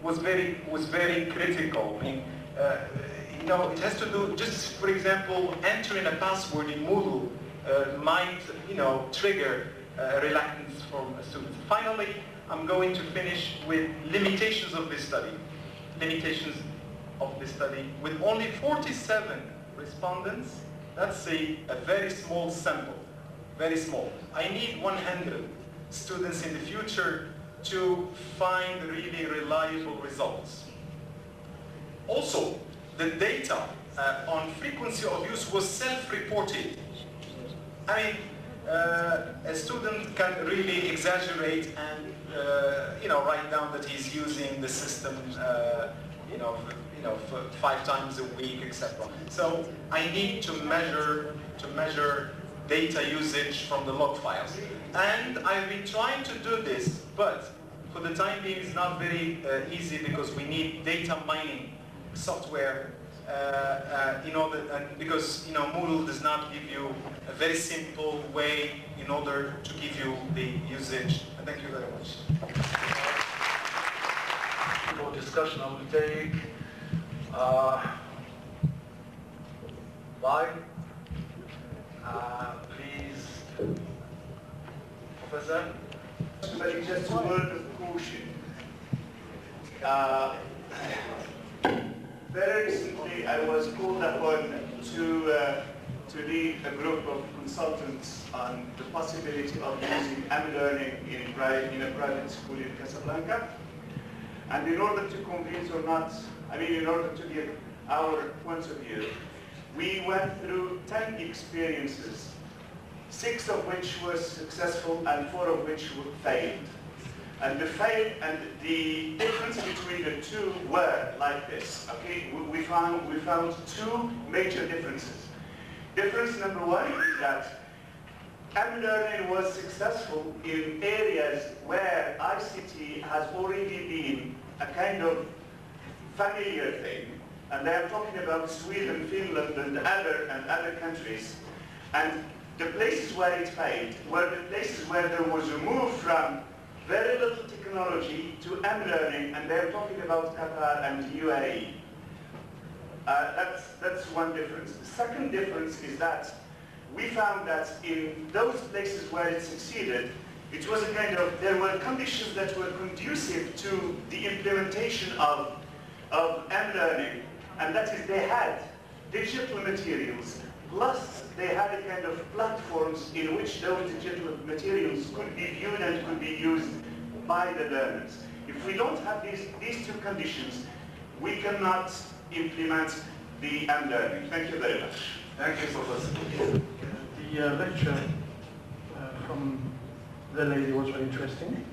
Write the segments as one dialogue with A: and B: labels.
A: was very critical. I mean, you know, it has to do, just for example, entering a password in Moodle might, you know, trigger reluctance from students. Finally, I'm going to finish with limitations of this study. Limitations of this study. With only 47 respondents, that's a very small sample, very small. I need 100 students in the future to find really reliable results. Also, the data on frequency of use was self-reported. I mean, a student can really exaggerate and you know, write down that he's using the system you know, for 5 times a week, etc. So I need to measure data usage from the log files. And I've been trying to do this, but for the time being it's not very easy because we need data mining software in order, because you know, Moodle does not give you a very simple way in order to give you the usage. And thank you very much.
B: For discussion, I will take Bye. Please, Professor.
C: But just a word of caution. Very recently, I was called upon to lead a group of consultants on the possibility of using M-learning in a private school in Casablanca. And in order to convince or not, I mean, in order to give our point of view, we went through 10 experiences, 6 of which were successful and 4 of which failed. And the difference between the two were like this. Okay, we found 2 major differences. Difference number 1 is that M-learning was successful in areas where ICT has already been a kind of familiar thing. And I'm talking about Sweden, Finland, and other countries. And the places where it failed were the places where there was a move from very little technology to M-learning, and they're talking about Qatar and UAE. That's one difference. The second difference is that we found that in those places where it succeeded, it was a kind of, there were conditions that were conducive to the implementation of M-learning, and that is they had digital materials, plus they had a kind of platforms in which those digital materials could be viewed and could be used by the learners. If we don't have these 2 conditions, we cannot implement the M-learning. Thank you very much.
A: Thank you, Professor.
D: The lecture from the lady was very interesting.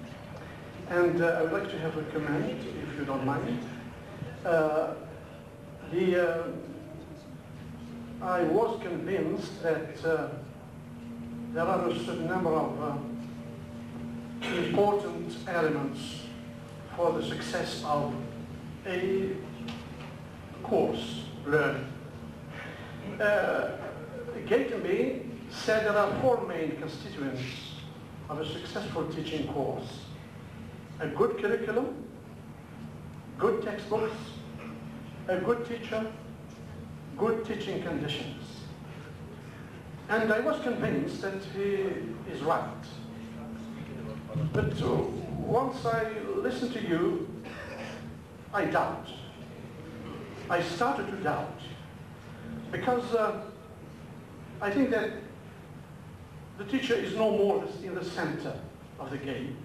D: And I would like to have a comment, if you don't mind. I was convinced that there are a certain number of important elements for the success of a course learning. Gatenby said there are 4 main constituents of a successful teaching course: a good curriculum, good textbooks, a good teacher, good teaching conditions. And I was convinced that he is right. But once I listened to you, I doubt. I started to doubt. Because I think that the teacher is no more in the center of the game.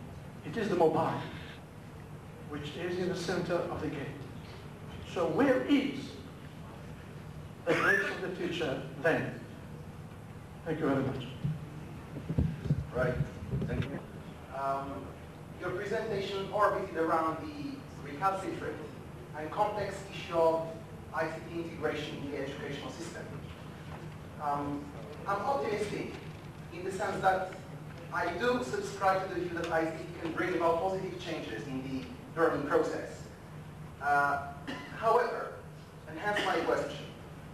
D: It is the mobile, which is in the center of the game. So where is the place of the teacher then? Thank you very much.
E: Right. Thank you. Your presentation orbited around the recalcitrant and complex issue of ICT integration in the educational system. I'm optimistic in the sense that I do subscribe to the view that ICT can bring about positive changes in the learning process. However, and hence my question,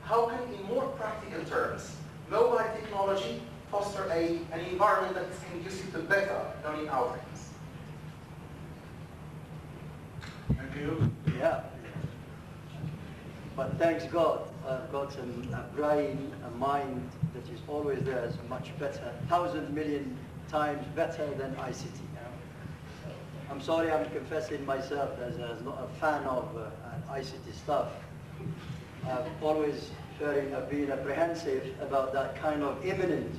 E: how can, in more practical terms, mobile technology foster an environment that is conducive to better learning outcomes?
C: Okay.
B: you.
F: Yeah. But thanks God, I've got a brain, a mind that is always there, is much better, 1,000 million times better than ICT. I'm sorry, I'm confessing myself as not a fan of ICT stuff. I've always been apprehensive about that kind of imminent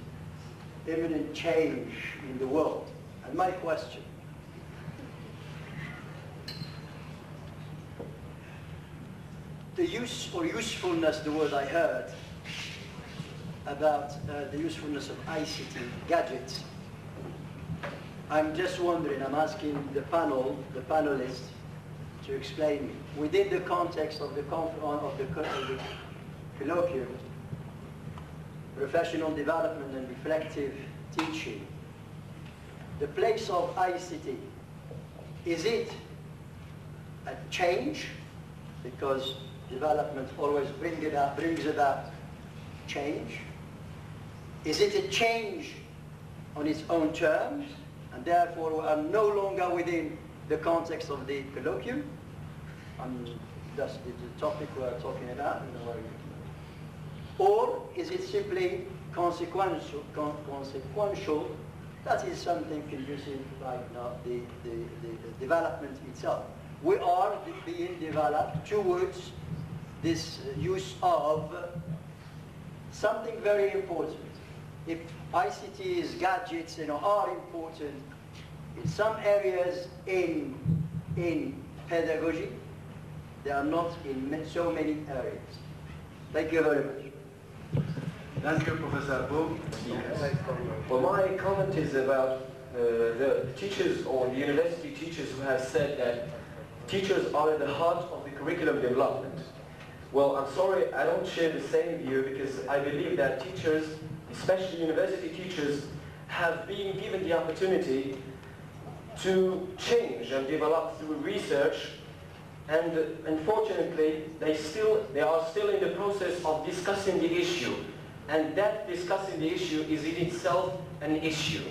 F: change in the world. And my question, the use or usefulness, the word I heard about the usefulness of ICT gadgets. I'm just wondering, I'm asking the panelists to explain me, within the context of the colloquium, professional development and reflective teaching, the place of ICT, is it a change? Because development always brings about change. Is it a change on its own terms, and therefore we are no longer within the context of the colloquium? That's the topic we're talking about. Or is it simply consequential? That is something conducive right now, the development itself. We are being developed towards this use of something very important. If ICTs, gadgets, are important in some areas in pedagogy, they are not in so many areas. Thank you very much.
B: Thank you, Professor Abu.
G: Well, my comment is about the teachers or the university teachers who have said that teachers are at the heart of the curriculum development. Well, I'm sorry, I don't share the same view, because I believe that teachers, especially university teachers, have been given the opportunity to change and develop through research, and unfortunately they are still in the process of discussing the issue, and that discussing the issue is in itself an issue.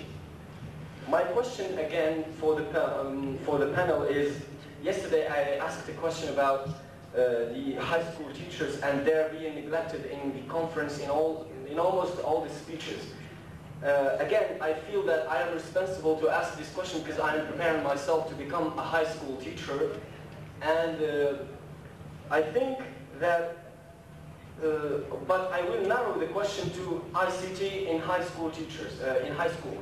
G: My question again for the panel is, yesterday I asked a question about the high school teachers and their being neglected in the conference in almost all the speeches. Again, I feel that I am responsible to ask this question because I am preparing myself to become a high school teacher, and I think that, but I will narrow the question to ICT in high school teachers, in high school.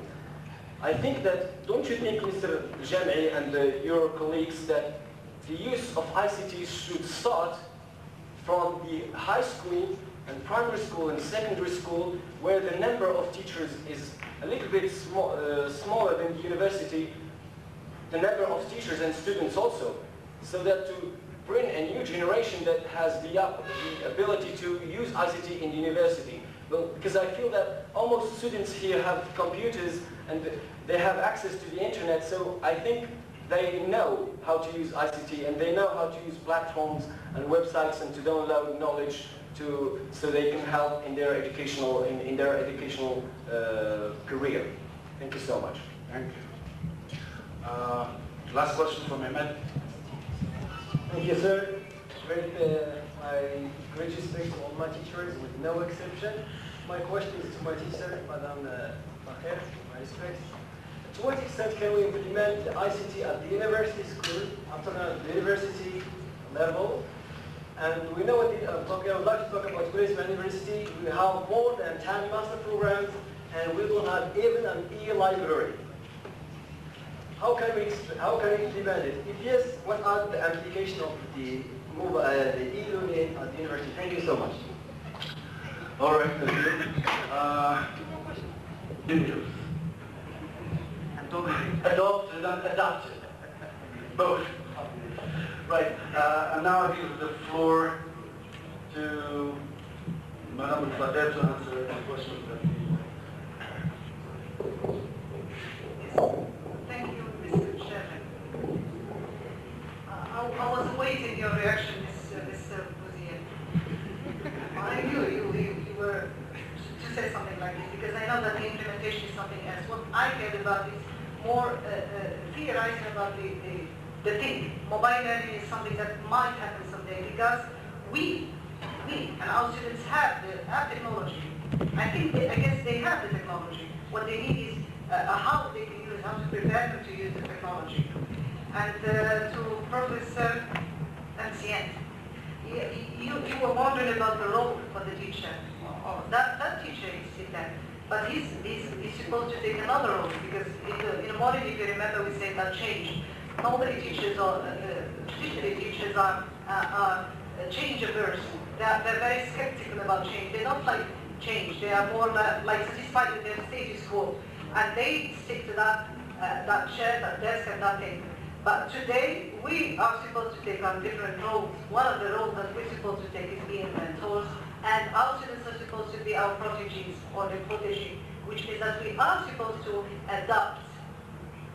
G: I think that, don't you think, Mr. Jam'i and your colleagues, that the use of ICT should start from the high school and primary school and secondary school, where the number of teachers is a little bit smaller than the university, the number of teachers and students also, so that to bring a new generation that has the ability to use ICT in the university. Well, because I feel that almost students here have computers and they have access to the internet, so I think they know how to use ICT, and they know how to use platforms and websites and to download knowledge so they can help in their educational career. Thank you so much.
B: Thank you. Last question from Ahmed.
H: Thank you, sir. I great respect to all my teachers, with no exception. My question is to my teacher, Madame Bakher, my respect. To what extent can we implement the ICT at the university school, after the university level? And we know what I would like to talk about Tourism University. We have more than 10 master programs, and we will have even an e-library. How can we implement it? If yes, what are the applications of the e-learning at the university? Thank you so much.
B: All right, thank you. Adopted and adopted. Both. Right, and now I give the floor to Madame Fladet to answer any questions that
I: Thank you, Mr. Chairman. I was awaiting your reaction, Mr. Bouzier. I knew you were to say something like this, because I know that the implementation is something else. What I cared about is more theorizing about the the thing. Mobile learning is something that might happen someday because we and our students have technology. I guess they have the technology. What they need is how they can use, how to prepare them to use the technology. And to Professor Ancient, you were wondering about the role for the teacher. That teacher is in there, but he's supposed to take another role because in the morning, if you remember, we said that change. Normally teachers are change averse. They're very skeptical about change. They don't like change. They are more like satisfied with their status quo, and they stick to that chair, that desk, and that thing. But today, we are supposed to take on different roles. One of the roles that we're supposed to take is being mentors, and our students are supposed to be our proteges or the protege, which means that we are supposed to adapt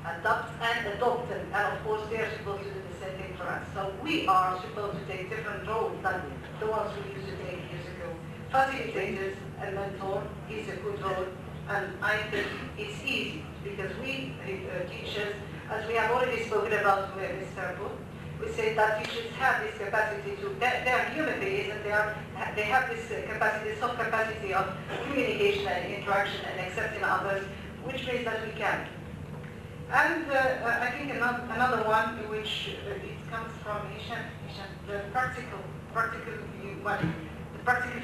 I: and adopt them, and of course they are supposed to do the same thing for us. So we are supposed to take different roles than the ones we used to take years ago. Facilitators and mentor is a good role, and I think it's easy because we teachers, as we have already spoken about with Mr. Booth, we say that teachers have this capacity to, they are human beings and they have this capacity, this soft capacity of communication and interaction and accepting others, which means that we can. And I think another one which it comes from Hisham, the practical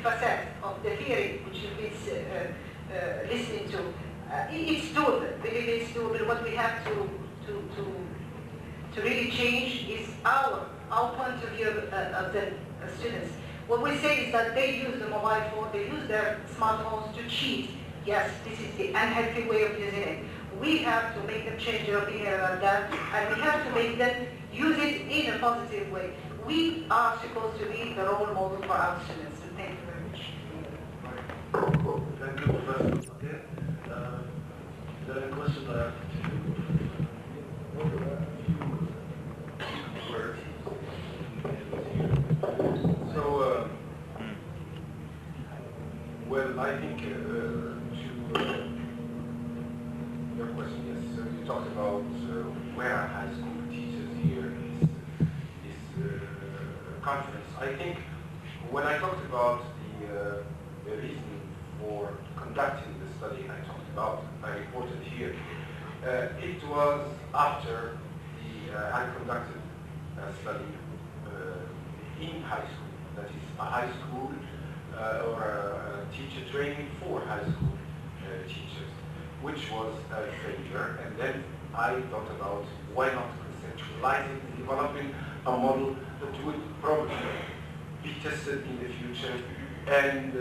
I: facet of the theory which you've been listening to. It's doable. Believe it's doable. What we have to really change is our point of view of the students. What we say is that they use the mobile phone, they use their smartphones to cheat. Yes, this is the unhealthy way of using it. We have to make them change their opinion about that, and we have to make them use it in a positive way. We are supposed to be the role model for our students. And thank you very much.
B: Thank you, Professor. Okay. Is there any question I have
J: So, well, I think your question, yes, you talked about where high school teachers here this conference. I think when I talked about the reason for conducting the study I reported here, it was after I conducted a study in high school, that is a high school or a teacher training for high school teachers, which was a failure. And then I thought about why not conceptualizing, developing a model that would probably be tested in the future and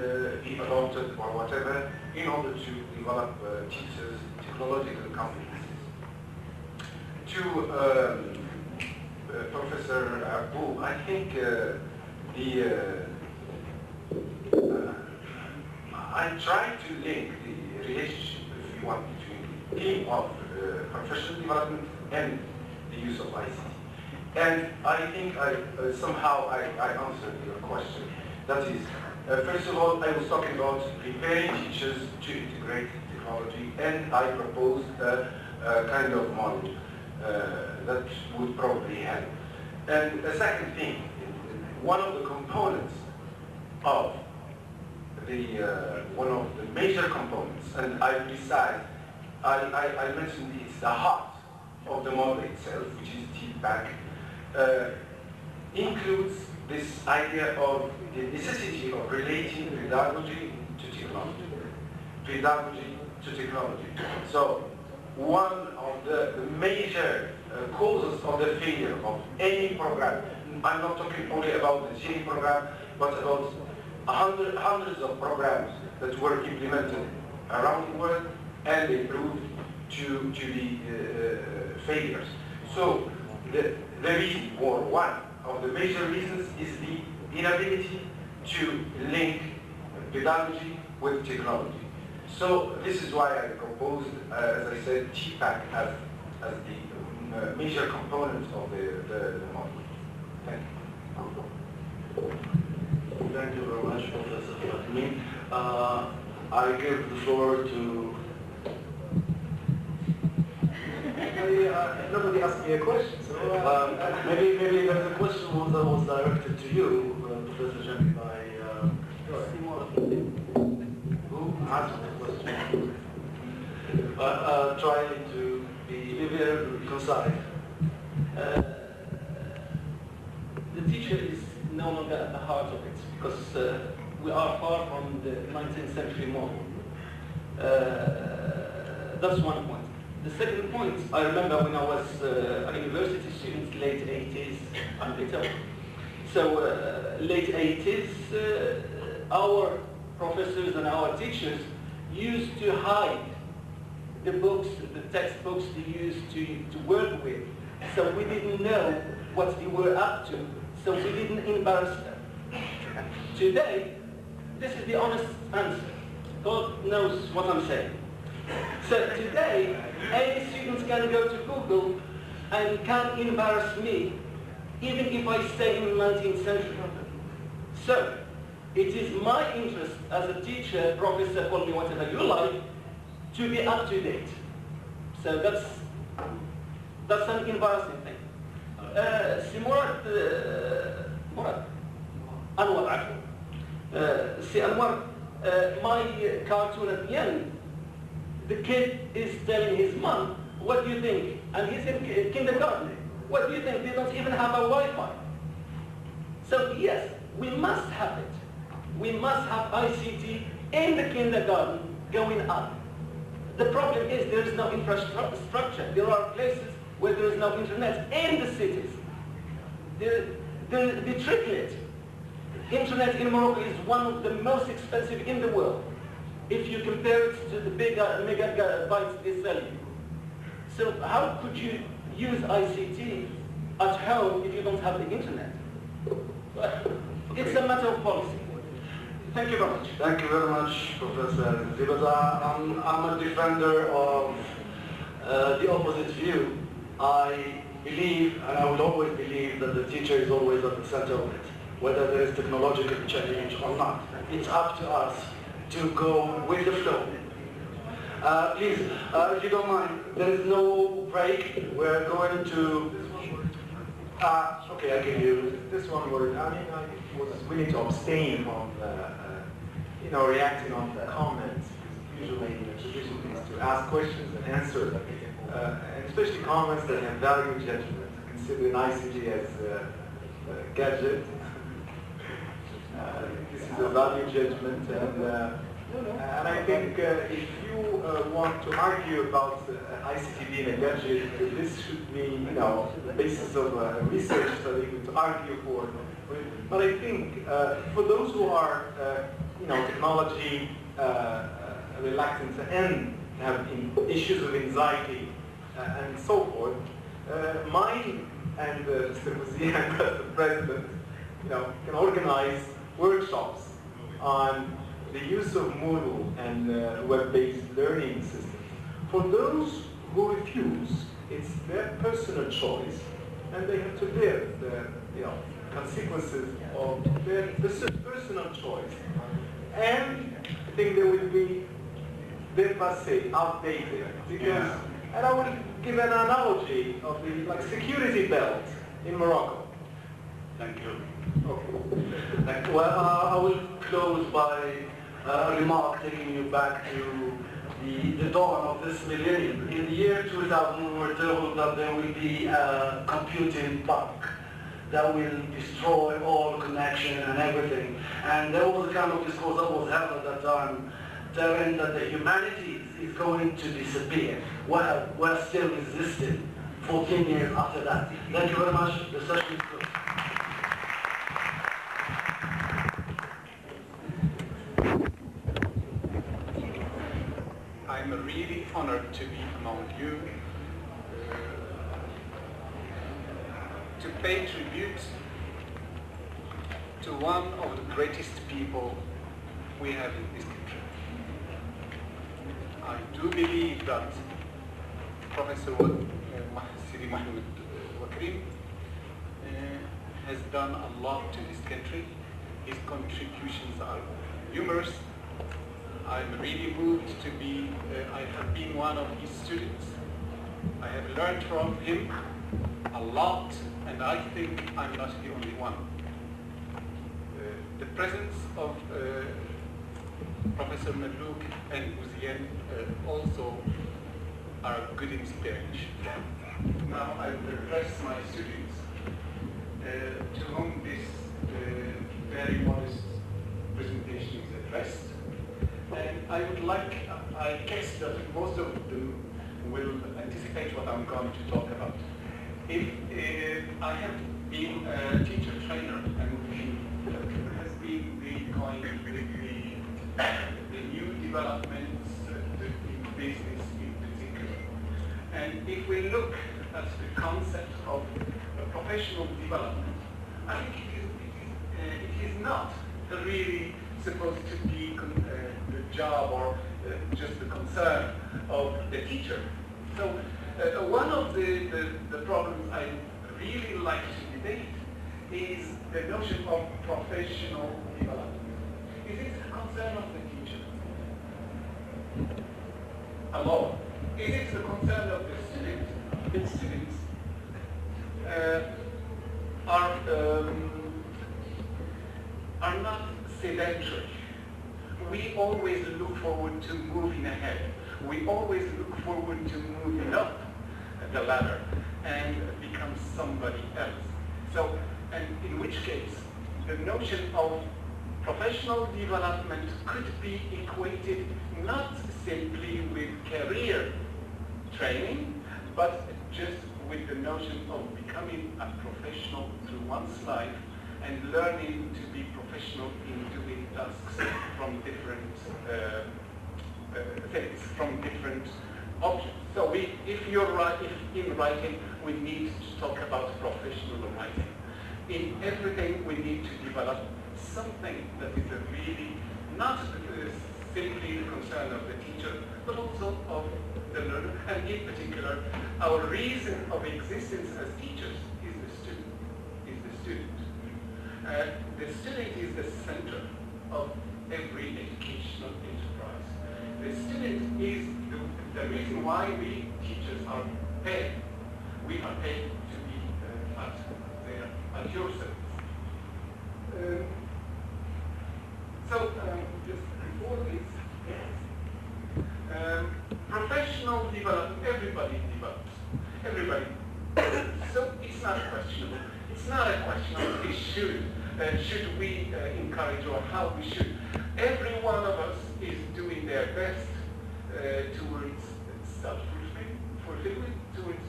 J: be adopted or whatever in order to develop teachers' technological competencies. To Professor Abu, I think I tried to link the relationship, if you want, between the theme of professional development and the use of ICT. And I think somehow I answered your question. That is, first of all, I was talking about preparing teachers to integrate technology, and I proposed a kind of model that would probably help. And a second thing, one of the components of one of the major components, and I mentioned it's the heart of the model itself, which is TPACK, includes this idea of the necessity of relating pedagogy to technology. Pedagogy to technology. So one of the major causes of the failure of any program, I'm not talking only about the GENI program, but about hundreds of programs that were implemented around the world, and they proved to be failures. So the reason, or one of the major reasons, is the inability to link pedagogy with technology. So this is why I proposed, as I said, TPACK as the major component of the model. Thank you.
B: Thank you very much, Professor Fatmi. I give the floor to nobody asked me a question, so maybe there's a question that was directed to you, Professor Jami, by who asked the question? Trying to be very concise.
K: The teacher is no longer at the heart of it because we are far from the 19th century model. That's one point. The second point, I remember when I was a university student, late 80s, I'm a bit old. So late 80s, our professors and our teachers used to hide the books, the textbooks they used to work with. So we didn't know what they were up to, so we didn't embarrass them. Today, this is the honest answer. God knows what I'm saying. So today, any student can go to Google and can embarrass me, even if I stay in the 19th century. So, it is my interest as a teacher, professor, call me whatever you like, to be up to date. So that's an embarrassing thing. Si Murad, Anwar, Si Anwar, my cartoon at the end, the kid is telling his mom, what do you think? And he's in kindergarten. What do you think? They don't even have a Wi-Fi. So yes, we must have it. We must have ICT in the kindergarten going up. The problem is there is no infrastructure. There are places where there is no internet in the cities. The triplet. Internet in Morocco is one of the most expensive in the world, if you compare it to the bigger megabytes they sell you. So how could you use ICT at home if you don't have the internet? It's a matter of policy. Thank you very much.
B: Thank you very much, Professor Zibata. I'm a defender of the opposite view. I believe, and I will always believe, that the teacher is always at the center of it, whether there is technological change or not. It's up to us to go with the flow. Please, if you don't mind, there is no break. We're going to... okay, I give you...
L: This one word, I was willing to abstain from, reacting on the comments. Usually the tradition is to ask questions and answer, and especially comments that have value judgment. Consider an ICT as a gadget. This is a value judgment, and I think if you want to argue about ICT being a gadget, this should be, the basis of a research study to argue for. But I think for those who are, technology reluctant and have issues of anxiety and so forth, mine and Mr. Mouzi and the President, can organize workshops on the use of Moodle and web-based learning systems. For those who refuse, it's their personal choice, and they have to live the consequences of their personal choice. And I think they will be dépassé, outdated, because, and I will give an analogy of the security belt in Morocco.
B: Thank you. Okay. Well, I will close by a remark taking you back to the dawn of this millennium. In the year 2000, we were told that there will be a computing bug that will destroy all connection and everything. And there was a kind of discourse that was held at that time, telling that the humanity is going to disappear. Well, we're still resisting 14 years after that. Thank you very much. The session is closed.
M: I'm really honored to be among you, to pay tribute to one of the greatest people we have in this country. I do believe that Professor Sidi Mohamed Wakrim has done a lot to this country. His contributions are numerous. I'm really moved to be, I have been one of his students. I have learned from him a lot, and I think I'm not the only one. The presence of Professor Merlouk and Bouzien also are a good inspiration. Now I will address my students to whom this very modest presentation is addressed. And I would like, I guess that most of them will anticipate what I'm going to talk about. I have been a teacher trainer, and has been the kind of the new developments in business in particular. And if we look at the concept of professional development, I think it is not really supposed to be the job or just the concern of the teacher. So one of the problems I really like to debate is the notion of professional development. Is it a concern of the teacher alone? Is it the concern of the student? The students are not sedentary. We always look forward to moving ahead. We always look forward to moving up the ladder and become somebody else. So, and in which case, the notion of professional development could be equated not simply with career training, but just with the notion of becoming a professional through one's life and learning to be professional in doing tasks from different things, from different objects. So if in writing, we need to talk about professional writing. In everything, we need to develop something that is really not simply the concern of the teacher, but also of the learner, and in particular, our reason of existence as teachers is the student. The student is the center of every educational enterprise. The student is the reason why we teachers are paid. We are paid to be at your service. Just before this, professional development, everybody develops. Everybody. So it's not questionable. It's not a question of we should we encourage or how we should. Every one of us is doing their best towards self-fulfillment, towards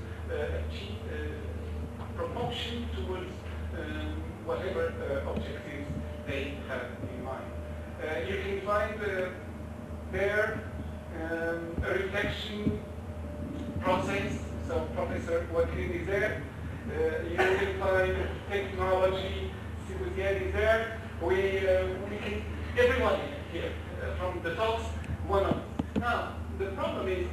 M: promotion, towards whatever objectives they have in mind. You can find there a reflection process. So Professor Wakrim is there. You will find technology, Bouzien is there. We can, everyone here, from the talks, one of them. Now, the problem is,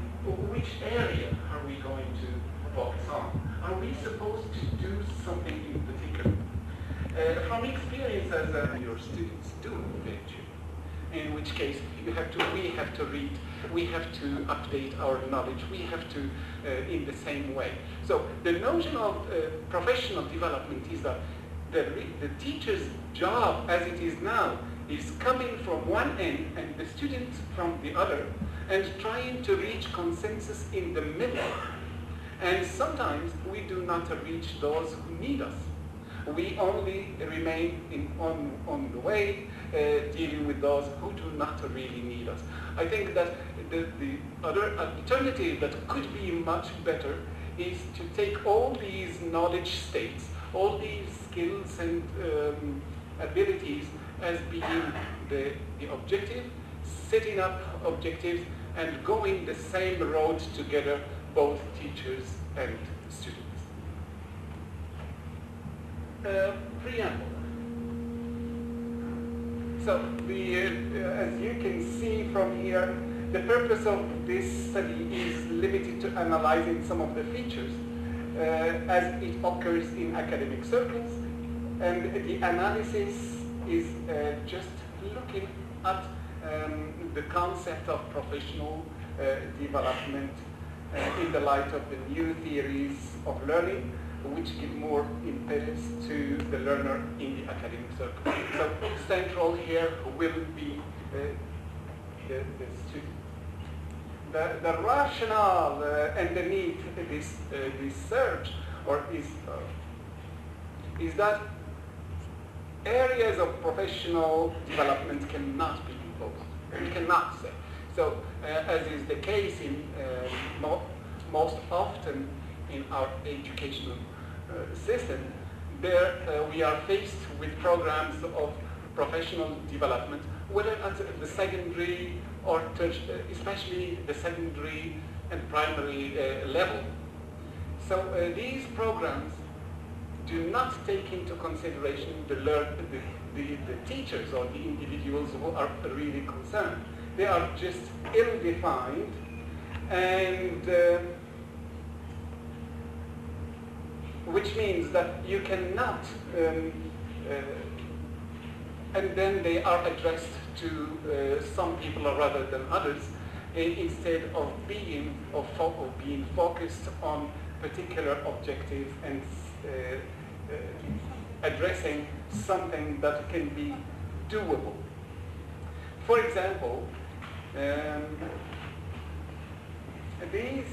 M: which area are we going to focus on? Are we supposed to do something in particular? From experience as your students do eventually, in which case we have to read, we have to update our knowledge, we have to in the same way. So the notion of professional development is that the teacher's job as it is now is coming from one end and the student from the other, and trying to reach consensus in the middle. And sometimes we do not reach those who need us. We only remain on the way, dealing with those who do not really need us. I think that the other alternative that could be much better is to take all these knowledge states, all these skills and abilities as being the objective, setting up objectives and going the same road together, both teachers and students. Preamble. So as you can see from here, the purpose of this study is limited to analyzing some of the features as it occurs in academic circles, and the analysis is just looking at the concept of professional development in the light of the new theories of learning, which give more impetus to the learner in the academic circle. So central here will be the student. The rationale underneath this search is that areas of professional development cannot be imposed. We cannot say. So, as is the case in most often in our educational system, there we are faced with programs of professional development, whether at the secondary or especially the secondary and primary level. So these programs do not take into consideration the teachers or the individuals who are really concerned. They are just ill-defined, and which means that you cannot, and then they are addressed to some people rather than others, instead of being focused on particular objectives and addressing something that can be doable. For example, these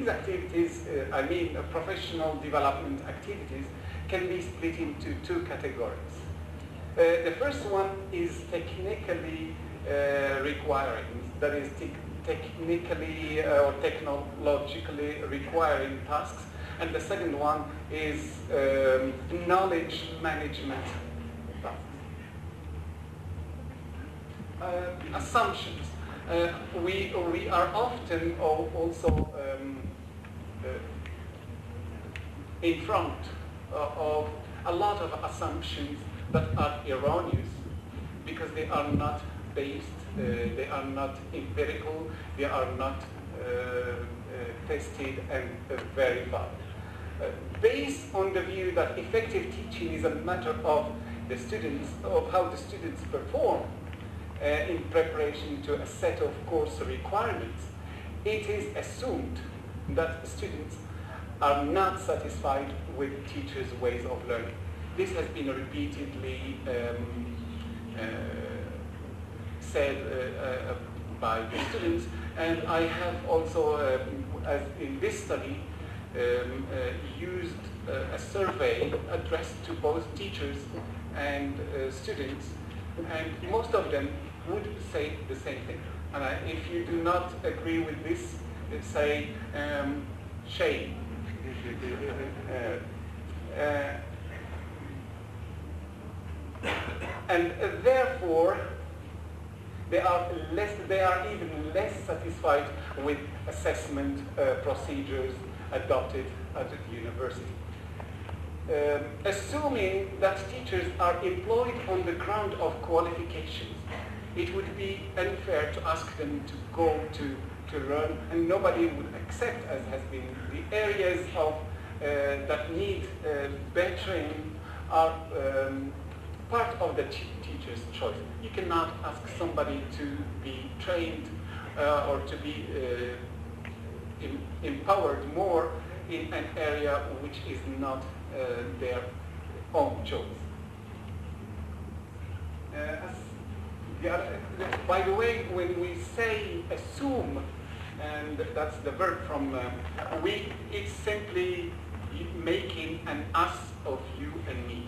M: activities, professional development activities, can be split into two categories. The first one is technically requiring, that is technically or technologically requiring tasks, and the second one is knowledge management tasks. Assumptions. We are often also in front of a lot of assumptions that are erroneous because they are not based, they are not empirical, they are not tested and verified. Based on the view that effective teaching is a matter of the students, of how the students perform in preparation to a set of course requirements, it is assumed that students are not satisfied with teachers' ways of learning. This has been repeatedly said by the students, and I have also, as in this study, used a survey addressed to both teachers and students, and most of them would say the same thing. And if you do not agree with this, say shame. And therefore, they are even less satisfied with assessment procedures adopted at the university. Assuming that teachers are employed on the ground of qualifications, it would be unfair to ask them to go to learn, and nobody would accept, as has been, the areas of that need bettering are part of the teacher's choice. You cannot ask somebody to be trained or to be empowered more in an area which is not their own choice. By the way, when we say assume, and that's the verb from it's simply making an us of you and me.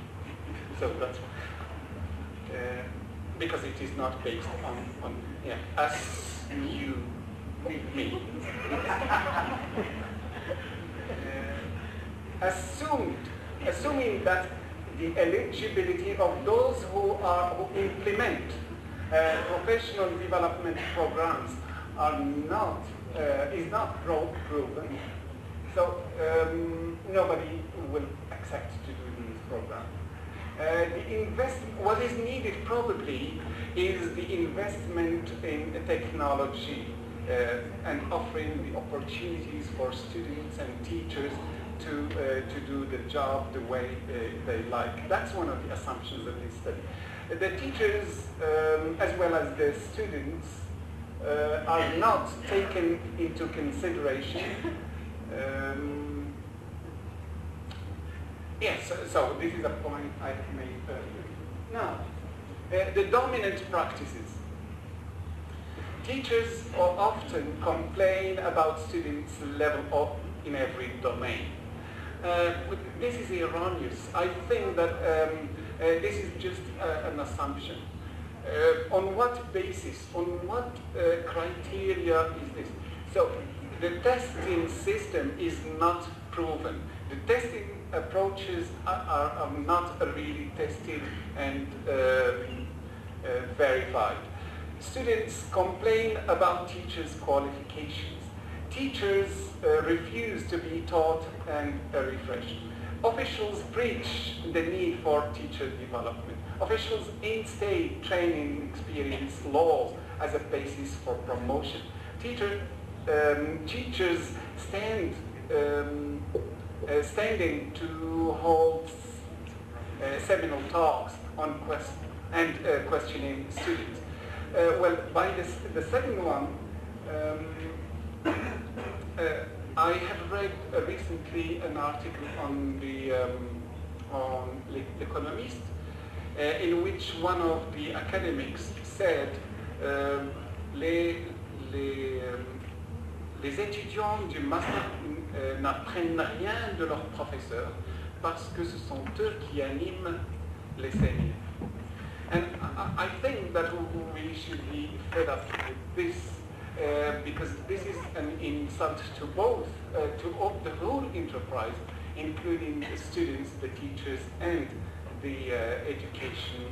M: So that's because it is not based on us, you, me. Assuming that the eligibility of those who implement professional development programs is not proven, so nobody will accept to do these programs. What is needed probably is the investment in technology and offering the opportunities for students and teachers to do the job the way they like. That's one of the assumptions of this study. The teachers, as well as the students, are not taken into consideration. Yes, so this is a point I made earlier. Now, the dominant practices. Teachers often complain about students' level up in every domain. This is erroneous. I think that this is just an assumption. On what basis, on what criteria is this? So the testing system is not proven. The testing approaches are not really tested and verified. Students complain about teachers' qualifications. Teachers refuse to be taught and refreshed. Officials preach the need for teacher development. Officials instate training experience laws as a basis for promotion. Teachers standing to hold seminal talks on questioning students. Well, by the second one, I have read recently an article on L'Economist, in which one of the academics said les étudiants du master n'apprennent rien de leurs professeurs parce que ce sont eux qui animent les séminaires. And I think that we should be fed up with this because this is an insult to both, to the whole enterprise, including the students, the teachers, and the education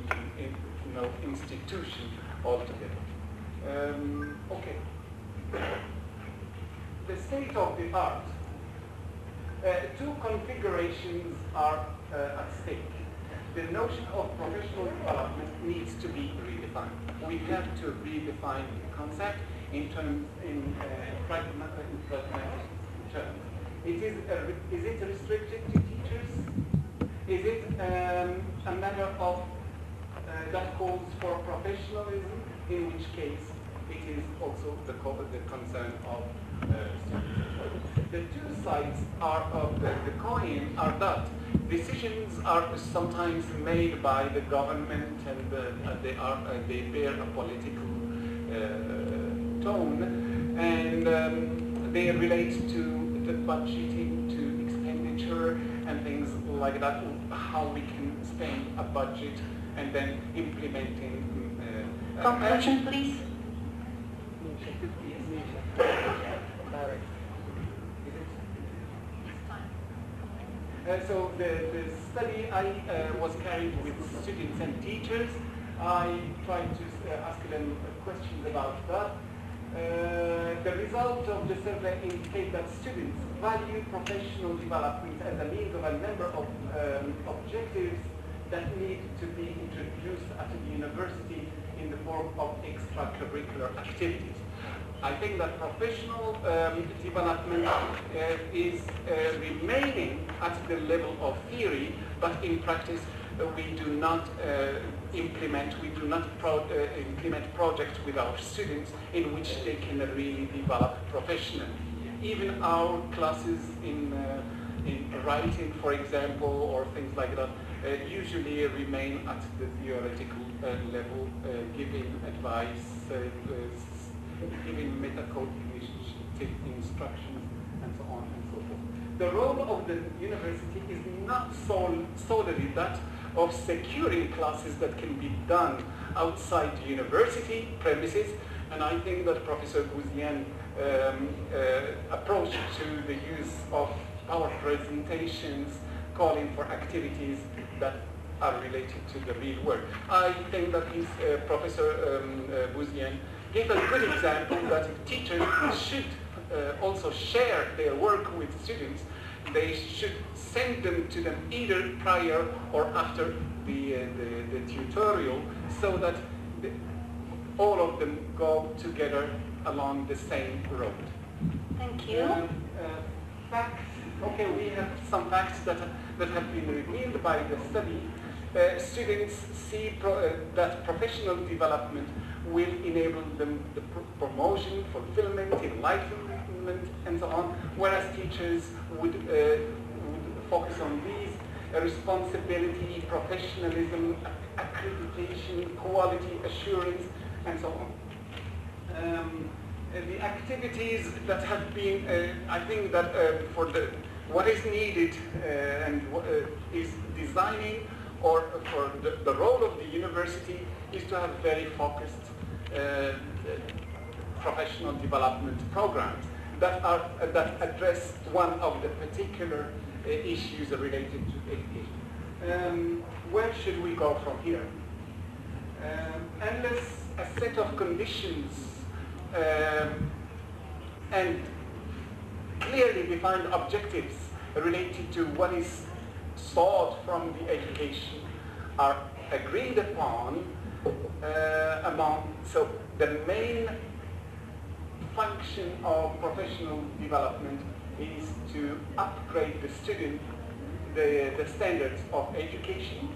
M: institution altogether. Okay. The state of the art. Two configurations are at stake. The notion of professional development needs to be redefined. We have to redefine the concept in pragmatic terms. Is it restricted to teachers? Is it a matter of that calls for professionalism? In which case, it is also the concern of students. The two sides of the coin are that decisions are sometimes made by the government and they bear a political tone, and they relate to the budgeting, to expenditure and things like that, how we can spend a budget and then implementing.
I: Conclusion, please.
M: So the study was carried with students and teachers. I tried to ask them questions about that. The result of the survey indicates that students value professional development as a means of a number of objectives that need to be introduced at the university in the form of extracurricular activities. I think that professional development is remaining at the level of theory, but in practice we do not implement projects with our students in which they can really develop professionally. Even our classes in writing, for example, or things like that, usually remain at the theoretical level, giving advice, giving metacognitive instructions, and so on and so forth. The role of the university is not solely that of securing classes that can be done outside the university premises, and I think that Professor Bouziane approach to the use of our presentations, calling for activities that are related to the real world. I think that Professor Bouziane gave a good example that teachers should also share their work with students. They should send them to them either prior or after the tutorial, so that all of them go together along the same road.
I: Thank you.
M: Facts. Okay, we have some facts that have been revealed by the study. Students see that professional development will enable them the promotion, fulfillment, enlightenment, and so on, whereas teachers would focus on these responsibility, professionalism, accreditation, quality assurance, and so on. The activities that have been, I think that for what is needed and is designing, or for the role of the university is to have very focused professional development programs that address one of the particular issues related to education. Where should we go from here? Unless a set of conditions and clearly defined objectives related to what is sought from the education are agreed upon so the main function of professional development is to upgrade the student, the standards of education,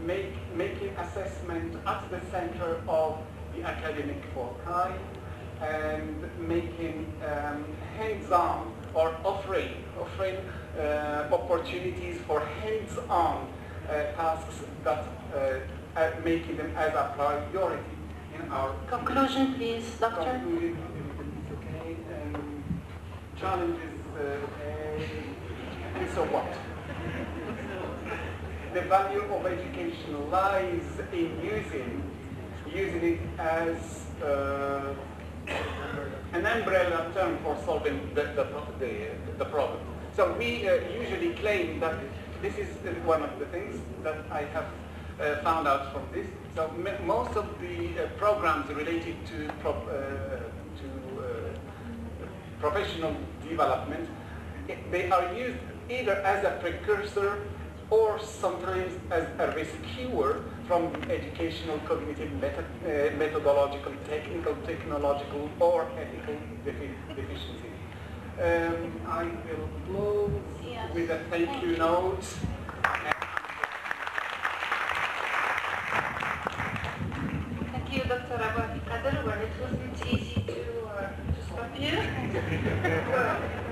M: making assessment at the center of the academic foci, and making hands-on or offering opportunities for hands-on tasks that making them as a priority in our
I: conclusion, please, Doctor.
M: Conclusion, if it's okay. Challenges, and so what? The value of education lies in using it as an umbrella term for solving the problem. So we usually claim that this is one of the things that I have found out from this. So most of the programs related to professional development, they are used either as a precursor or sometimes as a rescuer from educational, cognitive, methodological, technical, technological, or ethical deficiencies. I will close with a thank you note.
I: Thank you, Dr. Abu Kader. Well, it wasn't easy to stop you.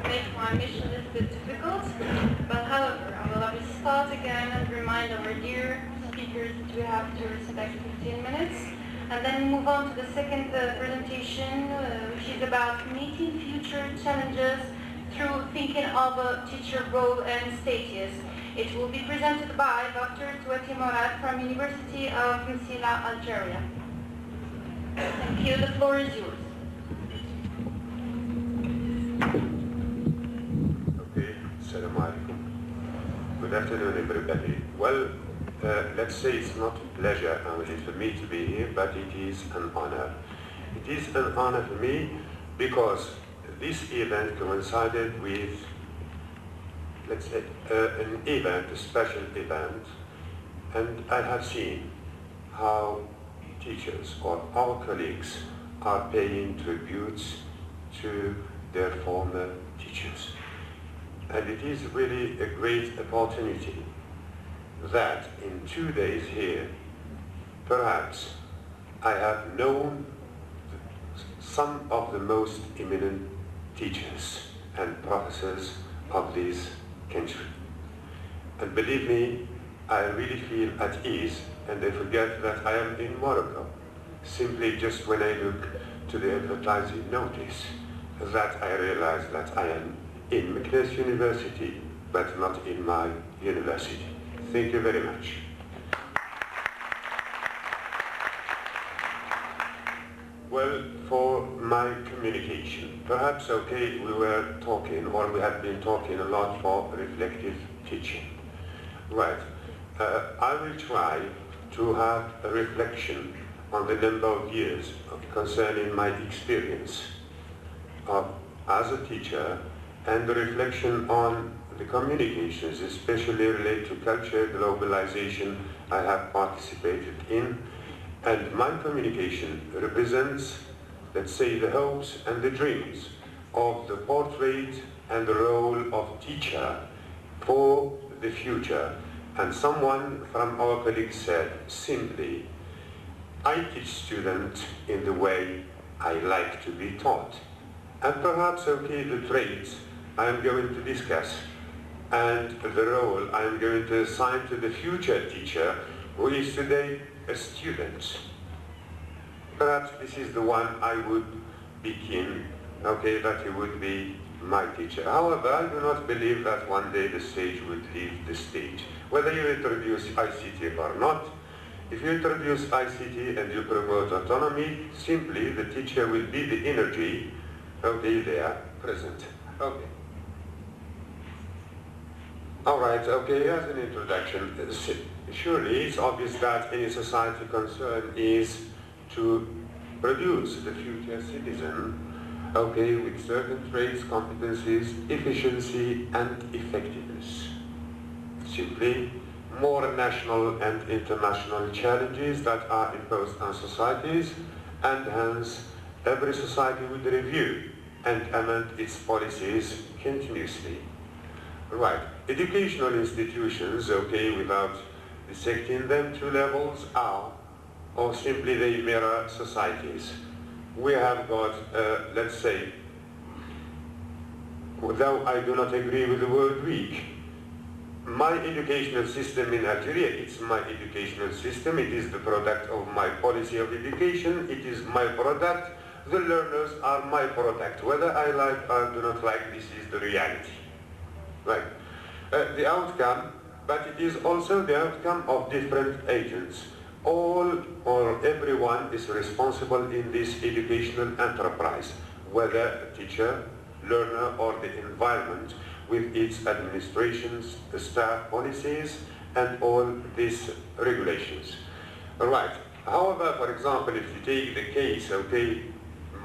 I: Make my mission a little bit difficult. But however, I will obviously start again and remind our dear speakers that we have to respect 15 minutes. And then move on to the second presentation, which is about meeting future challenges through thinking of a teacher role and status. It will be presented by Dr. Touati Morad from University of Msila, Algeria. Thank you. The floor is yours.
N: Okay. Assalamu alaikum. Good afternoon, everybody. Well, let's say it's not a pleasure only for me to be here, but it is an honor. It is an honor for me because this event coincided with, let's say, an event, a special event, and I have seen how teachers or our colleagues are paying tributes to their former teachers. And it is really a great opportunity that in 2 days here, perhaps I have known some of the most eminent teachers and professors of this country. And believe me, I really feel at ease, and I forget that I am in Morocco. Simply just when I look to the advertising notice, that I realize that I am in Meknes University, but not in my university. Thank you very much. Well, for my communication, perhaps okay, we were talking, or we have been talking a lot for reflective teaching. Right. I will try to have a reflection on the number of years concerning my experience as a teacher, and the reflection on the communications, especially related to culture, globalization, I have participated in. And my communication represents, let's say, the hopes and the dreams of the portrait and the role of teacher for the future. And someone from our colleagues said simply, I teach students in the way I like to be taught. And perhaps, okay, the traits I am going to discuss and the role I am going to assign to the future teacher who is today a student. Perhaps this is the one I would be keen, okay, that he would be my teacher. However, I do not believe that one day the sage would leave the stage. Whether you introduce ICT or not, if you introduce ICT and you promote autonomy, simply the teacher will be the energy, okay, there present. Okay. All right, okay, as an introduction, surely it's obvious that any society concern is to produce the future citizen, okay, with certain traits, competencies, efficiency, and effectiveness. Simply, more national and international challenges that are imposed on societies, and hence every society would review and amend its policies continuously. Right, educational institutions, okay, without dissecting them to levels, are, or simply they mirror societies. We have got, let's say, though I do not agree with the word weak, my educational system in Algeria, it's my educational system, it is the product of my policy of education, it is my product, the learners are my product. Whether I like or do not like, this is the reality. Right. The outcome, but it is also the outcome of different agents. All or everyone is responsible in this educational enterprise, whether a teacher, learner, or the environment, with its administrations, the staff policies, and all these regulations. Right. However, for example, if you take the case, okay,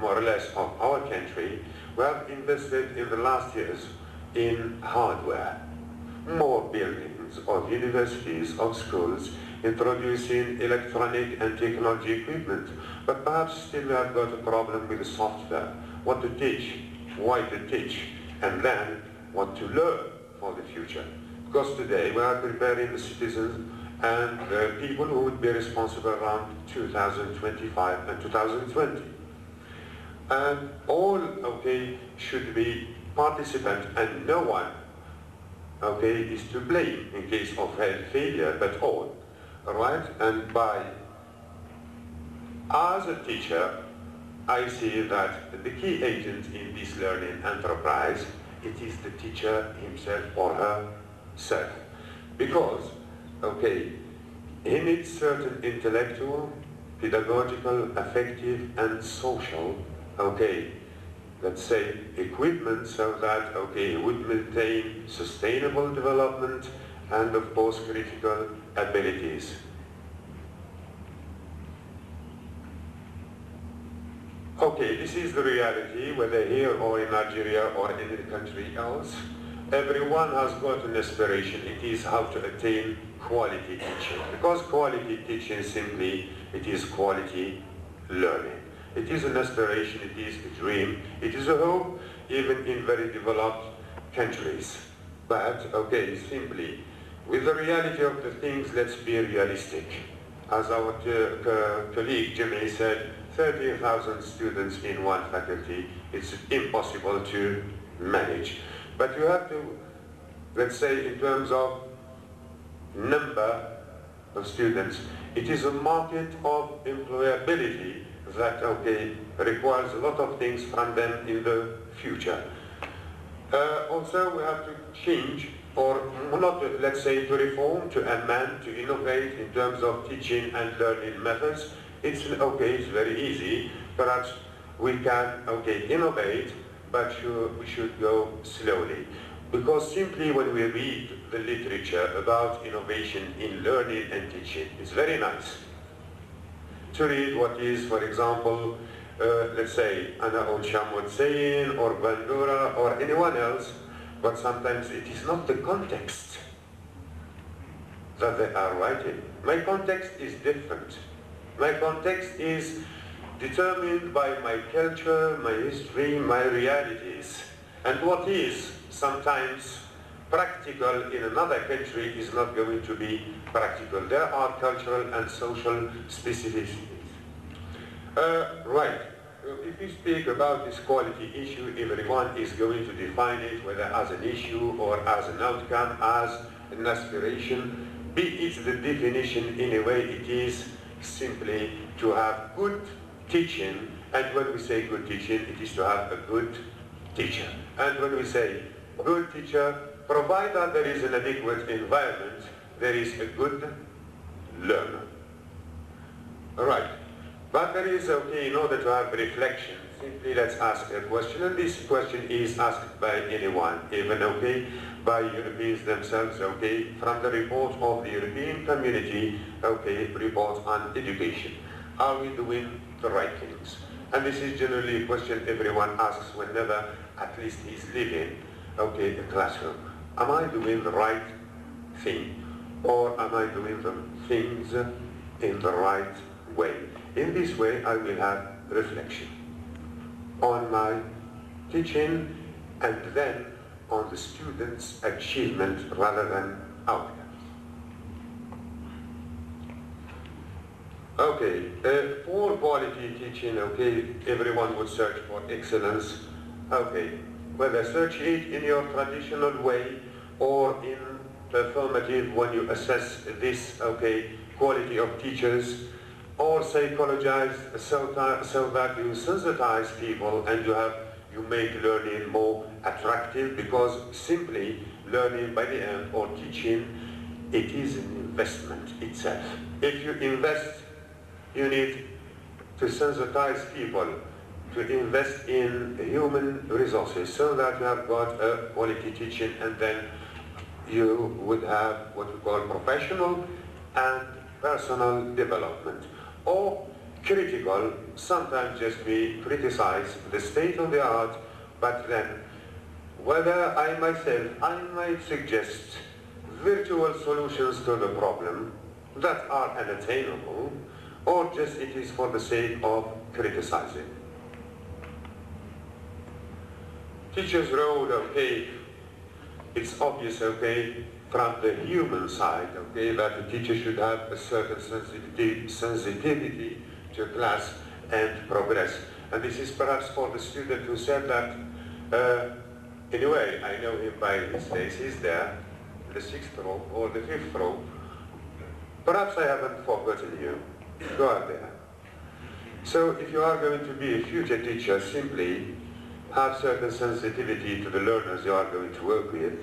N: more or less of our country, we have invested in the last years in hardware, more buildings of universities, of schools, introducing electronic and technology equipment, but perhaps still we have got a problem with the software, what to teach, why to teach, and then what to learn for the future. Because today we are preparing the citizens and the people who would be responsible around 2025 and 2020. And all, okay, should be participant, and no one, okay, is to blame in case of health failure, but all, right? And as a teacher, I see that the key agent in this learning enterprise, it is the teacher himself or herself. Because, okay, he needs certain intellectual, pedagogical, affective, and social, okay, let's say, equipment so that, okay, he would maintain sustainable development and, of course, critical abilities. Okay, this is the reality, whether here or in Algeria or in any country else. Everyone has got an aspiration. It is how to attain quality teaching. Because quality teaching simply, it is quality learning. It is an aspiration, it is a dream, it is a hope, even in very developed countries. But, okay, simply, with the reality of the things, let's be realistic. As our colleague Jimmy said, 30,000 students in one faculty, it's impossible to manage. But you have to, let's say, in terms of number of students, it is a market of employability that, okay, requires a lot of things from them in the future. Also, we have to change, or not, let's say, to reform, to amend, to innovate in terms of teaching and learning methods. It's, okay, it's very easy. Perhaps we can, okay, innovate, but we should go slowly. Because simply when we read the literature about innovation in learning and teaching, it's very nice to read what is, for example, let's say, Anna Olshamwood saying, or Bandura, or anyone else, but sometimes it is not the context that they are writing. My context is different. My context is determined by my culture, my history, my realities. And what is sometimes practical in another country is not going to be practical. There are cultural and social specificities. Right. If we speak about this quality issue, everyone is going to define it, whether as an issue or as an outcome, as an aspiration. Be it the definition in a way, it is simply to have good teaching, and when we say good teaching, it is to have a good teacher. And when we say good teacher, provided there is an adequate environment, there is a good learner. Right. But there is, okay, in order to have reflection, simply let's ask a question, and this question is asked by anyone, even, okay, by Europeans themselves, okay, from the report of the European Community, okay, report on education. Are we doing the right things? And this is generally a question everyone asks whenever at least he's leaving, okay, a classroom. Am I doing the right thing? Or am I doing the things in the right way? In this way, I will have reflection on my teaching and then on the students' achievement rather than outcomes. Okay, for quality teaching, okay, everyone would search for excellence. Okay, whether search it in your traditional way or in performative when you assess this, okay, quality of teachers, or psychologize so that you sensitize people and you make learning more attractive, because simply learning by the end or teaching, it is an investment itself. If you invest, you need to sensitize people, to invest in human resources so that you have got a quality teaching, and then you would have what we call professional and personal development. Or critical, sometimes just we criticize the state of the art, but then whether I myself, I might suggest virtual solutions to the problem that are unattainable, or just it is for the sake of criticizing. Teacher's role, okay, it's obvious, okay, from the human side, okay, that the teacher should have a certain sensitivity to class and progress. And this is perhaps for the student who said that, anyway, I know him by his face, he's there, in the 6th row or the 5th row. Perhaps I haven't forgotten you. Go out there. So if you are going to be a future teacher, simply have certain sensitivity to the learners you are going to work with.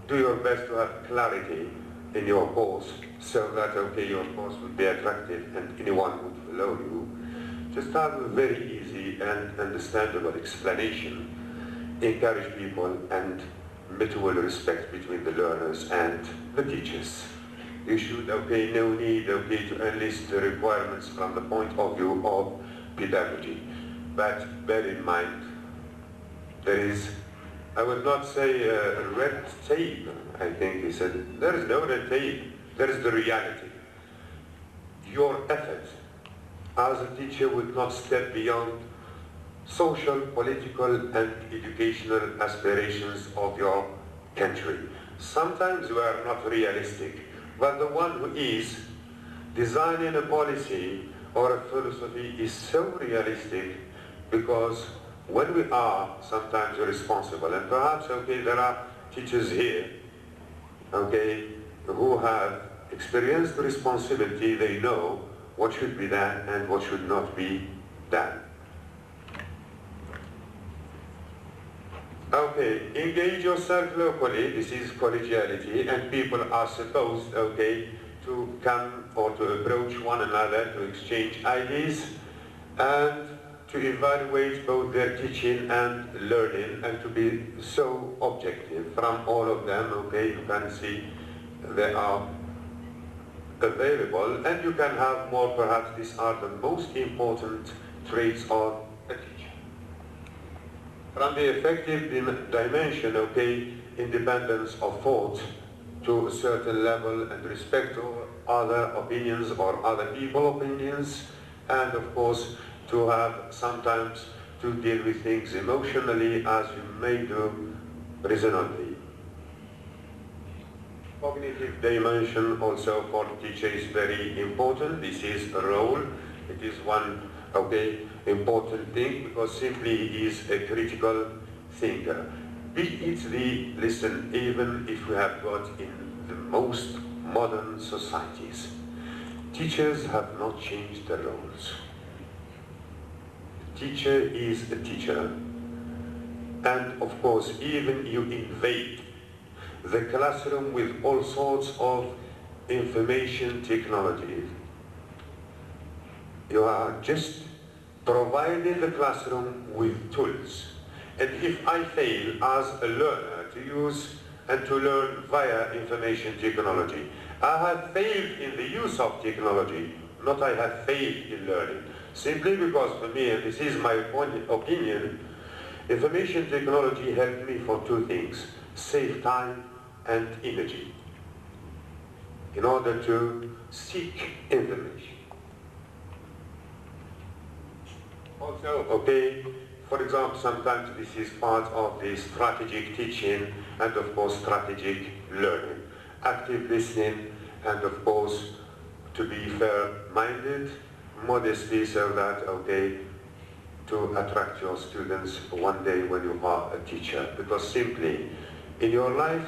N: Do your best to have clarity in your course so that, okay, your course would be attractive and anyone would follow you. Just have a very easy and understandable explanation. Encourage people and mutual respect between the learners and the teachers. You should, okay, no need, okay, to enlist the requirements from the point of view of pedagogy. But bear in mind, there is, I will not say red tape, I think he said. There is no red tape, there is the reality. Your effort as a teacher would not step beyond social, political, and educational aspirations of your country. Sometimes you are not realistic, but the one who is designing a policy or a philosophy is so realistic, because when we are sometimes responsible, and perhaps, okay, there are teachers here, okay, who have experienced responsibility, they know what should be done and what should not be done. Okay, engage yourself locally, this is collegiality, and people are supposed, okay, to come or to approach one another, to exchange ideas, and to evaluate both their teaching and learning, and to be so objective from all of them, okay, you can see they are available, and you can have more, perhaps these are the most important traits of a teacher. From the effective dimension, okay, independence of thought to a certain level and respect to other opinions or other people's opinions, and of course to have sometimes to deal with things emotionally as you may do reasonably. Cognitive dimension also for the teacher is very important. This is a role It is one, okay, important thing, because simply he is a critical thinker. Be it the, listen, even if we have got in the most modern societies, teachers have not changed their roles. The teacher is a teacher. And of course, even you invade the classroom with all sorts of information technologies. You are just providing the classroom with tools. And if I fail as a learner to use and to learn via information technology, I have failed in the use of technology, not I have failed in learning. Simply because for me, and this is my opinion, information technology helped me for two things: save time and energy in order to seek information. Also, okay, for example, sometimes this is part of the strategic teaching and of course strategic learning. Active listening and of course to be fair-minded, modestly, so that, okay, to attract your students one day when you are a teacher. Because simply, in your life,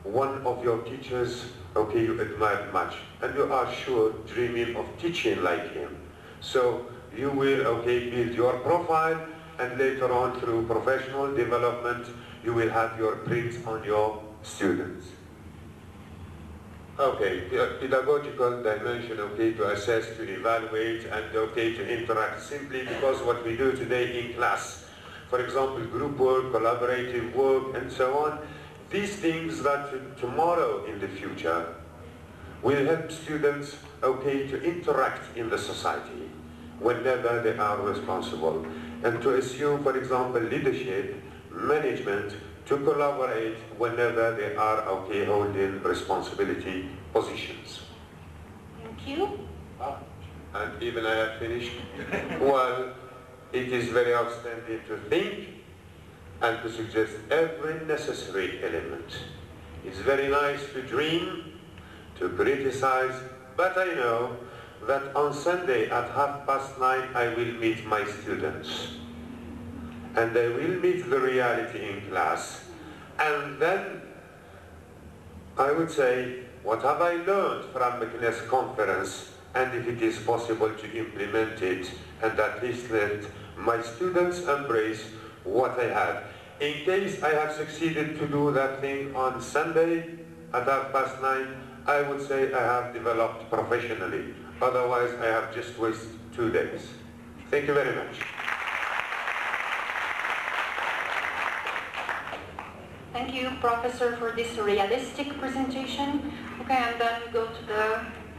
N: one of your teachers, okay, you admire much, and you are sure dreaming of teaching like him. So you will, okay, build your profile, and later on through professional development, you will have your prints on your students. Okay, pedagogical dimension, okay, to assess, to evaluate, and okay, to interact, simply because what we do today in class, for example, group work, collaborative work, and so on, these things that tomorrow in the future will help students, okay, to interact in the society whenever they are responsible, and to assume, for example, leadership, management, to collaborate whenever they are, okay, holding responsibility positions.
O: Thank you.
N: And even I have finished. Well, it is very outstanding to think and to suggest every necessary element. It's very nice to dream, to criticize, but I know that on Sunday at 9:30 I will meet my students. And they will meet the reality in class. And then I would say, what have I learned from the CNES conference, and if it is possible to implement it, and at least let my students embrace what I have. In case I have succeeded to do that thing on Sunday at 9:30, I would say I have developed professionally. Otherwise, I have just wasted 2 days. Thank you very much.
O: Thank you, Professor, for this realistic presentation. Okay, and then we go to the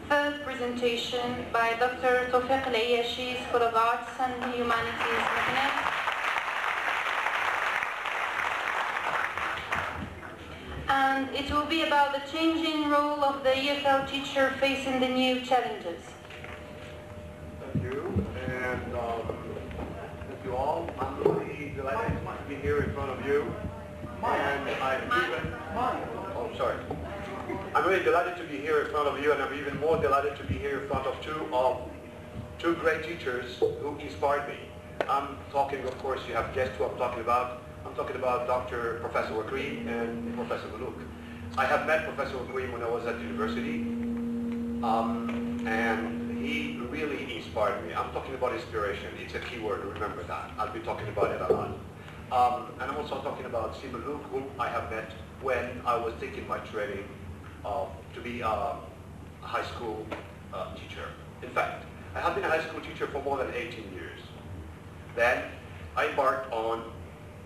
O: third presentation by Dr. Tawfiq Al-Ayyashi, School of Arts and Humanities, Madinah. And it will be about the changing role of the EFL teacher facing the new challenges.
P: Thank you, and thank you all. I'm really delighted to be here in front of you. And I'm sorry. I'm really delighted to be here in front of you, and I'm even more delighted to be here in front of two great teachers who inspired me. I'm talking, of course, you have guessed who I'm talking about. I'm talking about Professor Wakreem and Professor Malouk. I have met Professor Wakreem when I was at university, and he really inspired me. I'm talking about inspiration. It's a key word, remember that. I'll be talking about it a lot. And I'm also talking about Sima Luke, whom I have met when I was taking my training to be a high school teacher. In fact, I have been a high school teacher for more than 18 years. Then I embarked on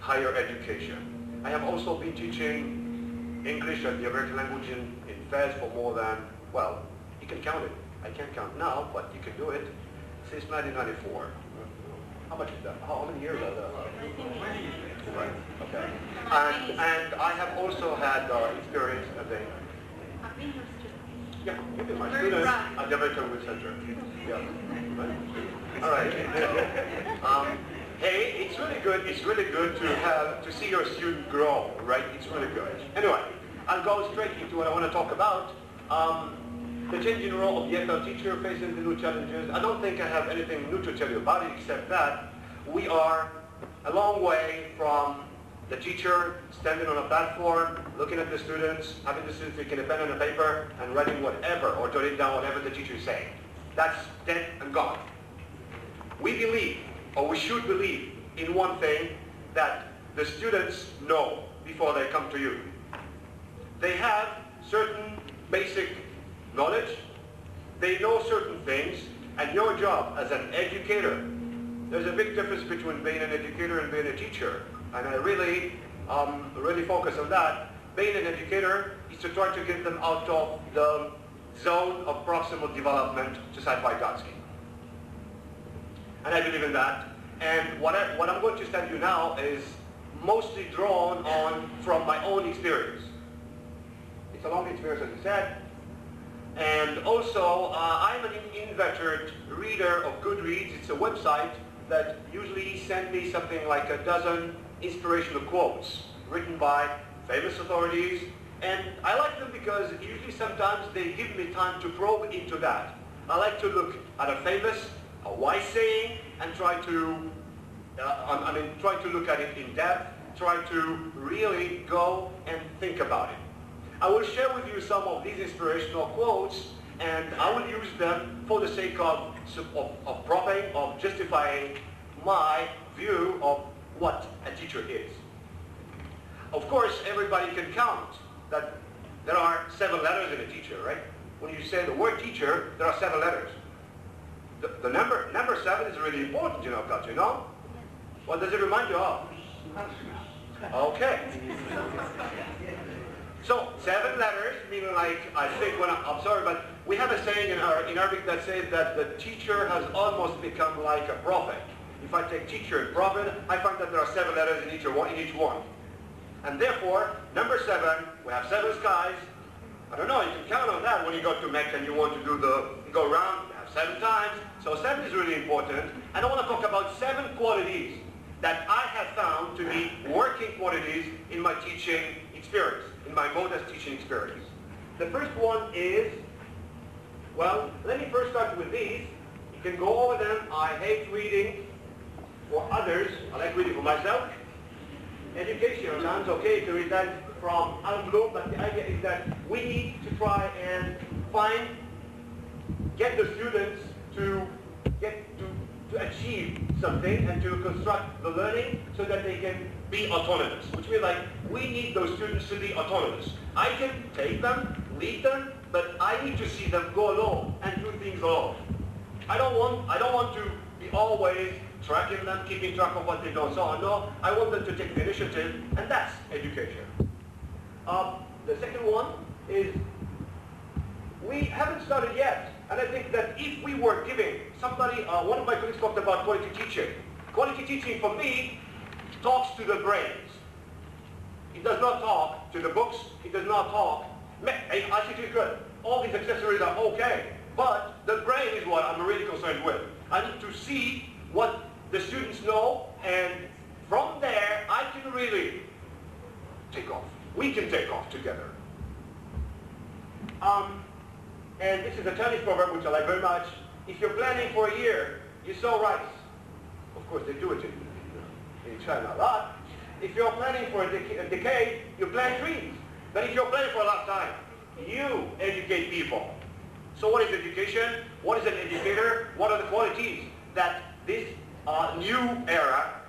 P: higher education. I have also been teaching English and the American language in Fez for more than, well, you can count it. I can't count now, but you can do it, since 1994. How much is that? How many years are that? Right, okay. And I have also had experience as a...
O: I've been your student.
P: Yeah, you've been my student at the American Wood Center. Yeah. Right. All right. Hey, it's really good. It's really good to see your student grow, right? It's really good. Anyway, I'll go straight into what I want to talk about. the changing role of the EFL teacher facing the new challenges. I don't think I have anything new to tell you about it, except that we are a long way from the teacher standing on a platform, looking at the students, having the students taking a pen and a paper and writing whatever, or jotting down whatever the teacher is saying. That's dead and gone. We believe, or we should believe, in one thing, that the students know before they come to you. They have certain basic knowledge, they know certain things, and your job as an educator, there's a big difference between being an educator and being a teacher, and I really focus on that. Being an educator is to try to get them out of the zone of proximal development, just like Vygotsky. And I believe in that. And what I'm going to tell you now is mostly drawn on from my own experience. It's a long experience, as I said. And also, I'm an inveterate reader of Goodreads. It's a website that usually sends me something like a dozen inspirational quotes written by famous authorities. And I like them because usually sometimes they give me time to probe into that. I like to look at a wise saying, and try to look at it in depth, try to really go and think about it. I will share with you some of these inspirational quotes, and I will use them for the sake of propping, of justifying my view of what a teacher is. Of course, everybody can count that there are 7 letters in a teacher, right? When you say the word teacher, there are 7 letters. The number 7 is really important, you know, Kat, you know? What does it remind you of? Okay. So 7 letters, meaning like, I think I'm sorry, but we have a saying in Arabic that says that the teacher has almost become like a prophet. If I take teacher and prophet, I find that there are 7 letters in each one. And therefore, number 7, we have 7 skies. I don't know, you can count on that when you go to Mecca and you want to do go around, you have 7 times. So 7 is really important. And I want to talk about 7 qualities that I have found to be working qualities in my teaching experience, in my modest teaching experience. The first one is, well, let me first start with these. You can go over them. I hate reading for others. I like reading for myself. Education, sounds okay to read that from Alan Bloom, but the idea is that we need to try and get the students to achieve something and to construct the learning so that they can be autonomous, which means like we need those students to be autonomous. I can take them, lead them, but I need to see them go alone and do things alone. I don't want to be always tracking them, keeping track of what they do and so on. No, I want them to take the initiative, and that's education. The second one is we haven't started yet. And I think that if we were giving somebody, one of my colleagues talked about quality teaching. Quality teaching for me talks to the brains. It does not talk to the books. It does not talk, hey, ICT is good. All these accessories are okay. But the brain is what I'm really concerned with. I need to see what the students know, and from there, I can really take off. We can take off together. And this is a Chinese proverb which I like very much. If you're planning for a year, you sow rice. Of course, they do it in China a lot. If you're planning for a decade, you plant trees. But if you're planning for a lifetime, you educate people. So what is education? What is an educator? What are the qualities that this new era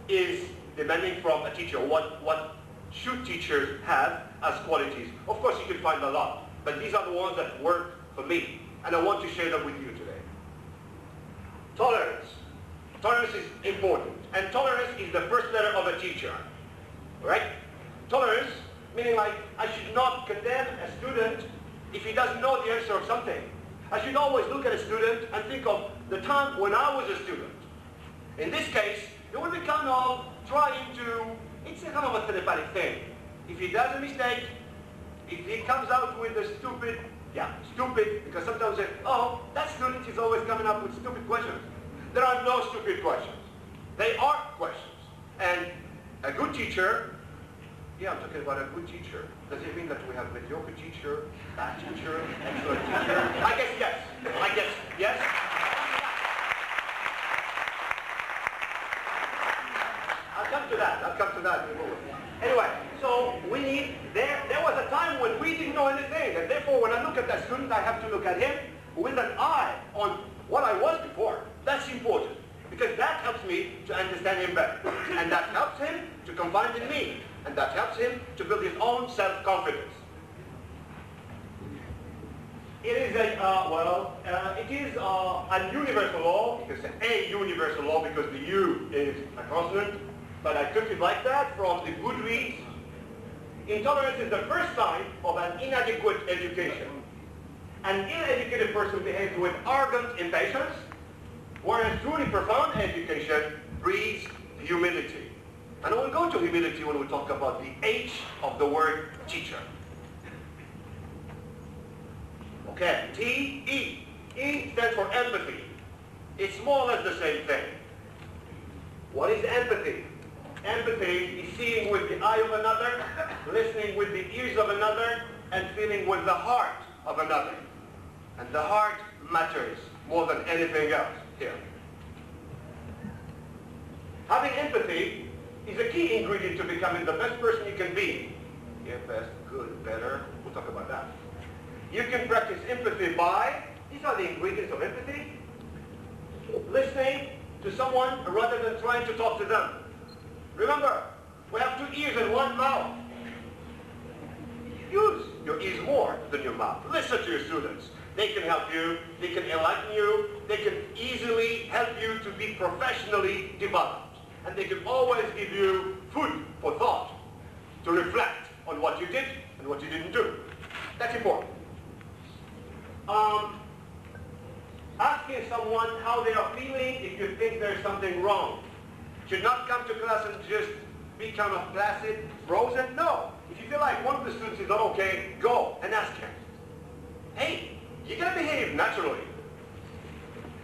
P: is demanding from a teacher? What should teachers have as qualities? Of course, you can find a lot. But these are the ones that work for me, and I want to share them with you today. Tolerance. Tolerance is important, and tolerance is the first letter of a teacher, right? Tolerance, meaning like I should not condemn a student if he doesn't know the answer of something. I should always look at a student and think of the time when I was a student. In this case, it would be kind of trying to, it's a kind of a telepathic thing. If he does a mistake, if he comes out with a stupid, because sometimes they say, oh, that student is always coming up with stupid questions. There are no stupid questions. They are questions. And a good teacher Yeah, I'm talking about a good teacher. Does it mean that we have mediocre teacher, bad teacher, excellent teacher? I guess yes. I guess yes. I'll come to that. I'll come to that. Anyway, so we need, there was a time when we didn't know anything, and therefore when I look at that student, I have to look at him with an eye on what I was before. That's important, because that helps me to understand him better, and that helps him to confide in me, and that helps him to build his own self-confidence. It is a, it is a universal law. It's a universal law because the U is a consonant, but I took it like that from the Goodreads. Intolerance is the first sign of an inadequate education. An ill-educated person behaves with arrogant impatience, whereas truly profound education breeds humility. And we'll go to humility when we talk about the H of the word teacher. Okay, T-E. E stands for empathy. It's more or less the same thing. What is empathy? Empathy is seeing with the eye of another, listening with the ears of another, and feeling with the heart of another. And the heart matters more than anything else here. Having empathy is a key ingredient to becoming the best person you can be. Yeah, best, good, better. We'll talk about that. You can practice empathy by, these are the ingredients of empathy, listening to someone rather than trying to talk to them. Remember, we have 2 ears and 1 mouth. Use your ears more than your mouth. Listen to your students. They can help you, they can enlighten you, they can easily help you to be professionally developed. And they can always give you food for thought, to reflect on what you did and what you didn't do. That's important. Asking someone how they are feeling if you think there's something wrong. Should not come to class and just be kind of placid, frozen. No. If you feel like one of the students is not okay, go and ask him. Hey, you gotta behave naturally.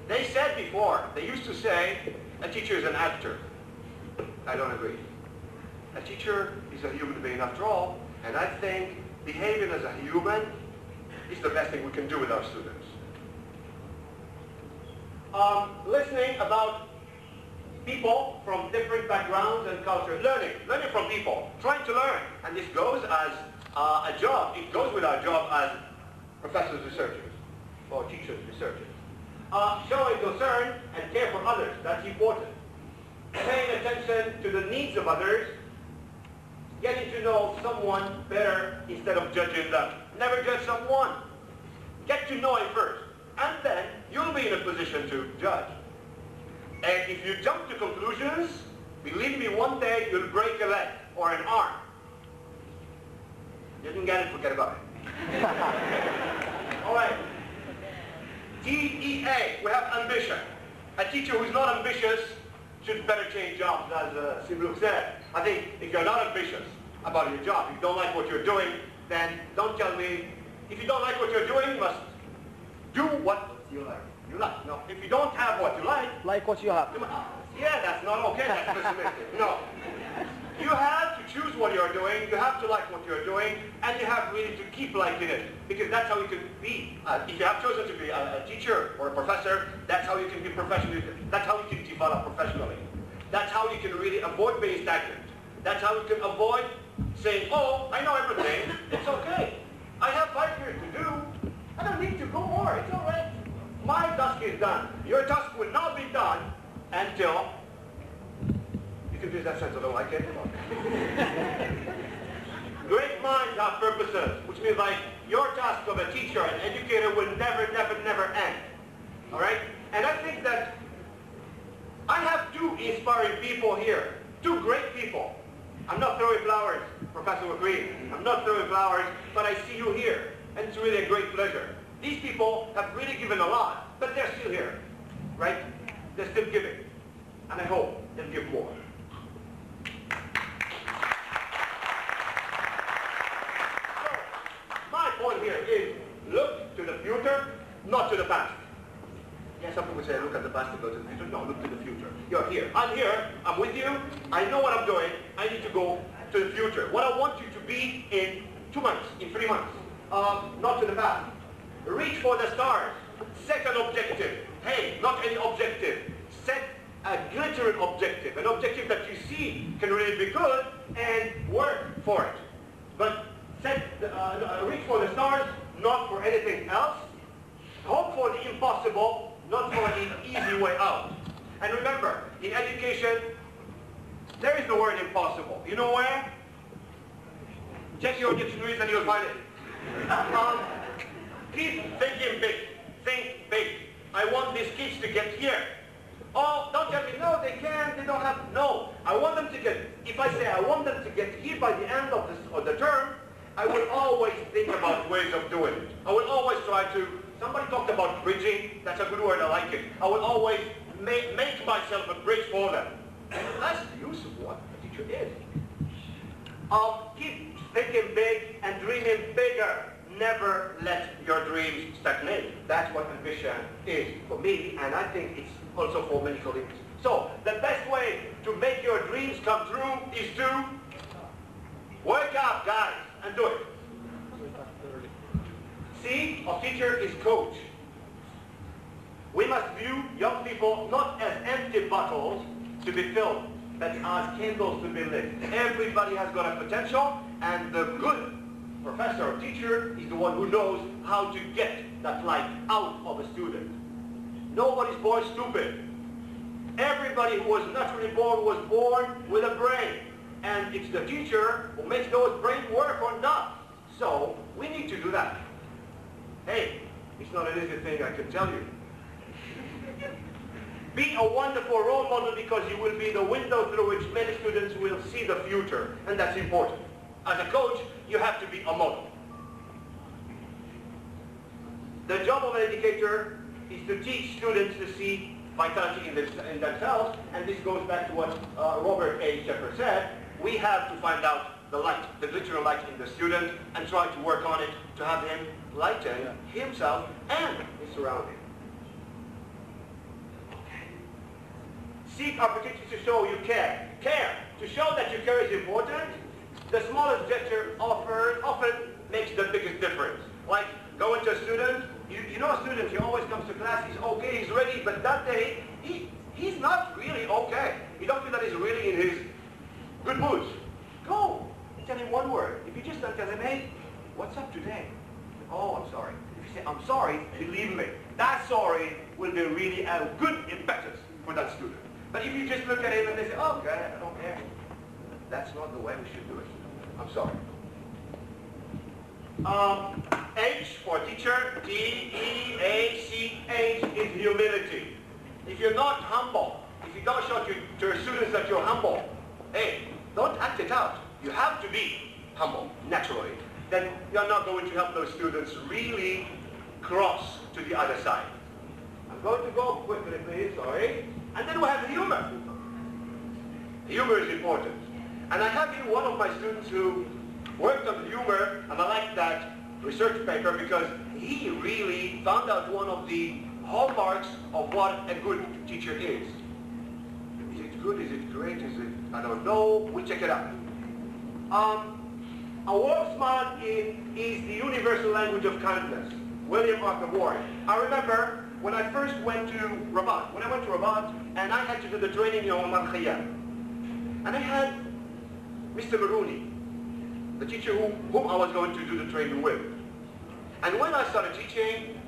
P: They said before, they used to say, a teacher is an actor. I don't agree. A teacher is a human being after all, and I think behaving as a human is the best thing we can do with our students. Listening about people from different backgrounds and cultures. Learning from people, trying to learn. And this goes as a job. It goes with our job as professors, researchers, or teachers, researchers. Showing concern and care for others, that's important. Paying attention to the needs of others, getting to know someone better instead of judging them. Never judge someone. Get to know him first, and then you'll be in a position to judge. And if you jump to conclusions, believe me, one day you'll break a leg or an arm. You didn't get it, forget about it. All right. DEA, we have ambition. A teacher who's not ambitious should better change jobs, as Simluk said. I think if you're not ambitious about your job, if you don't like what you're doing, then don't tell me. If you don't like what you're doing, you must do what you like. No, if you don't have what you like
H: what you have.
P: Yeah, that's not okay, that's pessimistic. No. You have to choose what you're doing, you have to like what you're doing, and you have really to keep liking it. Because that's how you can be, if you have chosen to be a teacher or a professor, that's how you can be professionally, that's how you can develop professionally. That's how you can really avoid being stagnant. That's how you can avoid saying, oh, I know everything, it's okay. I have 5 years to do, I don't need to go more, it's all right. My task is done. Your task will not be done until, you can use that sense, I don't like it. Great minds have purposes, which means like your task of a teacher, an educator will never, never, never end. All right? And I think that I have 2 inspiring people here, 2 great people. I'm not throwing flowers, Professor McGreen. I'm not throwing flowers, but I see you here, and it's really a great pleasure. These people have really given a lot, but they're still here, right? They're still giving, and I hope they'll give more. So, my point here is look to the future, not to the past. Yes, some people say look at the past and go to the future. No, look to the future. You're here. I'm here. I'm with you. I know what I'm doing. I need to go to the future. What I want you to be in 2 months, in 3 months. Not to the past. Reach for the stars. Set an objective. Hey, not any objective. Set a glittering objective, an objective that you see can really be good, and work for it. But reach for the stars, not for anything else. Hope for the impossible, not for the easy way out. And remember, in education, there is the word impossible. You know where? Check your dictionaries and you'll find it. Keep thinking big. Think big. I want these kids to get here. Oh, don't tell me, no, they can't, they don't have, no. I want them to get, if I say I want them to get here by the end of the term, I will always think about ways of doing it. I will always try to, somebody talked about bridging, that's a good word, I like it. I will always make myself a bridge for them. That's the use of what a teacher is. Keep thinking big and dreaming bigger. Never let your dreams stagnate. That's what ambition is for me, and I think it's also for many colleagues. So, the best way to make your dreams come true is to work out, guys, and do it. C of teacher is coach. We must view young people not as empty bottles to be filled, but as candles to be lit. Everybody has got a potential, and the good professor or teacher is the one who knows how to get that light out of a student. Nobody's born stupid. Everybody who was naturally born was born with a brain. And it's the teacher who makes those brains work or not. So, we need to do that. Hey, it's not an easy thing, I can tell you. Be a wonderful role model, because you will be the window through which many students will see the future. And that's important. As a coach, you have to be a model. The job of an educator is to teach students to see vitality in themselves, and this goes back to what Robert A. Shepard said. We have to find out the light, the glittering light in the student, and try to work on it to have him lighten himself and his surroundings. Seek opportunities to show you care. Care. To show that you care is important. The smallest gesture often makes the biggest difference. Like going to a student, you know a student, he always comes to class, he's okay, he's ready, but that day, he's not really okay. You don't feel that he's really in his good moods. Go. Tell him one word. If you just don't tell him, hey, what's up today? Oh, I'm sorry. If you say, I'm sorry, believe me, that sorry will be really a good impetus for that student. But if you just look at him and they say, oh, God, I don't care. That's not the way we should do it. I'm sorry. H for teacher, T-E-A-C-H is humility. If you're not humble, if you don't show to your students that you're humble, hey, don't act it out. You have to be humble, naturally. Then you're not going to help those students really cross to the other side. I'm going to go quickly, please, sorry. And then we have humor. Humor is important. And I have here one of my students who worked on humor, and I like that research paper because he really found out one of the hallmarks of what a good teacher is. Is it good? Is it great? Is it, I don't know. We'll check it out. A warm smile is the universal language of kindness. William Arthur Ward. I remember when I first went to Rabat. When I went to Rabat, and I had to do the training in Omar Khayyam. And I had Mr. Marouni, the teacher whom I was going to do the training with. And when I started teaching,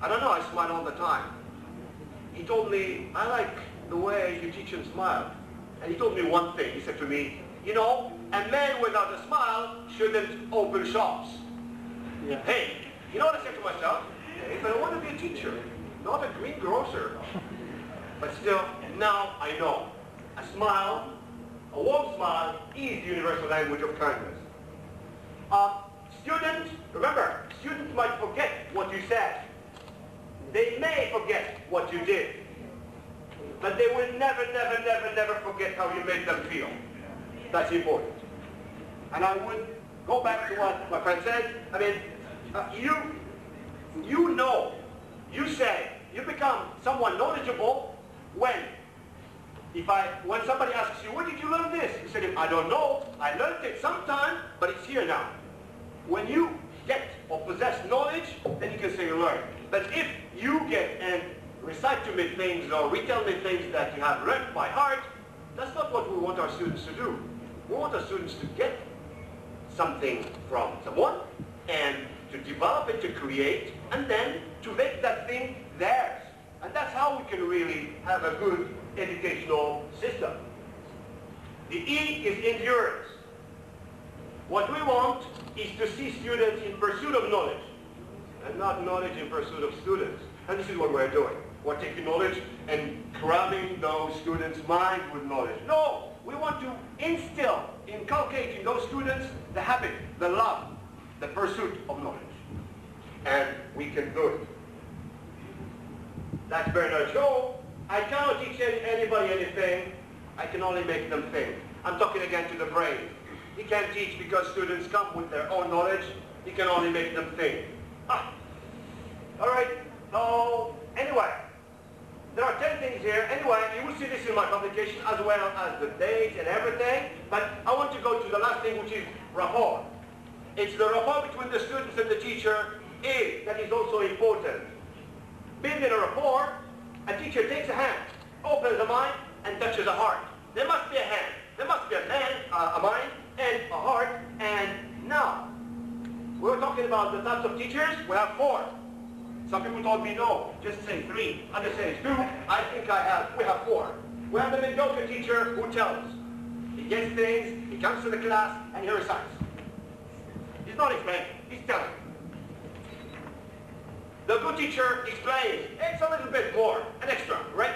P: I don't know, I smiled all the time. He told me, I like the way you teach and smile. And he told me one thing. He said to me, you know, a man without a smile shouldn't open shops. Yeah. Hey, you know what I said to myself? If I want to be a teacher, not a greengrocer. But still, now I know. A smile, a warm smile, is the universal language of kindness. Students, remember, students might forget what you said. They may forget what you did. But they will never, never, never, never forget how you made them feel. That's important. And I would go back to what my friend said. I mean, you know, you say, you become someone knowledgeable when When somebody asks you, where did you learn this? You say, I don't know. I learned it sometime, but it's here now. When you get or possess knowledge, then you can say you learned. But if you get and recite to me things or retell me things that you have learned by heart, that's not what we want our students to do. We want our students to get something from someone and to develop it, to create, and then to make that thing theirs. And that's how we can really have a good educational system. The E is endurance. What we want is to see students in pursuit of knowledge, and not knowledge in pursuit of students. And this is what we're doing. We're taking knowledge and cramming those students' minds with knowledge. No, we want to instill, inculcate in those students the habit, the love, the pursuit of knowledge. And we can do it. That's Bernard Shaw. I cannot teach anybody anything. I can only make them think. I'm talking again to the brain. He can't teach because students come with their own knowledge. He can only make them think. Ah. All right. So, anyway, there are 10 things here. Anyway, you will see this in my publication as well as the dates and everything. But I want to go to the last thing, which is rapport. It's the rapport between the students and the teacher that is also important. Building a rapport, a teacher takes a hand, opens a mind, and touches a heart. There must be a hand. There must be a mind, and a heart. And now, we're talking about the types of teachers. We have 4. Some people told me no, just say 3. Others say 2. I think we have 4. We have the mediocre teacher who tells. He gets things, he comes to the class, and he recites. He's not explaining, he's telling. The good teacher explains. It's a little bit more, an extra, right?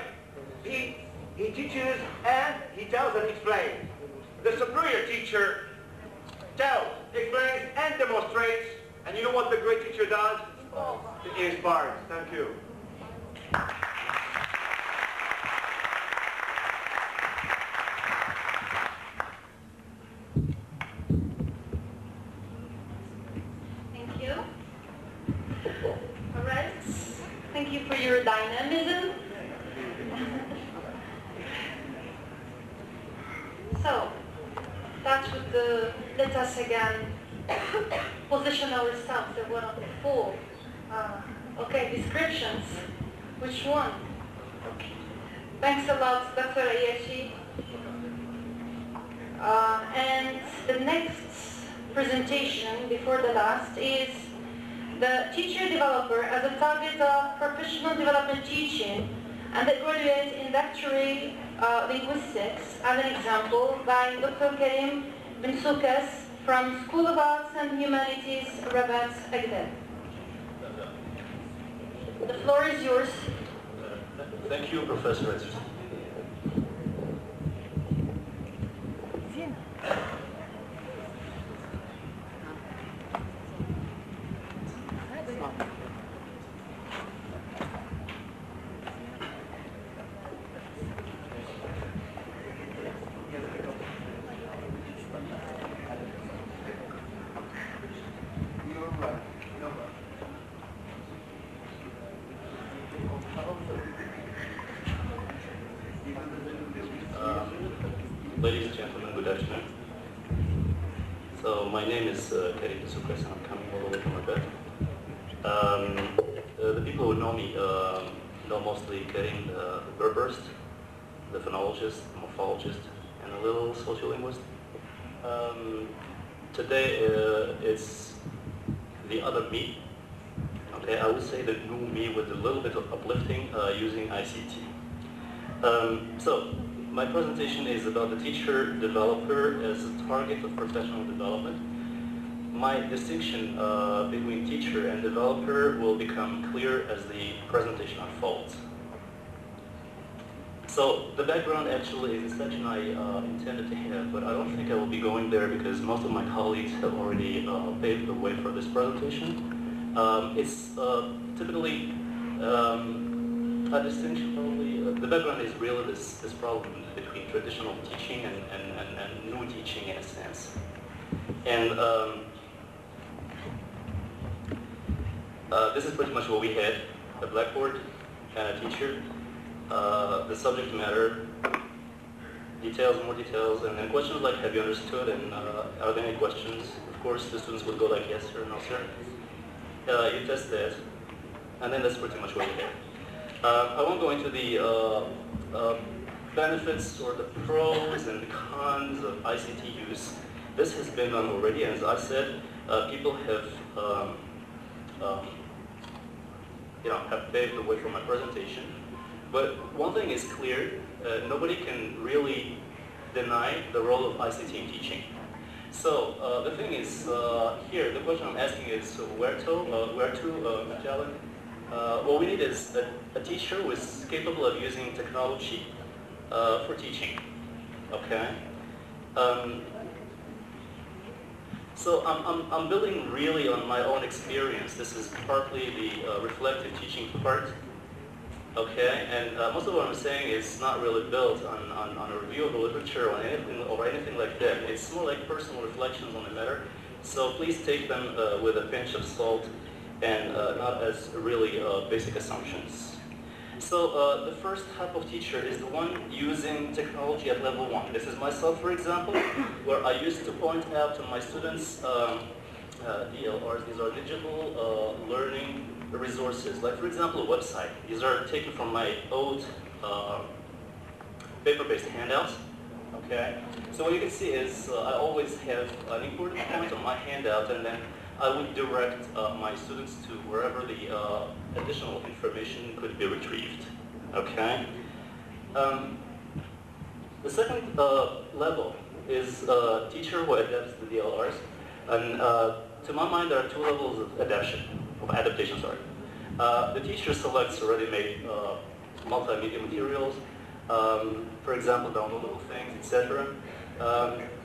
P: He teaches and he tells and explains. The superior teacher tells, explains, and demonstrates. And you know what the great teacher does? He inspires. Thank you.
O: Thank you. All right. Thank you for your dynamism. So, that would let us again position ourselves as one of the 4 descriptions. Which one? Thanks a lot, Dr. Ayashi. And the next presentation, before the last, is the teacher developer as a target of professional development teaching and the graduate in doctorate linguistics as an example by Dr. Karim Ben Soukas from School of Arts and Humanities, Rabat, Agdad. The floor is yours.
Q: Thank you, Professor. Ladies and gentlemen, good afternoon. So my name is Karim Ben Soukas, and I'm coming all the way from Rabat. The people who know me know mostly Karim, the Berberist, the phonologist, the morphologist, and a little sociolinguist. Today it's the other me. Okay, I would say the new me with a little bit of uplifting using ICT. So my presentation is about the teacher-developer as a target of professional development. My distinction between teacher and developer will become clear as the presentation unfolds. So the background actually is a section I intended to have, but I don't think I will be going there because most of my colleagues have already paved the way for this presentation. It's typically a distinction, probably. The background is really this problem between traditional teaching and new teaching in a sense. And this is pretty much what we had: a blackboard and a teacher, the subject matter, details, more details, and then questions like, have you understood, and are there any questions? Of course, the students would go like, yes sir, no sir. You test that, and then that's pretty much what we have. I won't go into the benefits or the pros and cons of ICT use. This has been done already, and as I said, people have have paved the way for my presentation. But one thing is clear, nobody can really deny the role of ICT in teaching. So the thing is, here, the question I'm asking is, where to, Magellan? What we need is a teacher who is capable of using technology for teaching, okay? So I'm building really on my own experience. This is partly the reflective teaching part, okay? And most of what I'm saying is not really built on a review of the literature or anything like that. It's more like personal reflections on the matter. So please take them with a pinch of salt and not as really basic assumptions. So the first type of teacher is the one using technology at level 1. This is myself, for example, where I used to point out to my students DLRs. These are digital learning resources. Like, for example, a website. These are taken from my old paper-based handouts. Okay. So what you can see is I always have an important point on my handout, and then I would direct my students to wherever the additional information could be retrieved, okay? The second level is a teacher who adapts the DLRs, and to my mind there are two levels of adaptation. The teacher selects ready-made multimedia materials, for example, downloadable things, etc.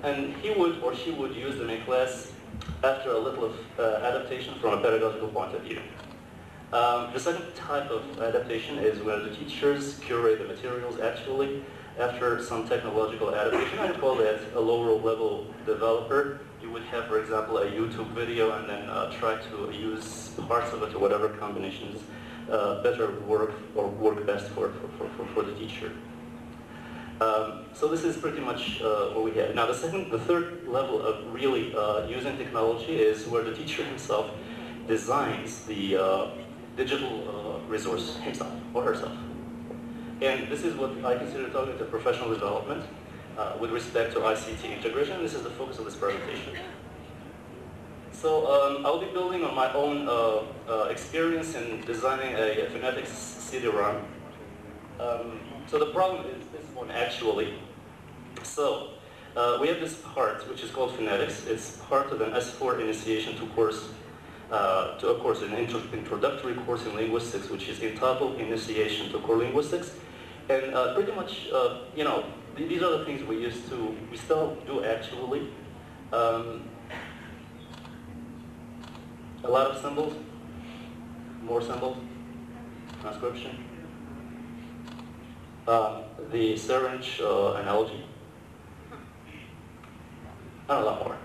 Q: And he would or she would use them in class after a little of adaptation from a pedagogical point of view. The second type of adaptation is where the teachers curate the materials actually after some technological adaptation. I call that a lower level developer. You would have, for example, a YouTube video and then try to use parts of it or whatever combinations better work or work best for the teacher. So this is pretty much what we have. Now the third level of really using technology is where the teacher himself designs the digital resource himself or herself. And this is what I consider talking to professional development with respect to ICT integration. This is the focus of this presentation. So I'll be building on my own experience in designing a phonetics CD-ROM. So the problem is this one actually. So we have this part which is called phonetics. It's part of an S4 initiation to an introductory course in linguistics, which is entitled Initiation to Core Linguistics. And pretty much, these are the things we still do actually. A lot of symbols, more symbols, transcription. The syringe analogy, and a lot more.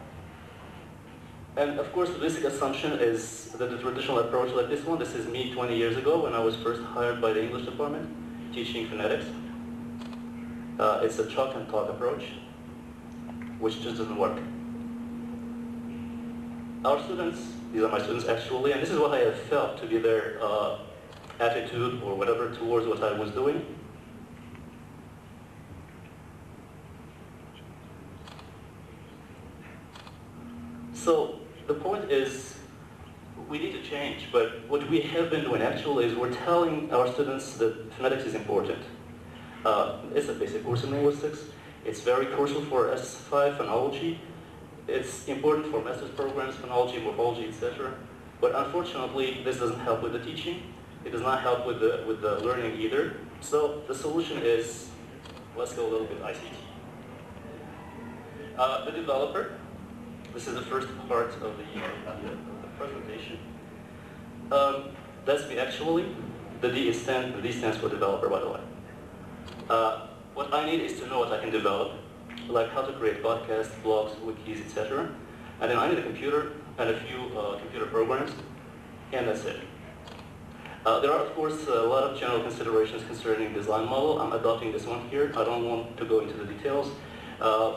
Q: And of course, the basic assumption is that the traditional approach like this one, this is me 20 years ago when I was first hired by the English department, teaching phonetics. It's a chalk and talk approach, which just doesn't work. Our students, these are my students actually, and this is what I have felt to be their attitude or whatever towards what I was doing. So the point is, we need to change, but what we have been doing actually is we're telling our students that phonetics is important. It's a basic course in linguistics. It's very crucial for S5 phonology. It's important for master's programs, phonology, morphology, etc. But unfortunately, this doesn't help with the teaching. It does not help with the learning either. So the solution is, let's go a little bit ICT. The developer. This is the first part of the presentation. That's me actually. The D stands for developer, by the way. What I need is to know what I can develop, like how to create podcasts, blogs, wikis, etc. And then I need a computer and a few computer programs, and that's it. There are, of course, a lot of general considerations concerning design model. I'm adopting this one here. I don't want to go into the details.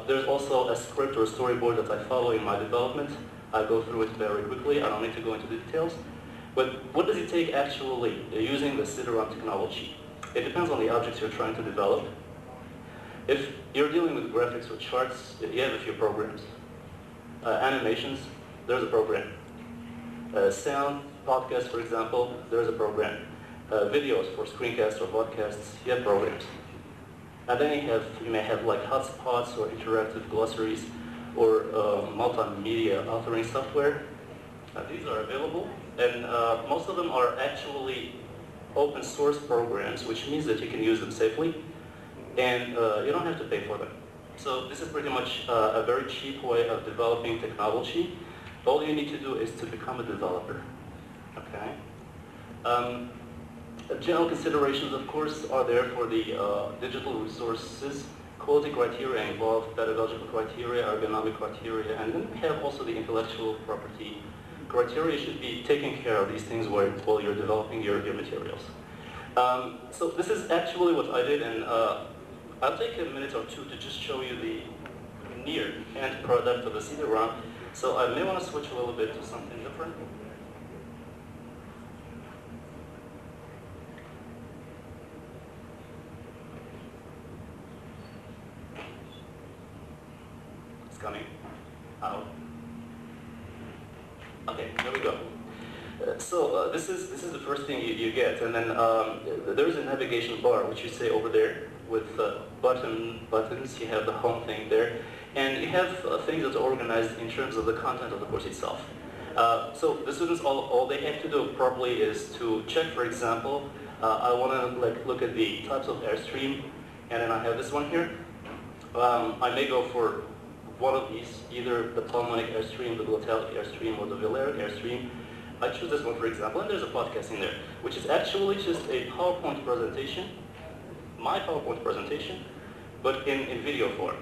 Q: There's also a script or a storyboard that I follow in my development. I go through it very quickly. I don't need to go into the details. But what does it take actually using the Cideron technology? It depends on the objects you're trying to develop. If you're dealing with graphics or charts, you have a few programs. Animations, there's a program. Sound, podcast, for example, there's a program. Videos for screencasts or podcasts, you have programs. And then you may have like hotspots or interactive glossaries or multimedia authoring software. These are available, and most of them are actually open source programs, which means that you can use them safely, and you don't have to pay for them. So this is pretty much a very cheap way of developing technology. All you need to do is to become a developer. Okay. General considerations, of course, are there for the digital resources. Quality criteria involve pedagogical criteria, ergonomic criteria, and then we have also the intellectual property criteria. Should be taking care of these things while you're developing your materials. So this is actually what I did, and I'll take a minute or two to just show you the near end product of the Cideron. So I may want to switch a little bit to something different. It's coming out. Okay, there we go. So this is the first thing you get, and then there's a navigation bar which you say over there with buttons. You have the home thing there, and you have things that are organized in terms of the content of the course itself. So the students, all they have to do probably is to check, for example, I want to look at the types of airstream, and then I have this one here. I may go for one of these, either the pulmonic airstream, the glottalic airstream, or the velaric airstream. I choose this one, for example, and there's a podcast in there, which is actually just a PowerPoint presentation, my PowerPoint presentation, but in video form.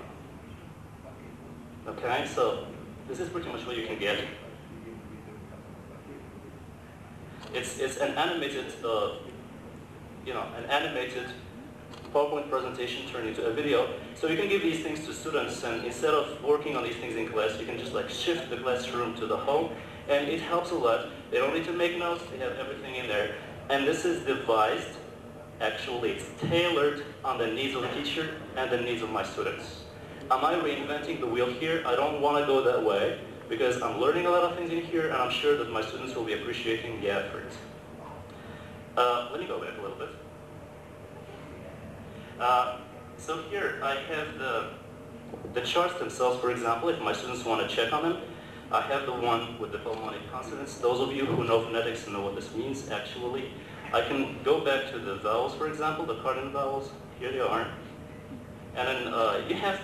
Q: Okay, so this is pretty much what you can get. It's an animated, an animated PowerPoint presentation turned into a video. So you can give these things to students, and instead of working on these things in class, you can just like shift the classroom to the home, and it helps a lot. They don't need to make notes, they have everything in there. And this is devised, actually it's tailored on the needs of the teacher and the needs of my students. Am I reinventing the wheel here? I don't want to go that way, because I'm learning a lot of things in here, and I'm sure that my students will be appreciating the effort. Let me go back a little bit. So here I have the charts themselves, for example, if my students want to check on them. I have the one with the pulmonic consonants. Those of you who know phonetics know what this means, actually. I can go back to the vowels, for example, the cardinal vowels. Here they are. And then you have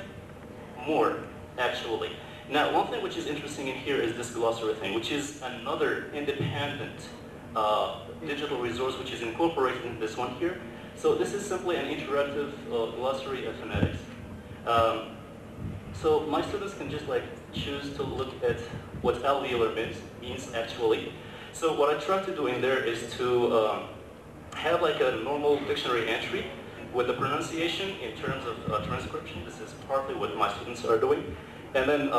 Q: more, actually. Now, one thing which is interesting in here is this glossary thing, which is another independent digital resource which is incorporated in this one here. So this is simply an interactive glossary of phonetics. So my students can just like choose to look at what alveolar means actually. So what I try to do in there is to have like a normal dictionary entry with the pronunciation in terms of transcription. This is partly what my students are doing. And then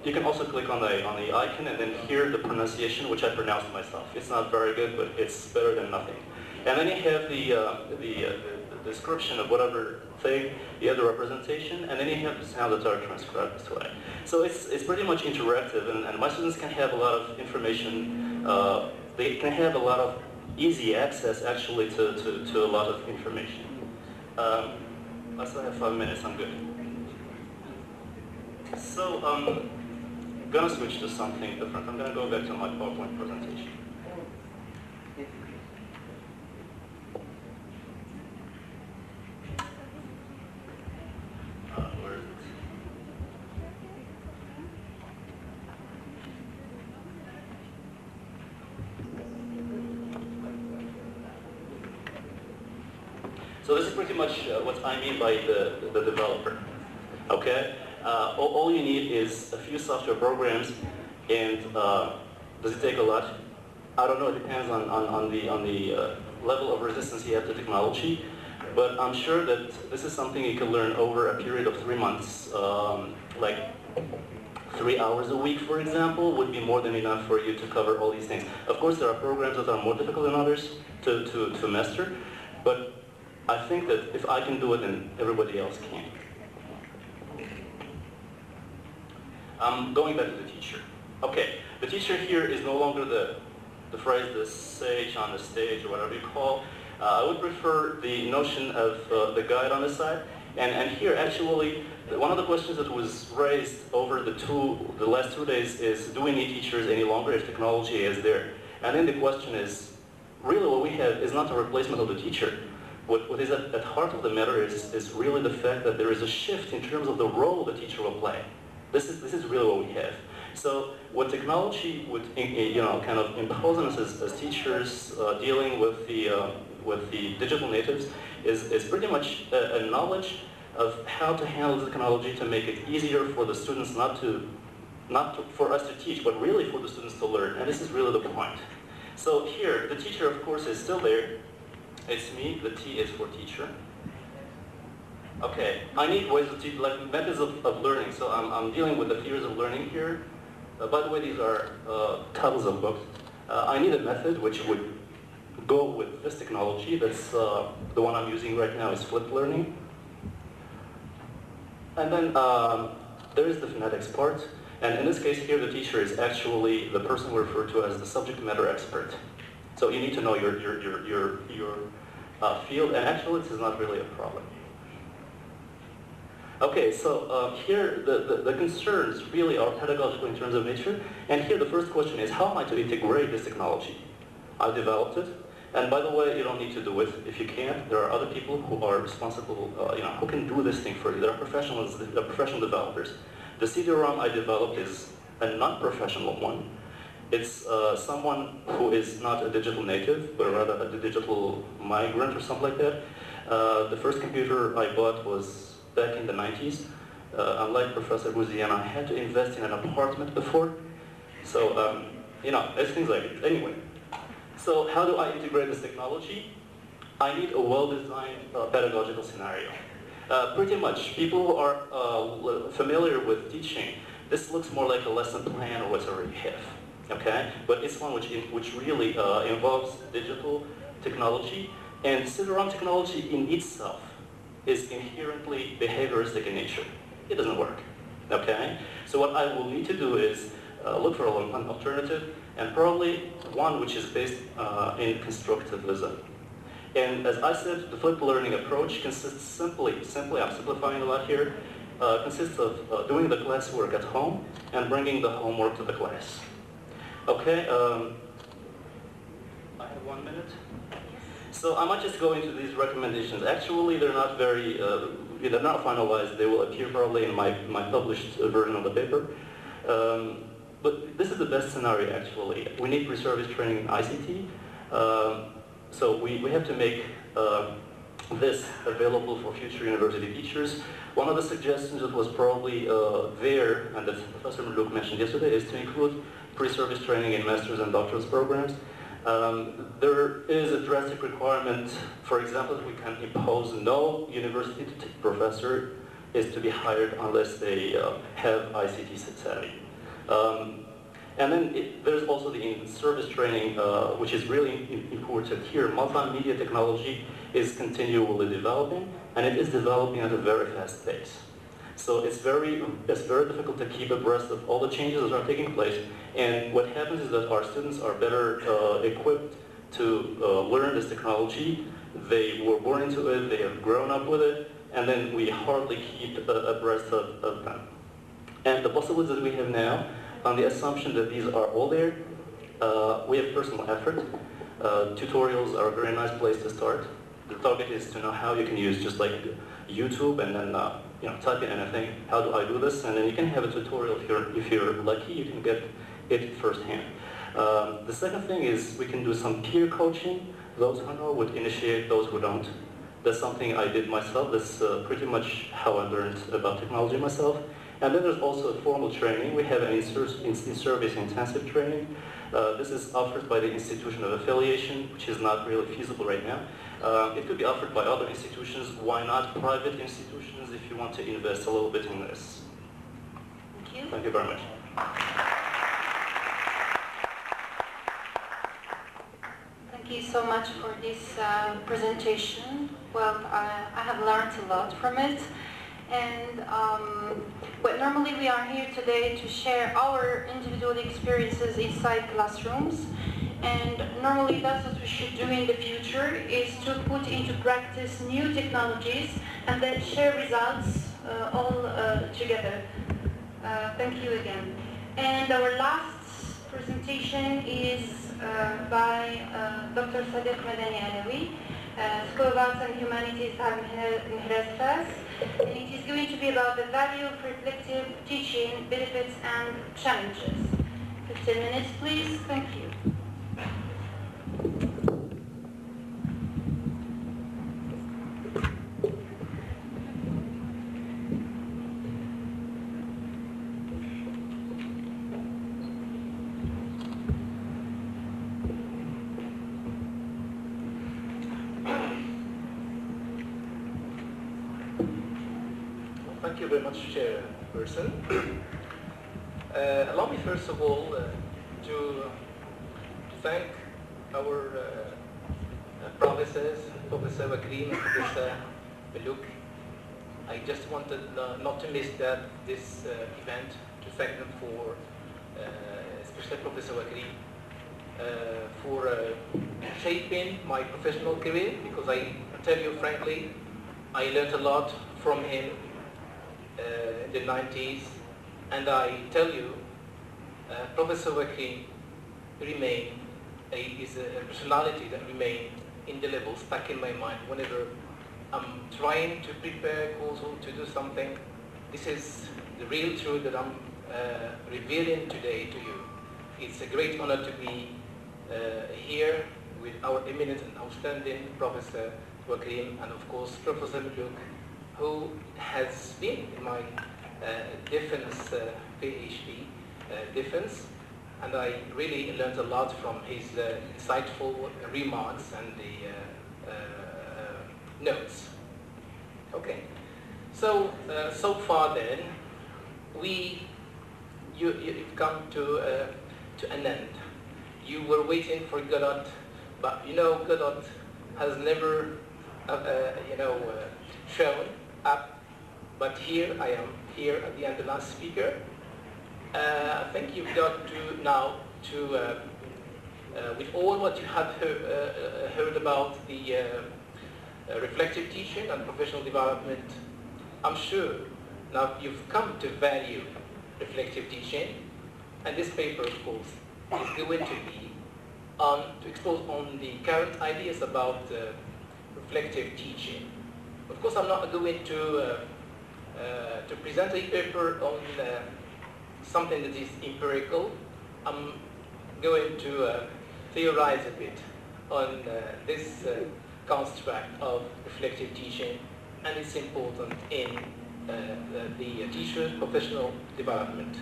Q: you can also click on the icon and then hear the pronunciation, which I pronounce myself. It's not very good, but it's better than nothing. And then you have the description of whatever thing, you have the representation, and then you have the sound that are transcribed this way. So it's pretty much interactive, and my students can have a lot of information. They can have a lot of easy access, actually, to a lot of information. I still have 5 minutes, I'm good. So I'm going to switch to something different. I'm going to go back to my PowerPoint presentation. Where is it? So this is pretty much what I mean by the developer. Okay? All you need is a few software programs, and does it take a lot? I don't know, it depends on the level of resistance you have to technology, but I'm sure that this is something you can learn over a period of 3 months, like 3 hours a week, for example, would be more than enough for you to cover all these things. Of course, there are programs that are more difficult than others to master, but I think that if I can do it, then everybody else can. Going back to the teacher. Okay, the teacher here is no longer the phrase, the sage on the stage, or whatever you call. I would prefer the notion of the guide on the side. And here, actually, one of the questions that was raised over the last 2 days is, do we need teachers any longer if technology is there? And then the question is, really what we have is not a replacement of the teacher. What is at the heart of the matter is really the fact that there is a shift in terms of the role the teacher will play. This is really what we have. So what technology would kind of impose on us as teachers dealing with the digital natives is pretty much a knowledge of how to handle the technology to make it easier for the students not for us to teach, but really for the students to learn. And this is really the point. So here, the teacher, of course, is still there. It's me. The T is for teacher. Okay, I need ways of teaching, like methods of learning. So I'm dealing with the theories of learning here. By the way, these are titles of books. I need a method which would go with this technology. That's the one I'm using right now is flipped learning. And then there is the phonetics part. And in this case here, the teacher is actually the person we refer to as the subject matter expert. So you need to know your field, and actually this is not really a problem. Okay, so here the concerns really are pedagogical in terms of nature. And here the first question is, how am I to integrate this technology? I've developed it. And by the way, you don't need to do it if you can't. There are other people who are responsible, who can do this thing for you. There are professionals, there are professional developers. The CD-ROM I developed is a non-professional one. It's someone who is not a digital native, but rather a digital migrant or something like that. The first computer I bought was back in the 90s. Unlike Professor Bouziane, I had to invest in an apartment before. So, it's things like it. Anyway. So how do I integrate this technology? I need a well-designed pedagogical scenario. Pretty much, people who are familiar with teaching, this looks more like a lesson plan or whatever you have, okay? But it's one which really involves digital technology, and CD-ROM technology in itself is inherently behavioristic in nature. It doesn't work, okay? So what I will need to do is look for an alternative, and probably one which is based in constructivism. And as I said, the flipped learning approach consists simply, I'm simplifying a lot here, consists of doing the classwork at home and bringing the homework to the class. Okay, I have 1 minute. So I might just go into these recommendations. Actually, they're not very, they're not finalized. They will appear probably in my published version of the paper. But this is the best scenario, actually. We need pre-service training in ICT. So we have to make this available for future university teachers. One of the suggestions that was probably there, and that Professor Malouk mentioned yesterday, is to include pre-service training in master's and doctoral programs. There is a drastic requirement, for example, that we can impose no university professor is to be hired unless they have ICT savvy. And then there's also the in-service training, which is really important here. Multimedia technology is continually developing, and it is developing at a very fast pace. So it's very difficult to keep abreast of all the changes that are taking place. And what happens is that our students are better equipped to learn this technology. They were born into it, they have grown up with it, and then we hardly keep abreast of them. And the possibilities that we have now, on the assumption that these are all there, we have personal effort. Tutorials are a very nice place to start. The target is to know how you can use just like YouTube and then type in anything. How do I do this? And then you can have a tutorial if you're lucky. You can get it firsthand. The second thing is we can do some peer coaching. Those who know would initiate those who don't. That's something I did myself. That's pretty much how I learned about technology myself. And then there's also formal training. We have an in-service intensive training. This is offered by the institution of affiliation, which is not really feasible right now. It could be offered by other institutions. Why not private institutions if you want to invest a little bit in this?
O: Thank you.
Q: Thank you very much.
O: Thank you so much for this presentation. Well, I have learned a lot from it. And well, normally we are here today to share our individual experiences inside classrooms. And normally that's what we should do in the future, is to put into practice new technologies and then share results all together. Thank you again. And our last presentation is by Dr. Sadiq Madani Alawi, School of Arts and Humanities in Hrazfas. And it is going to be about the value of reflective teaching, benefits and challenges. 15 minutes, please. Thank you.
R: Thank you very much, Chairperson. Allow me first of all to thank our professors, Professor Wakrim and Professor Beluk. I just wanted not to miss this event, to thank them for, especially Professor Wakrim, for shaping my professional career, because I tell you frankly, I learned a lot from him in the 90s, and I tell you, Professor Wakrim is a personality that remains indelible, stuck in my mind whenever I'm trying to prepare a course or to do something. This is the real truth that I'm revealing today to you. It's a great honor to be here with our eminent and outstanding Professor Wakrim, and of course Professor Beluk, who has been in my defense, PhD defense, and I really learned a lot from his insightful remarks and the notes. Okay, so so far then, you've come to an end. You were waiting for Godot, but you know Godot has never shown up, but here I am, here at the end, the last speaker. I think you've got to now to, with all what you have heard about the reflective teaching and professional development, I'm sure now you've come to value reflective teaching, and this paper, of course, is going to be to expose on the current ideas about reflective teaching. Of course, I'm not going to present a paper on something that is empirical. I'm going to theorize a bit on this construct of reflective teaching and its importance in the teacher's professional development.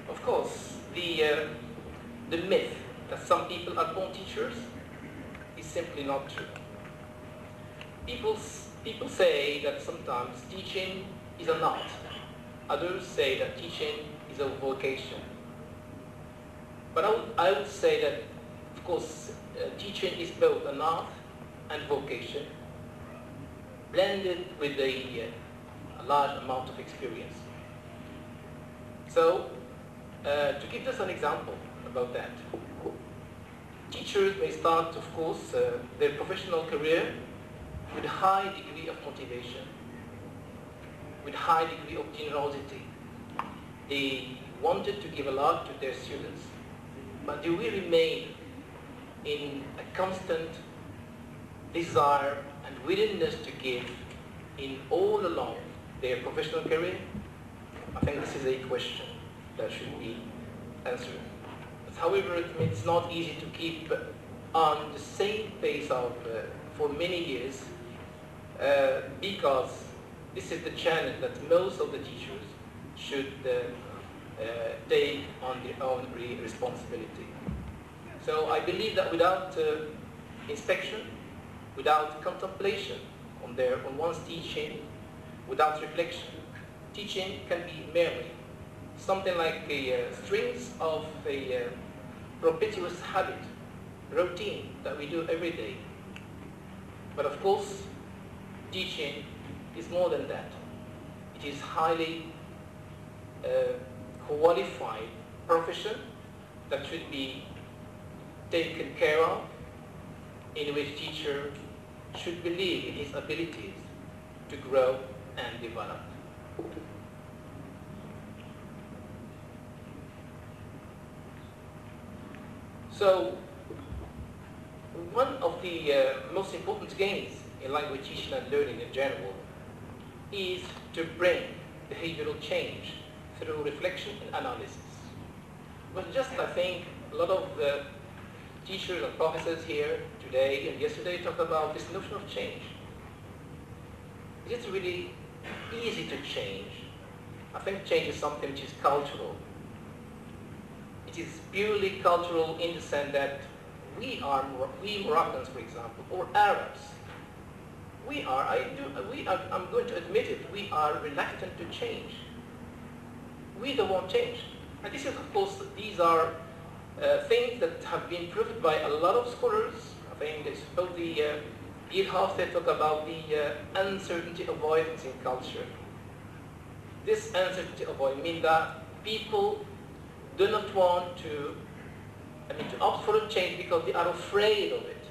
R: Of course, the myth that some people are born teachers is simply not true. People say that sometimes teaching is an art. Others say that teaching is a vocation. But I would say that, of course, teaching is both an art and vocation, blended with a large amount of experience. So, to give just an example about that, teachers may start, of course, their professional career with a high degree of motivation, with a high degree of generosity. They wanted to give a lot to their students, but they will remain in a constant desire and willingness to give in all along their professional career. I think this is a question that should be answered. But however, it's not easy to keep on the same pace of for many years because this is the challenge that most of the teachers should take on their own responsibility. So I believe that without inspection, without contemplation on one's teaching, without reflection, teaching can be merely something like a strings of a perpetuous habit, routine that we do every day. But of course, teaching is more than that. It is highly qualified profession that should be taken care of, in which teacher should believe in his abilities to grow and develop. So, one of the most important gains in language teaching and learning in general is to bring behavioral change through reflection and analysis. But just, I think, a lot of the teachers and professors here today and yesterday talk about this notion of change. Is it really easy to change? I think change is something which is cultural. It is purely cultural in the sense that we Moroccans, for example, or Arabs, I'm going to admit it, we are reluctant to change. We don't want change. And this is, of course, these are things that have been proved by a lot of scholars. I think they spoke Bierhoff, they talk about the uncertainty avoidance in culture. This uncertainty avoidance means that people do not want to opt for a change because they are afraid of it.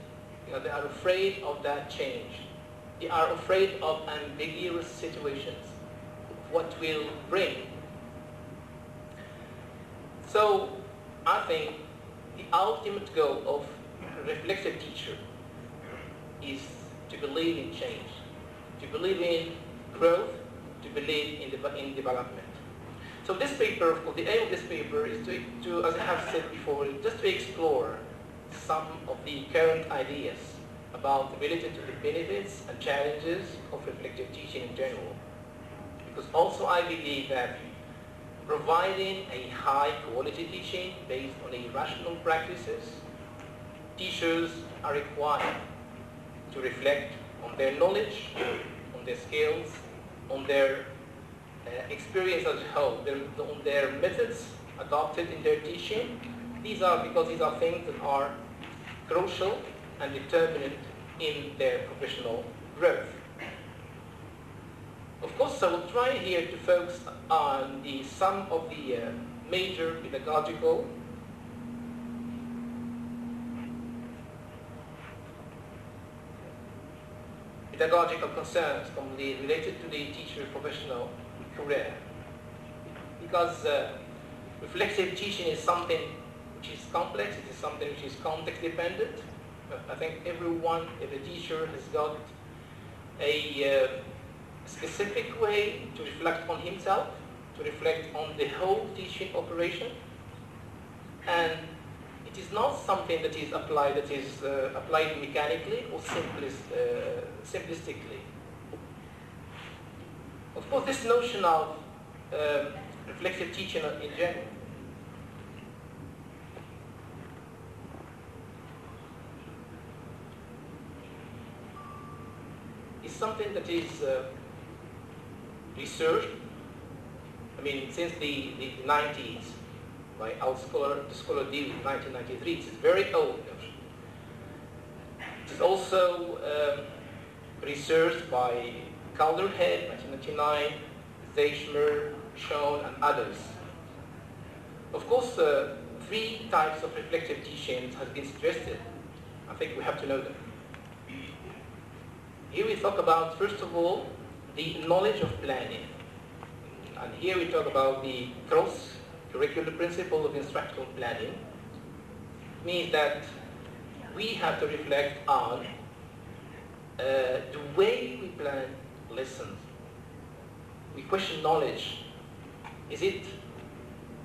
R: They are afraid of that change. They are afraid of ambiguous situations, what will bring. So I think the ultimate goal of a reflective teacher is to believe in change, to believe in growth, to believe in development. So this paper, of course, the aim of this paper is to, as I have said before, just to explore some of the current ideas about related to the benefits and challenges of reflective teaching in general. Because also I believe that providing a high quality teaching based on rational practices, teachers are required to reflect on their knowledge, on their skills, on their experience as a whole, on their methods adopted in their teaching. These are things that are crucial and determinant in their professional growth. Of course, I will try here to focus on some of the major pedagogical concerns commonly related to the teacher professional career. Because reflexive teaching is something which is complex, it is something which is context dependent. I think every teacher has got a specific way to reflect on himself, to reflect on the whole teaching operation, and it is not something that is applied mechanically or simplistically. Of course, this notion of reflexive teaching in general is something that is researched, since the 90s, by our scholar, the scholar Dewey in 1993. It is very old. It is also researched by Calderhead, 1999, Zeichmer, Schoen, and others. Of course, 3 types of reflective teachings have been suggested. I think we have to know them. Here we talk about, first of all, the knowledge of planning. And here we talk about the cross-curricular principle of instructional planning. It means that we have to reflect on the way we plan lessons. We question knowledge. Is it,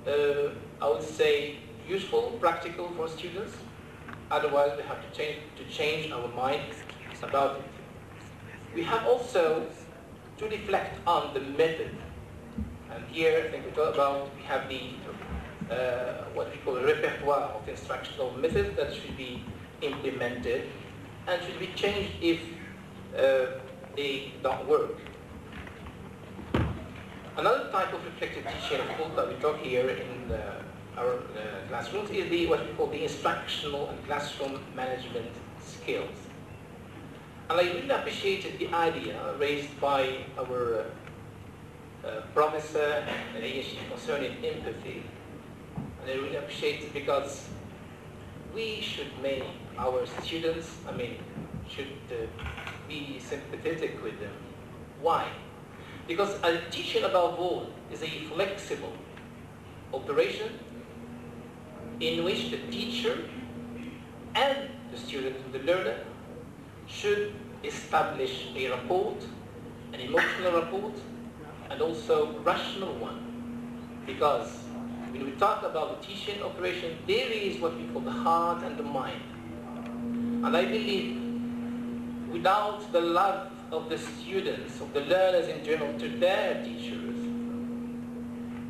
R: I would say, useful, practical for students? Otherwise, we have to change our mind about it. We have also to reflect on the method. And here, I think we talk about, we have the, what we call a repertoire of instructional methods that should be implemented and should be changed if they don't work. Another type of reflective teaching, of course, that we talk here in our classrooms is what we call the instructional and classroom management skills. And I really appreciated the idea raised by our Professor concerning empathy. And I really appreciate it because we should make our students, should be sympathetic with them. Why? Because teaching above all is a flexible operation in which the teacher and the student, the learner, should establish a rapport, an emotional rapport, and also rational one. Because when we talk about the teaching operation, there is what we call the heart and the mind. And I believe without the love of the students, of the learners in general, to their teachers,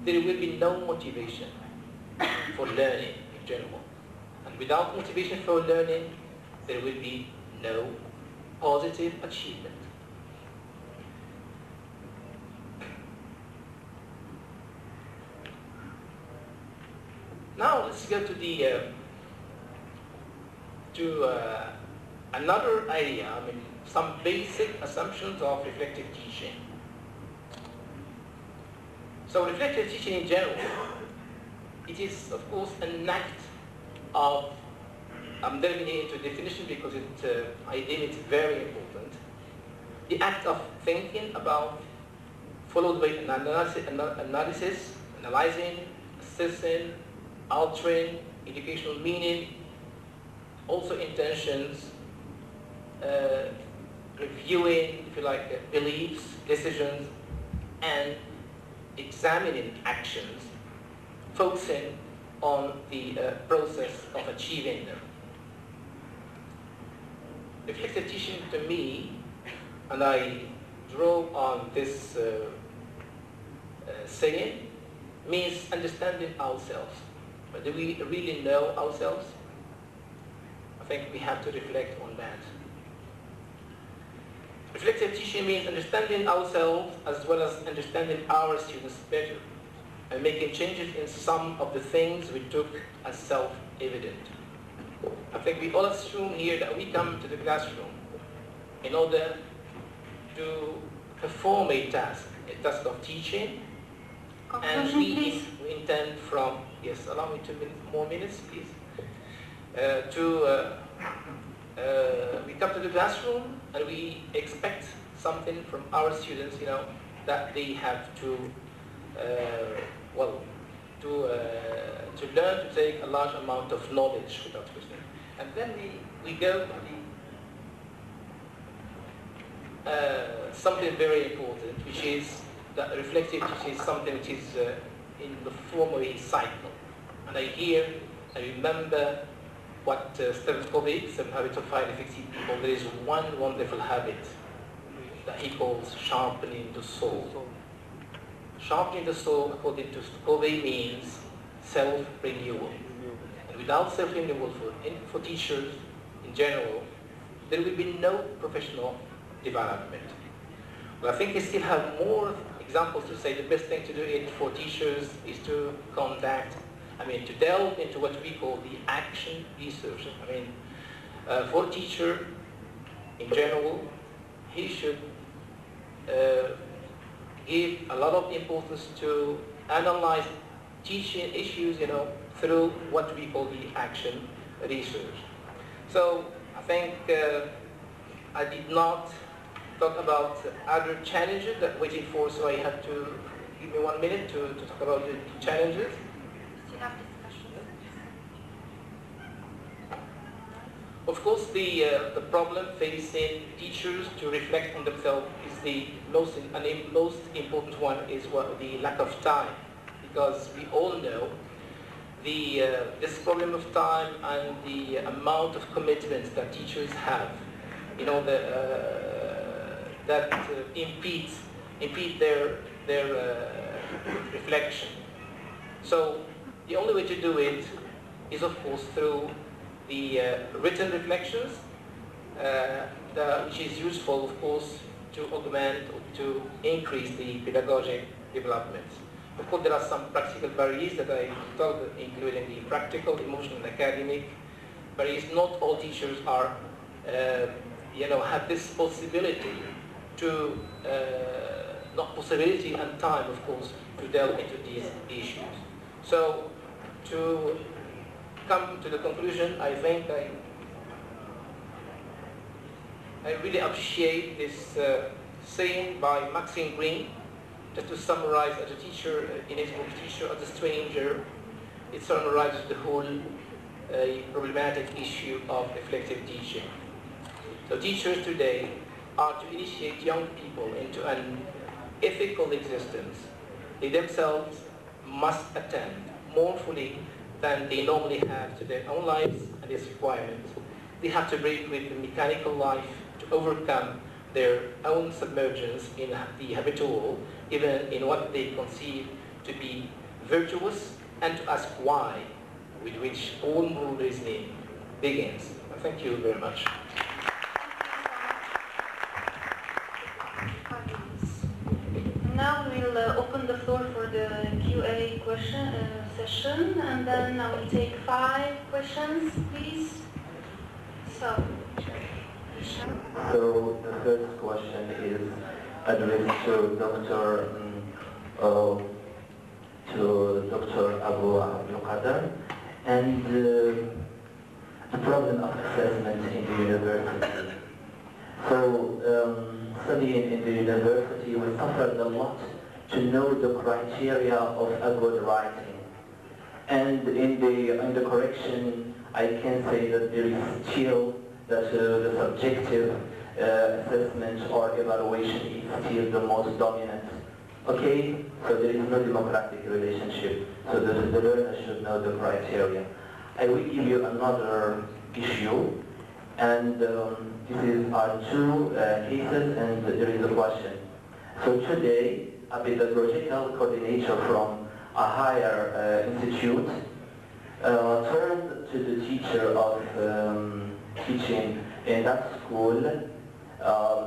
R: there will be no motivation for learning in general. And without motivation for learning, there will be no positive achievement. Now let's go to the another idea. Some basic assumptions of reflective teaching. So reflective teaching in general, it is of course an act of, I'm delving into definition because I deem it very important. The act of thinking about, followed by analysis, analyzing, assessing, altering, educational meaning, also intentions, reviewing, if you like, beliefs, decisions, and examining actions, focusing on the process of achieving them. Reflective teaching to me, and I draw on this saying, means understanding ourselves. But do we really know ourselves? I think we have to reflect on that. Reflective teaching means understanding ourselves as well as understanding our students better and making changes in some of the things we took as self-evident. I think we all assume here that we come to the classroom in order to perform a task of teaching, and we intend from, yes, allow me 2 more minutes, please, we come to the classroom and we expect something from our students, that they have to learn to take a large amount of knowledge without question. And then we go to something very important, which is that reflective teaching is something which is in the form of a cycle. And I remember what Stephen Covey, 7 Habits of Highly Effective People, there is one wonderful habit that he calls sharpening the soul. Sharpening the soul, according to Covey, means self-renewal. And without self-renewal for teachers in general, there will be no professional development. But I think we still have more examples to say the best thing to do it for teachers is to to delve into what we call the action research. For a teacher in general, he should give a lot of importance to analyze teaching issues, through what we call the action research. So I think I did not talk about other challenges that I'm waiting for, so I have to give me 1 minute to talk about the challenges. Of course, the problem facing teachers to reflect on themselves is the most important one is the lack of time, because we all know this problem of time and the amount of commitments that teachers have that impede their reflection. So the only way to do it is, of course, through the written reflections, which is useful, of course, to augment or to increase the pedagogic development. Of course, there are some practical barriers that I told, including the practical, emotional, and academic barriers. Not all teachers are, have this possibility to, not possibility and time, of course, to delve into these issues. So, to come to the conclusion, I think I really appreciate this saying by Maxine Green. Just to summarize, as a teacher, in his book, Teacher as a Stranger, it summarizes the whole problematic issue of reflective teaching. So teachers today are to initiate young people into an ethical existence. They themselves must attend more fully than they normally have to their own lives and its requirements. They have to break with the mechanical life to overcome their own submergence in the habitual, even in what they conceive to be virtuous, and to ask why, with which all moral reasoning begins. Thank you very much.
O: Now we'll open the floor for the Q&A session, and then I will take 5 questions, please. So
S: the first question is addressed to Dr. Abu Abdul Qadir, and the problem of assessment in the university. So studying in the university, we suffered a lot to know the criteria of a good writing. And in the correction, I can say that there is still that the subjective assessment or evaluation is still the most dominant. Okay, so there is no democratic relationship. So the learner should know the criteria. I will give you another issue, and these are 2 cases, and there is a question. So today, a pedagogical coordinator from a higher institute turned to the teacher of teaching in that school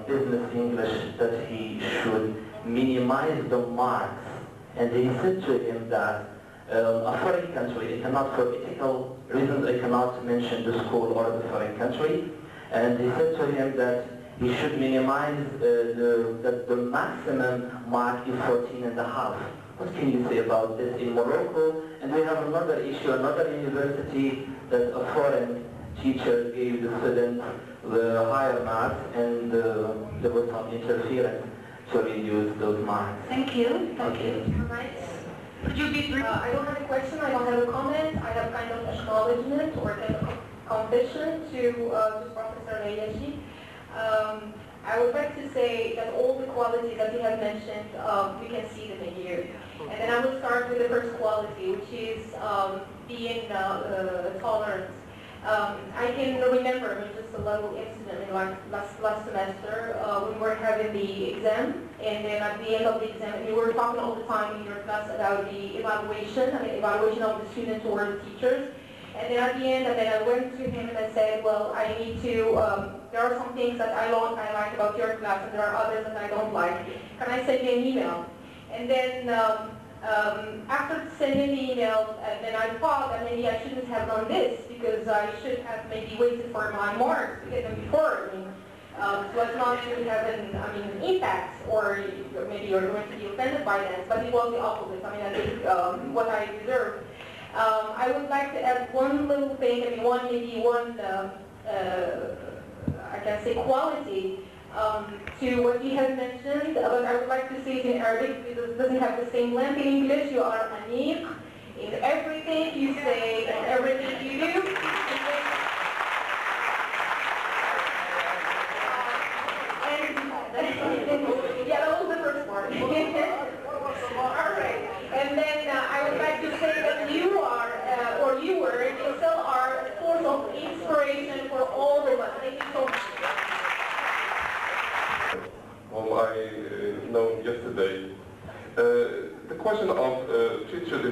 S: business English that he should minimize the marks, and they said to him that a foreign country, I cannot, for ethical reasons, I cannot mention the school or the foreign country, and they said to him that he should minimize the maximum mark is 14.5. What can you say about this in Morocco? And we have another issue, another university that a foreign teacher gave the students the higher marks, and there was some interference to reduce those marks.
O: Thank you. Thank you.
T: Could you be brief? I don't have a question, I don't have a comment. I have kind of acknowledgement or kind of confession to Professor Layashi. I would like to say that all the qualities that you have mentioned, we can see them in here. And then I will start with the first quality, which is being tolerant. I can remember just a little incident in last semester when we were having the exam, and then at the end of the exam, you were talking all the time in your class about the evaluation of the students or the teachers. And then at the end, I went to him and I said, well, I need to, there are some things that I like about your class, and there are others that I don't like. Can I send you an email? And then after sending the email, then I thought that maybe I shouldn't have done this, because I should have maybe waited for my marks to get them before. So as not to have an impact, or maybe you're going to be offended by that, but it was the opposite. I think what I deserved. I would like to add one little thing, I can say quality to what you have mentioned, but I would like to say it in Arabic because it doesn't have the same length in English. You are aniq in everything you say and everything you do. Yeah, that was the first part. All right. And then I would like to say that you are, or you were, you still are a source of inspiration for all of us. Thank you so much.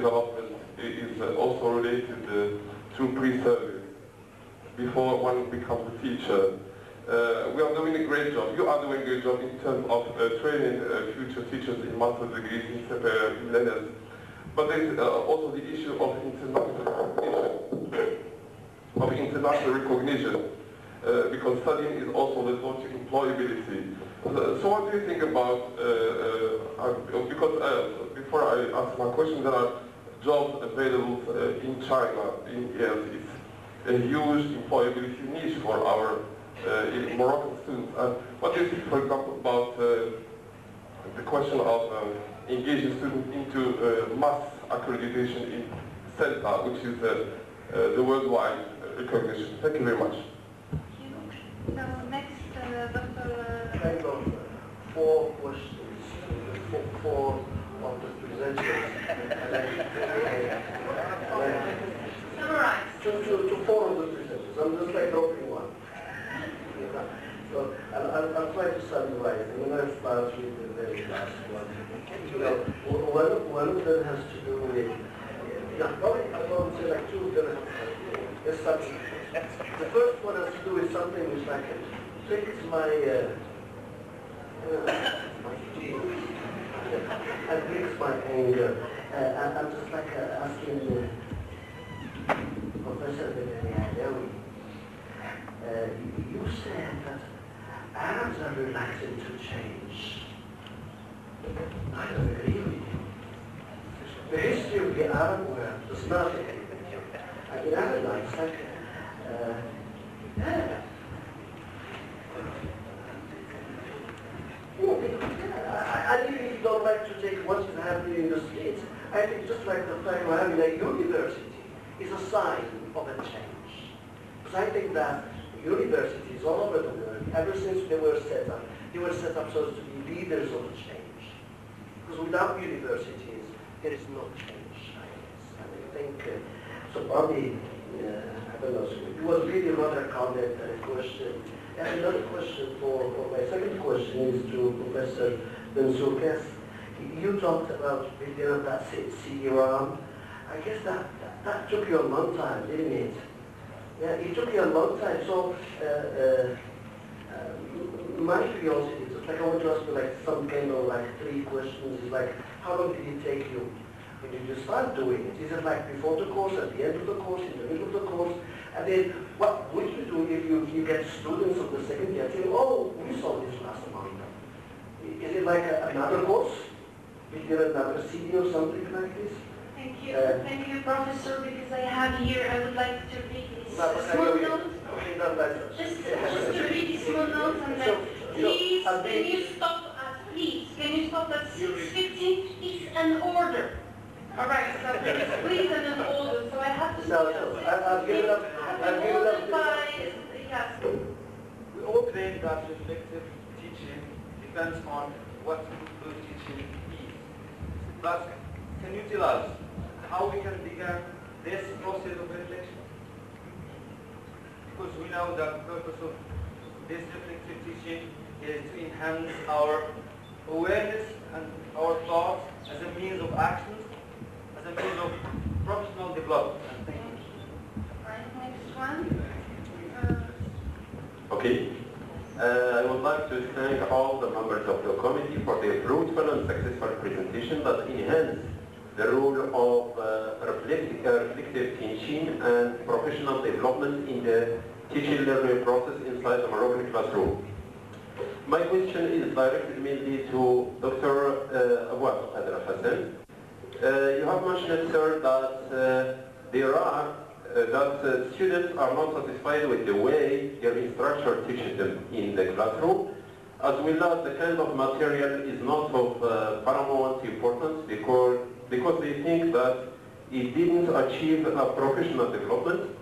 U: development is also related to pre-service, before one becomes a teacher. We are doing a great job. You are doing a great job in terms of training future teachers in master's degrees in CPR learners. But there is also the issue of international recognition, because studying is also the door to employability. So what do you think about, because before I ask my question, there are jobs available in China, in years. It's a huge employability niche for our Moroccan students. What do you think, for example, about the question of engaging students into mass accreditation in CELTA, which is the worldwide recognition? Thank you very much.
O: So next, Dr.
B: Kind of 4 questions, 4 of the presenters.
O: Summarize.
B: To 4 of the presenters. I'm just like dropping one. So I'll try to summarize. I'm going to start with the very last one. One of them has to do with, probably I would say like 2 of them have assumptions. The first one has to do with something which I can fix my and fix my anger. I'm just like asking Professor Benedict, you said that Arabs are reluctant to change. I don't agree with you. The history of the Arab world does not, I mean, Arab it's like, I really don't like to take what is happening in the States. I think just like the fact of having a university is a sign of a change. Because I think that universities all over the world, ever since they were set up so as to be leaders of change. Because without universities, there is no change, I guess. And I think, so probably, I don't know, so it was really another comment and a question. And another question for my second question is to Professor Bensoukes. You talked about building up that CD-ROM. I guess that took you a long time, didn't it? Yeah, it took you a long time. So my curiosity, just like I want to ask you like some kind of like 3 questions. Is like, how long did it take you? When did you start doing it? Is it like before the course, at the end of the course, in the middle of the course? And then what would you do if you get students of the second year saying, oh, we saw this last month? Is it like another course? Is there another CD or something like this?
O: Thank you, Professor, because I have here, I would like to read this small note. Just to read this small note and then, please, can you stop at 6:50? It's an order. All right, so please an order. So I have to
B: I'll give it up. I'll give it up.
O: Yes.
V: We all claim that reflective teaching depends on what good teaching is. But can you tell us how we can begin this process of reflection? Because we know that the purpose of this reflective teaching is to enhance our awareness and our thoughts as a means of action, as a means of professional development. Thank you.
O: Right, next one.
N: Okay. I would like to thank all the members of the committee for their fruitful and successful presentation that enhance the role of reflective teaching and professional development in the teaching learning process inside the Moroccan classroom. My question is directed mainly to Dr. Awad Qadr Hassan. You have mentioned, sir, that students are not satisfied with the way your instructor teaches them in the classroom, as well as the kind of material is not of paramount importance because they think that it didn't achieve a professional development.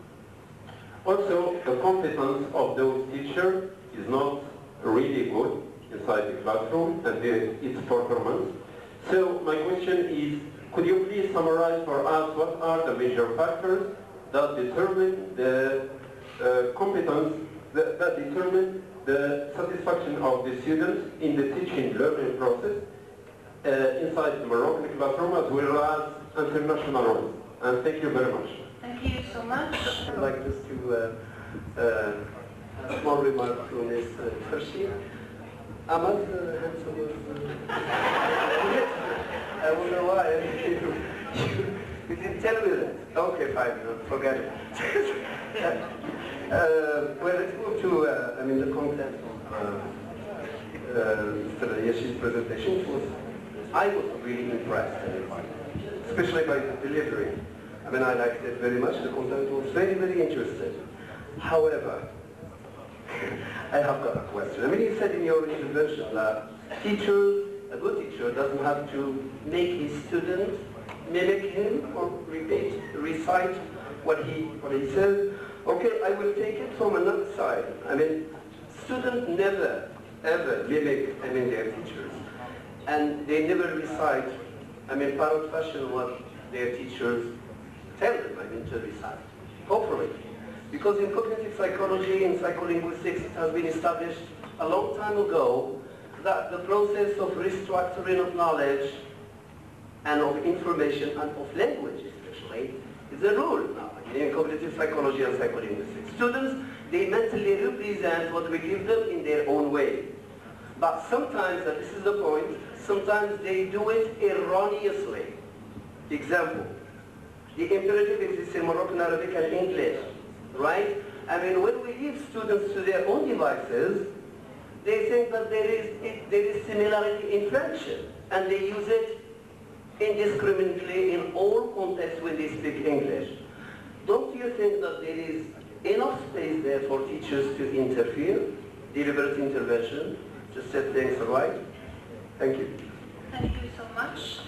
N: Also, the competence of those teachers is not really good inside the classroom and its performance. So my question is, could you please summarize for us what are the major factors that determine the competence, that determine the satisfaction of the students in the teaching learning process inside the Moroccan classroom, as well as
U: international roles. And thank you very much.
O: Thank you so much.
F: I'd like just to a small remark to Ms. Farshi. Ahmad handsome was... I wonder why. You didn't tell me that. Okay, fine, forget it. Well, let's move to, the content of Mr. Yeshi's presentation. I was really impressed, especially by the delivery. I liked it very much. The content was very, very interesting. However, I have got a question. You said in your intervention that a good teacher doesn't have to make his student mimic him or recite what he says. Okay, I will take it from another side. Students never, ever mimic, their teachers. And they never recite, parrot fashion what their teachers tell them, to recite. Hopefully. Because in cognitive psychology and psycholinguistics, it has been established a long time ago that the process of restructuring of knowledge and of information and of language especially is a rule now in cognitive psychology and psycholinguistics. Students, they mentally represent what we give them in their own way. But sometimes, and this is the point, sometimes they do it erroneously. Example, the imperative exists in Moroccan Arabic and English, right? When we leave students to their own devices, they think that there is similarity in function, and they use it indiscriminately in all contexts when they speak English. Don't you think that there is enough space there for teachers to interfere, deliberate intervention, to set things right? Thank you.
O: Thank you so much.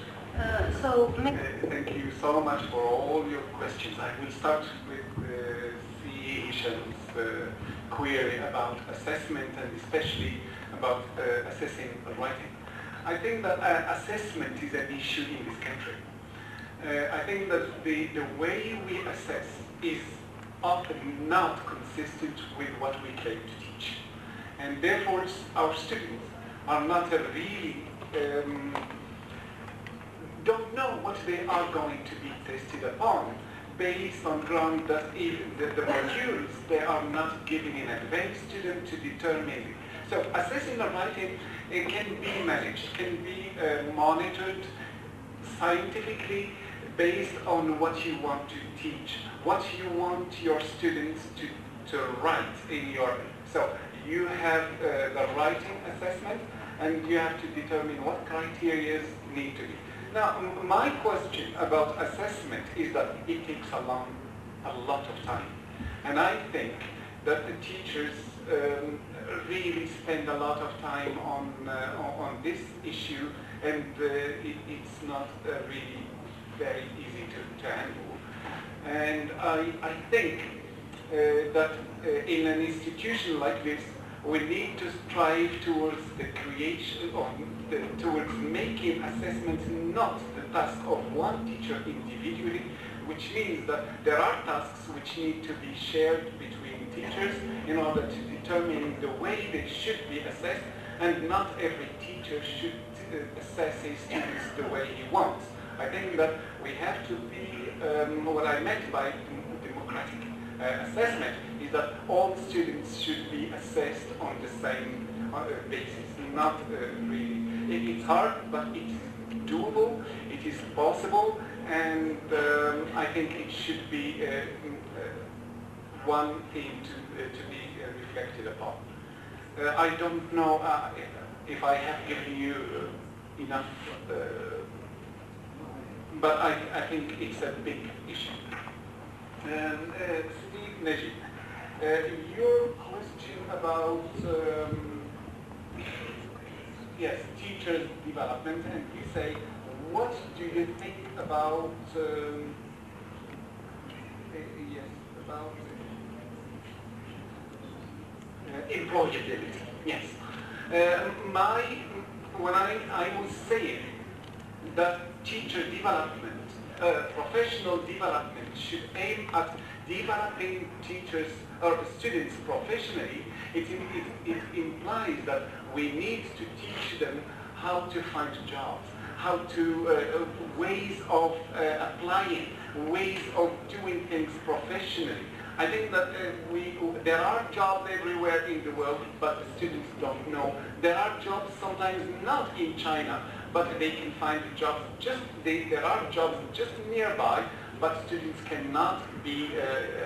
M: Thank you so much for all your questions. I will start with CE Hisham's query about assessment and especially about assessing writing. I think that assessment is an issue in this country. I think that the way we assess is often not consistent with what we claim to teach. And therefore our students are not really don't know what they are going to be tested upon based on ground that even the modules they are not giving in advance to them to determine. So assessing the writing, it can be managed, can be monitored scientifically based on what you want to teach, what you want your students to write in your... So you have the writing assessment and you have to determine what criteria need to be. Now, my question about assessment is that it takes a lot of time. And I think that the teachers really spend a lot of time on this issue, and it's not really very easy to handle. And I think that in an institution like this, we need to strive towards the creation of, towards making assessments not the task of one teacher individually, which means that there are tasks which need to be shared between teachers in order to determine the way they should be assessed, and not every teacher should assess his students the way he wants. I think that we have to be, what I meant by democratic assessment is that all students should be assessed on the same basis, not really. It's hard, but it's doable, it is possible, and I think it should be one thing to be reflected upon. I don't know if I have given you enough, but I think it's a big issue. Steve Najib, your question about yes, teachers' development, and you say, what do you think about yes, about employability? Yes. When I was saying that teacher development, professional development should aim at developing teachers or students professionally, it implies that we need to teach them how to find jobs, how to ways of applying, ways of doing things professionally. I think that there are jobs everywhere in the world, but the students don't know. There are jobs sometimes not in China, but they can find jobs there are jobs just nearby, but students cannot be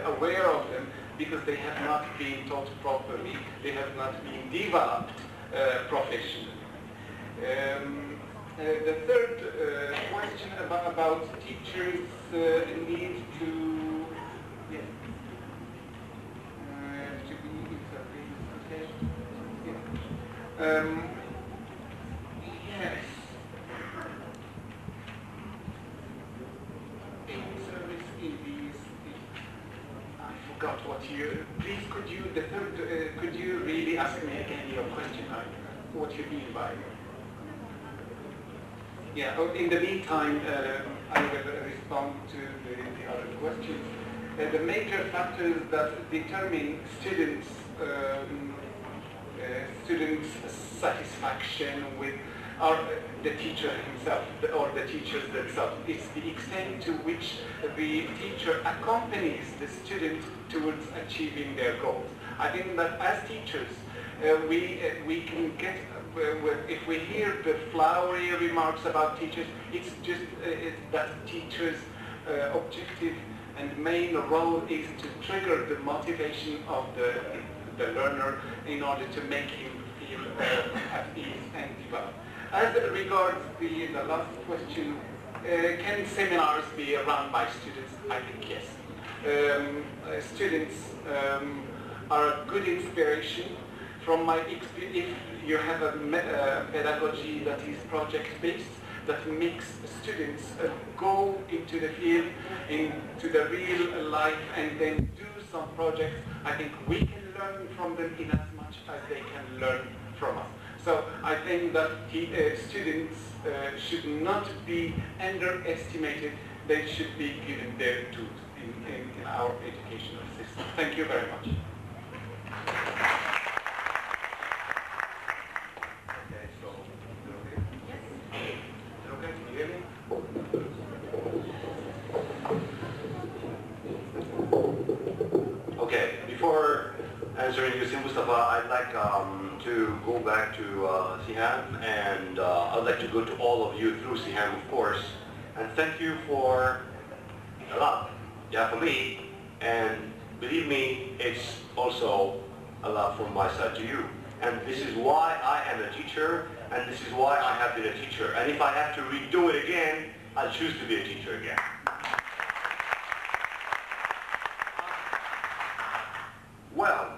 M: aware of them because they have not been taught properly, they have not been developed professionally. The third question about teachers need to be yes. Service in these. I forgot what you. Please, could you really ask me again your question? What you mean by? Yeah. In the meantime, I will respond to the other questions. The major factors that determine students' satisfaction with the teacher himself or the teachers themselves. It's the extent to which the teacher accompanies the student towards achieving their goals. I think that as teachers, we can get, if we hear the flowery remarks about teachers, it's just that teachers' objective and main role is to trigger the motivation of the learner in order to make him feel at ease and develop. As regards the last question, can seminars be run by students? I think yes. Students are a good inspiration. From my experience, if you have a pedagogy that is project-based, that makes students go into the field, into the real life, and then do some projects, I think we can learn from them in as much as they can learn from us. So I think that students should not be underestimated. They should be given their due in our educational system. Thank you very much.
P: Okay, so, is it okay? Can you hear me? Okay, before answering you, Mustafa, I'd like to go back to Siham, and I'd like to go to all of you through Siham, of course, and thank you for a lot. Yeah, for me, and believe me, it's also a lot from my side to you. And this is why I am a teacher, and this is why I have been a teacher. And if I have to redo it again, I'll choose to be a teacher again. Well,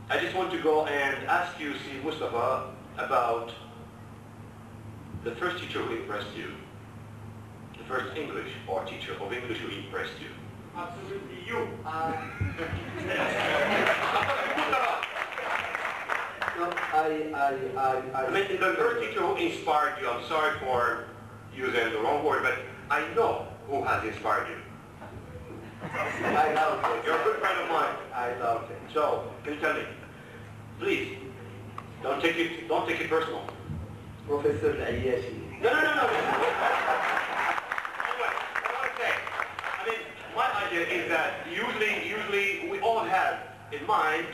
P: I just want to go and ask you, see, Mustafa, about the first teacher who impressed you. The first English or teacher of English who impressed you.
M: Absolutely you.
F: No,
P: I mean, the first teacher who inspired you, I'm sorry for using the wrong word, but I know who has inspired you.
F: I love it.
P: You're a good friend of mine.
F: I love it.
P: So, can you tell me, please, don't take it personal.
F: Professor Ayashi.
P: No. Anyway, what I want to say, I mean, my idea is that usually we all have in mind,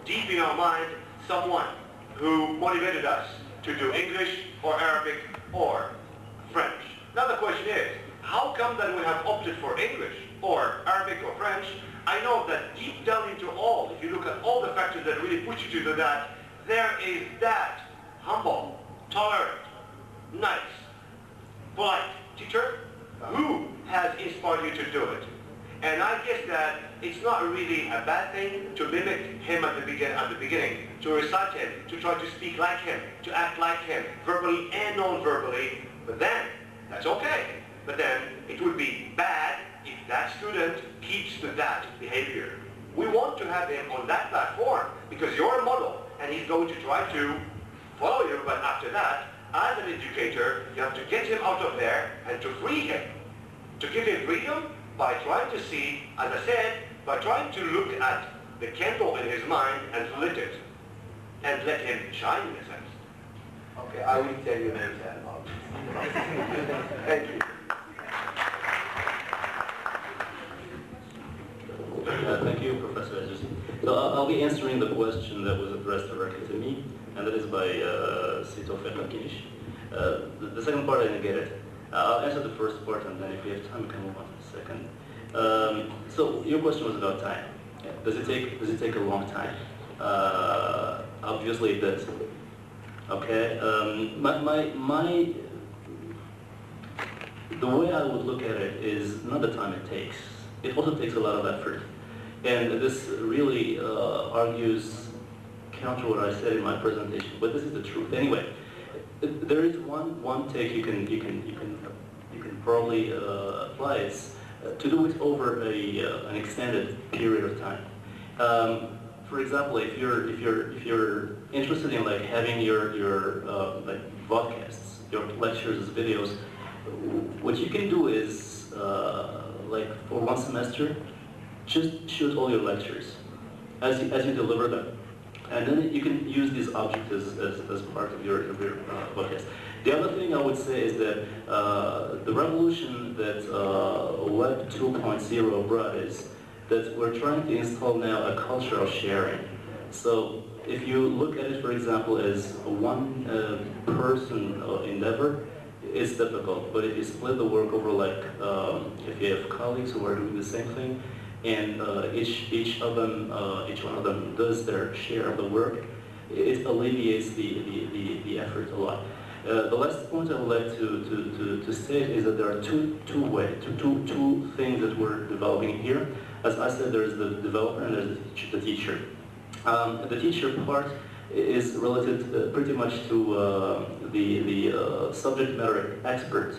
P: deep in our mind, someone who motivated us to do English or Arabic or French. Now the question is, how come that we have opted for English or Arabic or French? I know that deep down into all, if you look at all the factors that really push you to do that, there is that humble, tolerant, nice, polite teacher who has inspired you to do it. And I guess that it's not really a bad thing to mimic him at the beginning, to recite him, to try to speak like him, to act like him, verbally and non-verbally. But then, that's okay. But then, it would be bad if that student keeps to that behavior. We want to have him on that platform because you're a model and he's going to try to follow you, but after that, as an educator, you have to get him out of there and to free him. To give him freedom by trying to see, as I said, by trying to look at the candle in his mind and lit it and let him shine in a sense.
A: Okay, I will tell you later about it. Thank you.
Q: Thank you, Professor Azizi. So I'll be answering the question that was addressed directly to me, and that is by Tawfiq Al-Kinish. The second part, I didn't get it. I'll answer the first part, and then if we have time, we can move on to the second. So your question was about time. Does it take a long time? Obviously it does. Okay. The way I would look at it is not the time it takes. It also takes a lot of effort. And this really argues counter what I said in my presentation, but this is the truth. Anyway, there is one take you can probably apply. It's to do it over an extended period of time. For example, if you're interested in like having your like podcasts, your lectures as videos, what you can do is like for one semester, just shoot all your lectures as you deliver them, and then you can use these objects as part of your podcast. The other thing I would say is that the revolution that Web 2.0 brought is that we're trying to install now a culture of sharing. So if you look at it, for example, as a one-person endeavor, it's difficult. But if you split the work over, like, if you have colleagues who are doing the same thing, and each one of them does their share of the work, it alleviates the effort a lot. The last point I would like to state is that there are two things that we're developing here. As I said, there's the developer and there's the teacher. The teacher part is related pretty much to the subject matter expert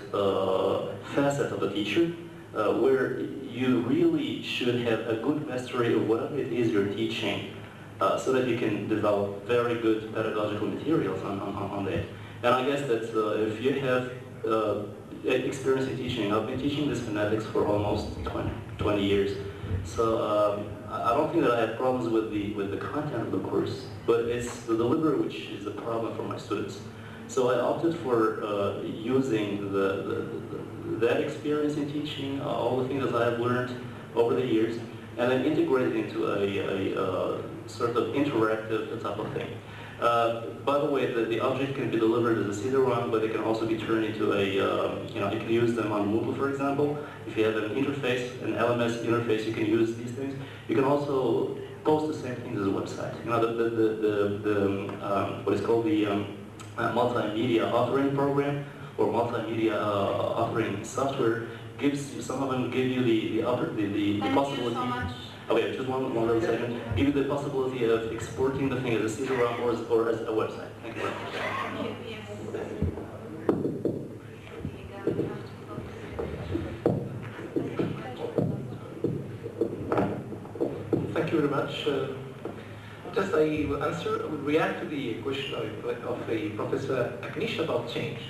Q: facet of the teacher, where you really should have a good mastery of whatever it is you're teaching, so that you can develop very good pedagogical materials on that. And I guess that if you have experience in teaching, I've been teaching this phonetics for almost 20 years. So I don't think that I have problems with the content of the course, but it's the delivery which is the problem for my students. So I opted for using that experience in teaching, all the things that I have learned over the years, and then integrate it into a sort of interactive type of thing. By the way, the object can be delivered as a CD-ROM, but it can also be turned into a, you can use them on Moodle, for example. If you have an interface, an LMS interface, you can use these things. You can also post the same things as a website. What is called the multimedia authoring program, or multimedia authoring software, some of them give you the possibility.
O: Thank you so much.
Q: Okay, just one little second. Give you the possibility of exporting the thing as a CD-ROM or as a website. Thank you very much.
R: Thank you very much. Just I will react to the question of the Professor Akinish about change.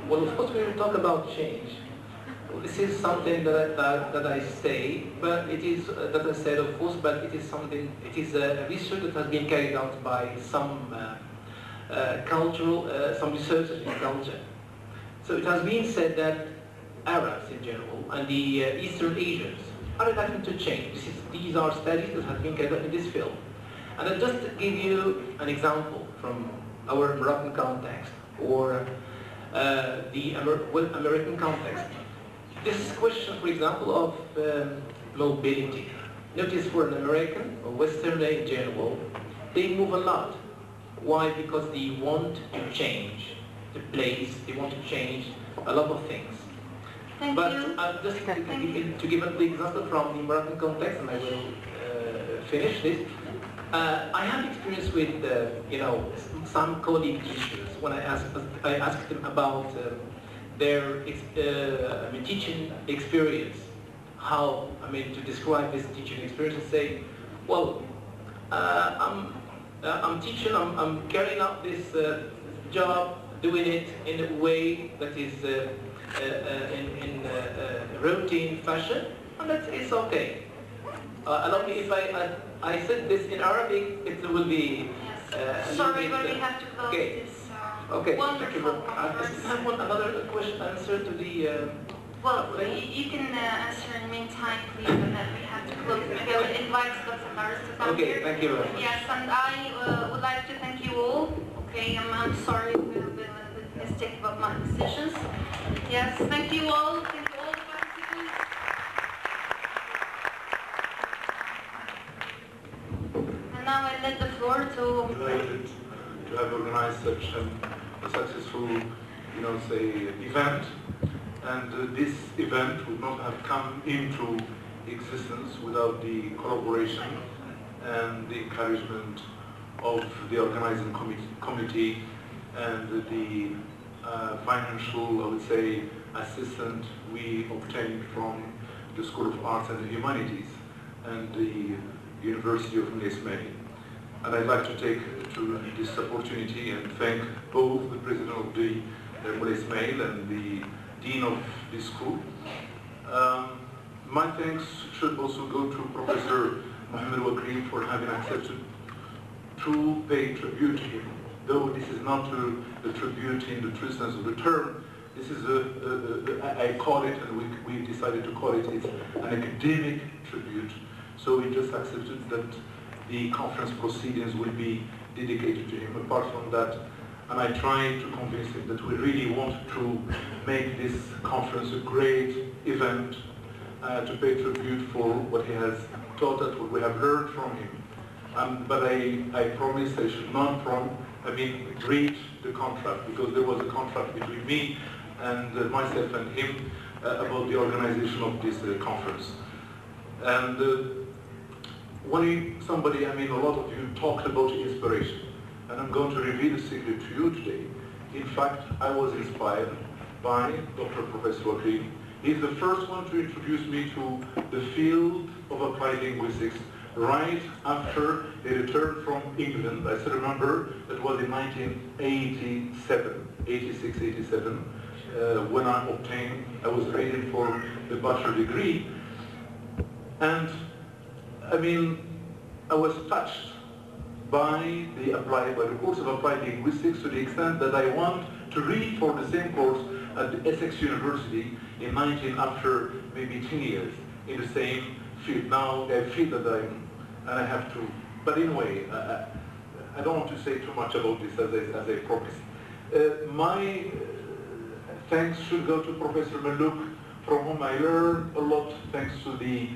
R: Well, of course, when we talk about change, this is something that I say, but it is that I said, of course, but it is something. It is a research that has been carried out by some some researchers in culture. So it has been said that Arabs in general and the Eastern Asians are reacting to change. These are studies that have been carried out in this field. And I'll just give you an example from our Moroccan context or the American context. This question, for example, of mobility. Notice for an American or Westerner in general, they move a lot. Why? Because they want to change the place, they want to change a lot of things. But just to give the example from the Moroccan context, and I will finish this. I have experience with some colleague teachers when I asked them about their teaching experience. How to describe this teaching experience and say, well, I'm teaching, I'm carrying out this job, doing it in a way that is in routine fashion, and that is okay. Allow me if I said this in Arabic, it will be.
O: Sorry, but we have to close this.
R: Okay,
O: Wonderful.
R: I have another question answer to the...
O: Well, you can answer in the meantime, please, and then we have to close. Maybe I will invite Dr. Harris to come here.
R: Okay, thank you very much.
O: Yes, and I would like to thank you all. Okay, I'm sorry we have been a bit mistaken about my decisions. Yes, thank you all. Thank you all the participants. And now I let the floor to...
L: Delighted to have organized such a successful, say, event. And this event would not have come into existence without the collaboration and the encouragement of the organizing committee and the financial, I would say, assistance we obtained from the School of Arts and the Humanities and the University of Ismail. And I'd like to take this opportunity and thank both the president of the Ismail and the dean of the school. My thanks should also go to Professor Mohammed Wakrim for having accepted to pay tribute to him. Though this is not a tribute in the true sense of the term, this is I call it, and we decided to call it, it's an academic tribute. So we just accepted that the conference proceedings will be dedicated to him. Apart from that, and I tried to convince him that we really want to make this conference a great event to pay tribute for what he has taught us, what we have learned from him. But I promised I should not read the contract, because there was a contract between me and myself and him about the organization of this conference. And when somebody, a lot of you talked about inspiration, and I'm going to reveal a secret to you today. In fact, I was inspired by Dr. Professor Wakrim. He's the first one to introduce me to the field of applied linguistics right after he returned from England. I still remember it was in 1987, 86, 87, when I was ready for the bachelor degree. And I was touched by the course of applied linguistics to the extent that I want to read for the same course at the Essex University after maybe 10 years in the same field. Now I feel that I have to, but anyway, I don't want to say too much about this as I promised. My thanks should go to Professor Malouk, from whom I learned a lot thanks to the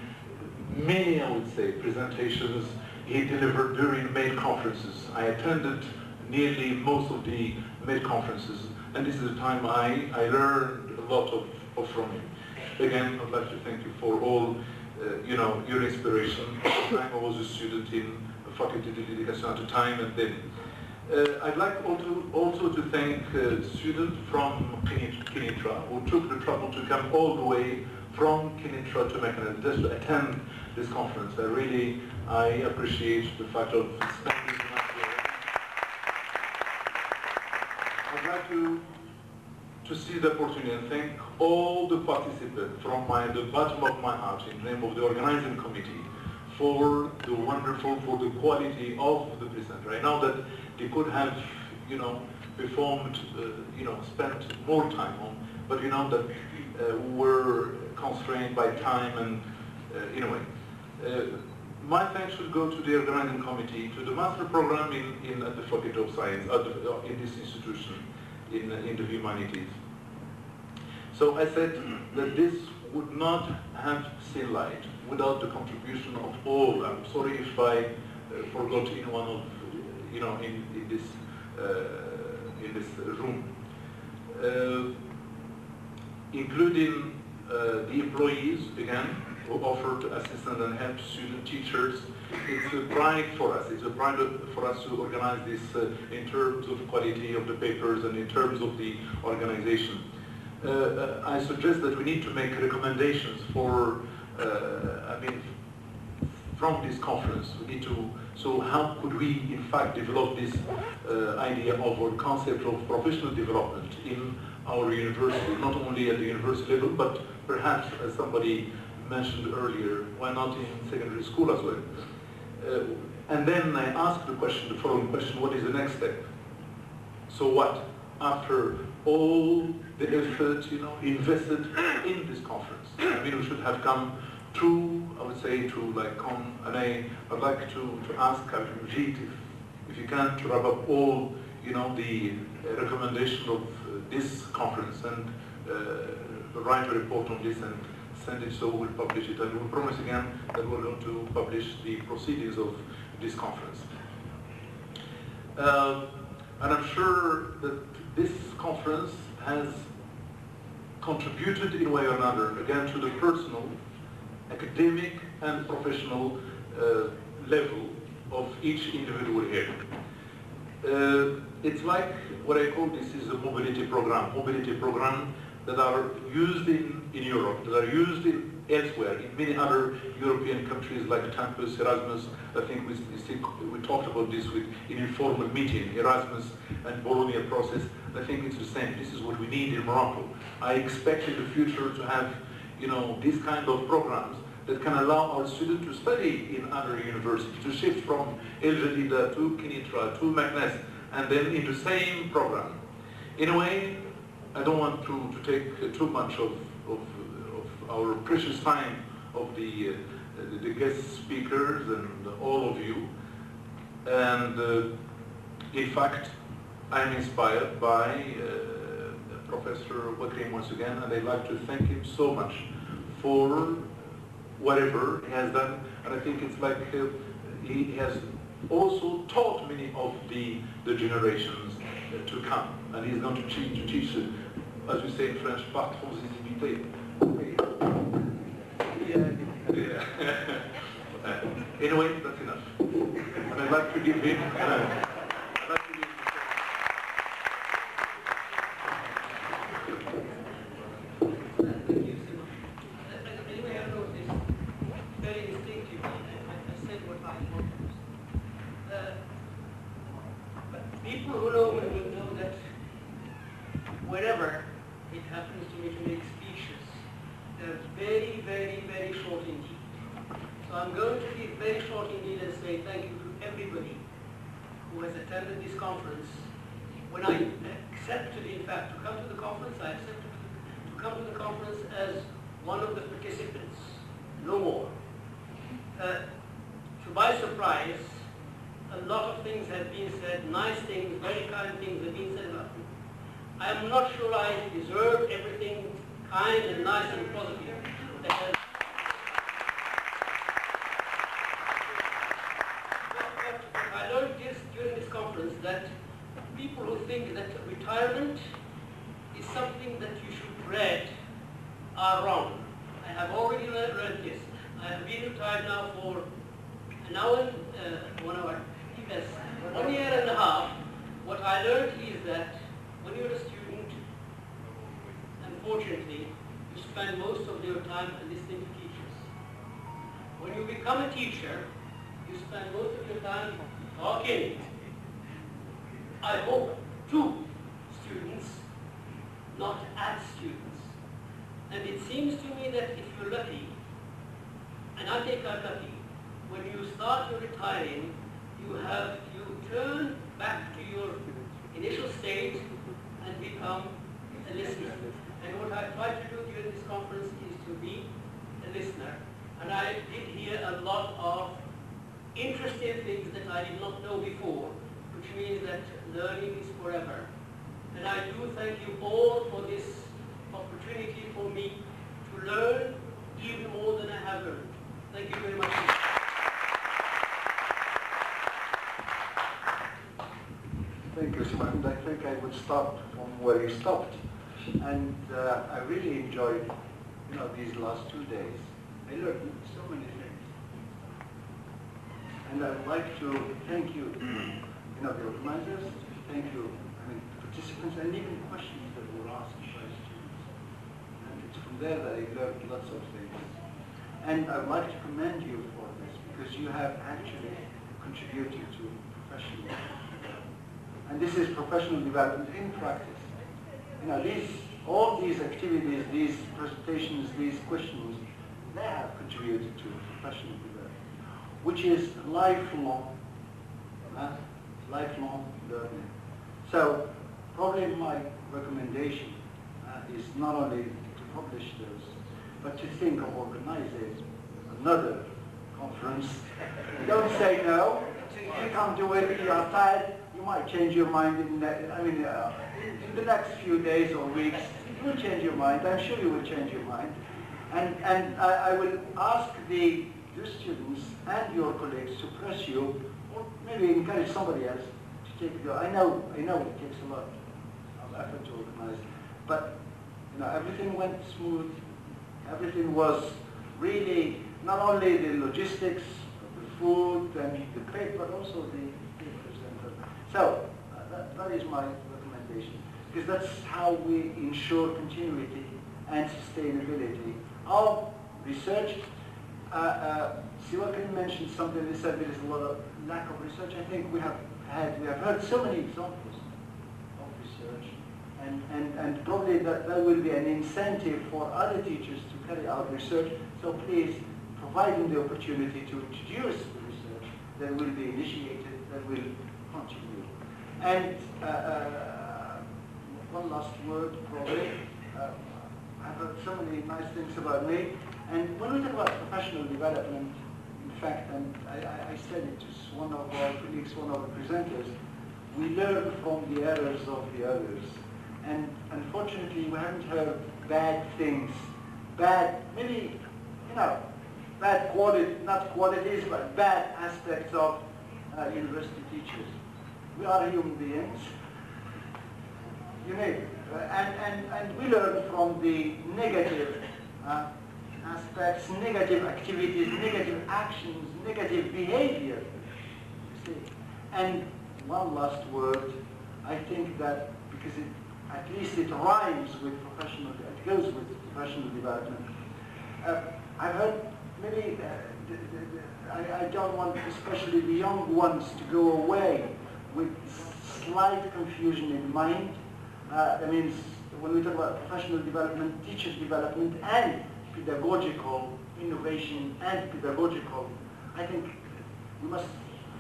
L: many, I would say, presentations he delivered during May conferences. I attended nearly most of the May conferences, and this is the time I learned a lot from him. Again, I'd like to thank you for all, your inspiration. I was a student in the Faculty de l'Éducation at the time, and then I'd like also to thank a student from Kenitra who took the trouble to come all the way from Kenitra to Mecca just to attend this conference. I appreciate the fact of spending the night here. I'd like to see the opportunity and thank all the participants from the bottom of my heart in the name of the organizing committee for the quality of the presenter. I know that they could have, performed, spent more time on, but that we're constrained by time and anyway. My thanks should go to the organizing committee, to the master program at the Faculty of Science, in this institution, in the humanities. So I said that this would not have seen light without the contribution of all. I'm sorry if I forgot anyone of, in this room, including the employees again, who offered assistance and help student teachers. It's a pride for us. It's a pride for us to organize this in terms of quality of the papers and in terms of the organization. I suggest that we need to make recommendations for, from this conference. We need to, so how could we in fact develop this idea of or concept of professional development in our university, not only at the university level, but perhaps, as somebody mentioned earlier, why not in secondary school as well? And then I asked the following question, what is the next step? So what? after all the effort, invested in this conference. I mean, we should have come through, I would say, to like come, and I'd like to ask Abdul-Majid if you can to wrap up all, the recommendation of this conference and write a report on this and send it so we'll publish it. And we'll promise again that we're going to publish the proceedings of this conference. And I'm sure that this conference has contributed in a way or another, again, to the personal, academic and professional level of each individual here. It's like what I call this is a mobility program that are used in Europe, that are used elsewhere, in many other European countries like Tempus, Erasmus. I think we talked about this in informal meeting, Erasmus and Bologna process. I think it's the same. This is what we need in Morocco. I expect in the future to have, these kind of programs that can allow our students to study in other universities, to shift from El Jadida to Kenitra to Meknes, and then in the same program. In a way, I don't want to take too much of our precious time of the guest speakers and all of you. And in fact, I'm inspired by Professor Wakrim once again, and I'd like to thank him so much for whatever he has done. And I think it's like he has also taught many of the generations to come, and he's going to teach, as we say in French, par trop inimités. Anyway, that's enough. And I'd like to give him.
K: People who know me will know that whenever it happens to me to make speeches, they're very, very, very short indeed. So I'm going to be very short indeed and say thank you to everybody who has attended this conference. When I accepted, in fact, to come to the conference, I accepted to come to the conference as one of the participants, no more. To my surprise, a lot of things have been said, nice things, very kind things have been said about me. I am not sure I deserve everything kind and nice and positive that has. But I learned this during this conference, that people who think that retirement is something that you should dread are wrong. I have already read this. I have been retired now for an hour, 1 hour. Yes, 1 year and a half. What I learned is that when you're a student, unfortunately, you spend most of your time listening to teachers. When you become a teacher, you spend most of your time talking, I hope, to students, not at students. And it seems to me that if you're lucky, and I think I'm lucky, when you start your retiring, you turn back to your initial state and become a listener. And what I try to do during this conference is to be a listener. And I did hear a lot of interesting things that I did not know before, which means that learning is forever. And I do thank you all for this opportunity for me to learn even more than I have learned. Thank you very much.
B: Thank you, Simon. I think I would start from where you stopped. And I really enjoyed, these last 2 days. I learned so many things. And I'd like to thank you, the organizers, thank you, participants, and even questions that were asked by students. And it's from there that I learned lots of things. And I'd like to commend you for this, because you have actually contributed to professional development. And this is professional development in practice. All these activities, these presentations, these questions, they have contributed to professional development, which is lifelong learning. So Probably my recommendation is not only to publish those, but to think of organizing another conference. Don't say no. If you can't do it, you are tired, you might change your mind in the next few days or weeks. You will change your mind. I'm sure you will change your mind. And I will ask the students and your colleagues to press you, or maybe encourage somebody else to take it. I know it takes a lot of effort to organize, but everything went smooth. Everything was really not only the logistics, the food and the plate, but also the presenter. So that is my recommendation, because that's how we ensure continuity and sustainability of research. Siwa mentioned something. He said there is a lot of lack of research. I think we have heard so many examples of research, and probably that will be an incentive for other teachers to carry out research. So please provide them the opportunity to introduce the research that will be initiated, that will continue. And one last word, probably. I've heard so many nice things about me. And when we talk about professional development, in fact, and I said it to one of our colleagues, one of the presenters, we learn from the errors of the others. And unfortunately, we haven't heard bad things, bad quality, not qualities, but bad aspects of university teachers. We are human beings. And we learn from the negative aspects, negative activities, negative actions, negative behavior. You see. And one last word, I think that because at least it rhymes with professional, it goes with professional development. I've heard maybe I don't want especially the young ones to go away with slight confusion in mind. That means when we talk about professional development, teacher development, and pedagogical innovation and pedagogical, I think we must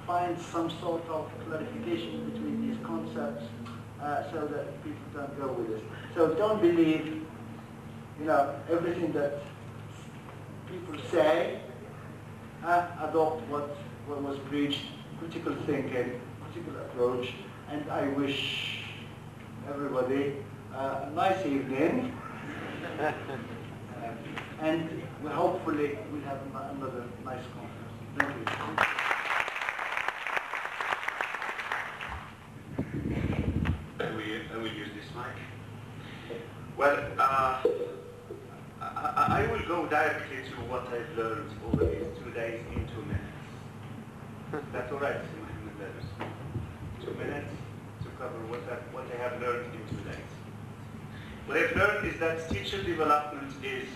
B: find some sort of clarification between these concepts so that people don't go with this. So don't believe, everything that people say. Adopt what was preached, critical thinking, critical approach, and I wish everybody a nice evening. And hopefully we'll have another nice conference. Thank you.
P: I will use this mic. Well, I will go directly to what I've learned over these 2 days in 2 minutes. That's all right, Mohammed. 2 minutes to cover what I have learned in 2 days. What I've learned is that teacher development is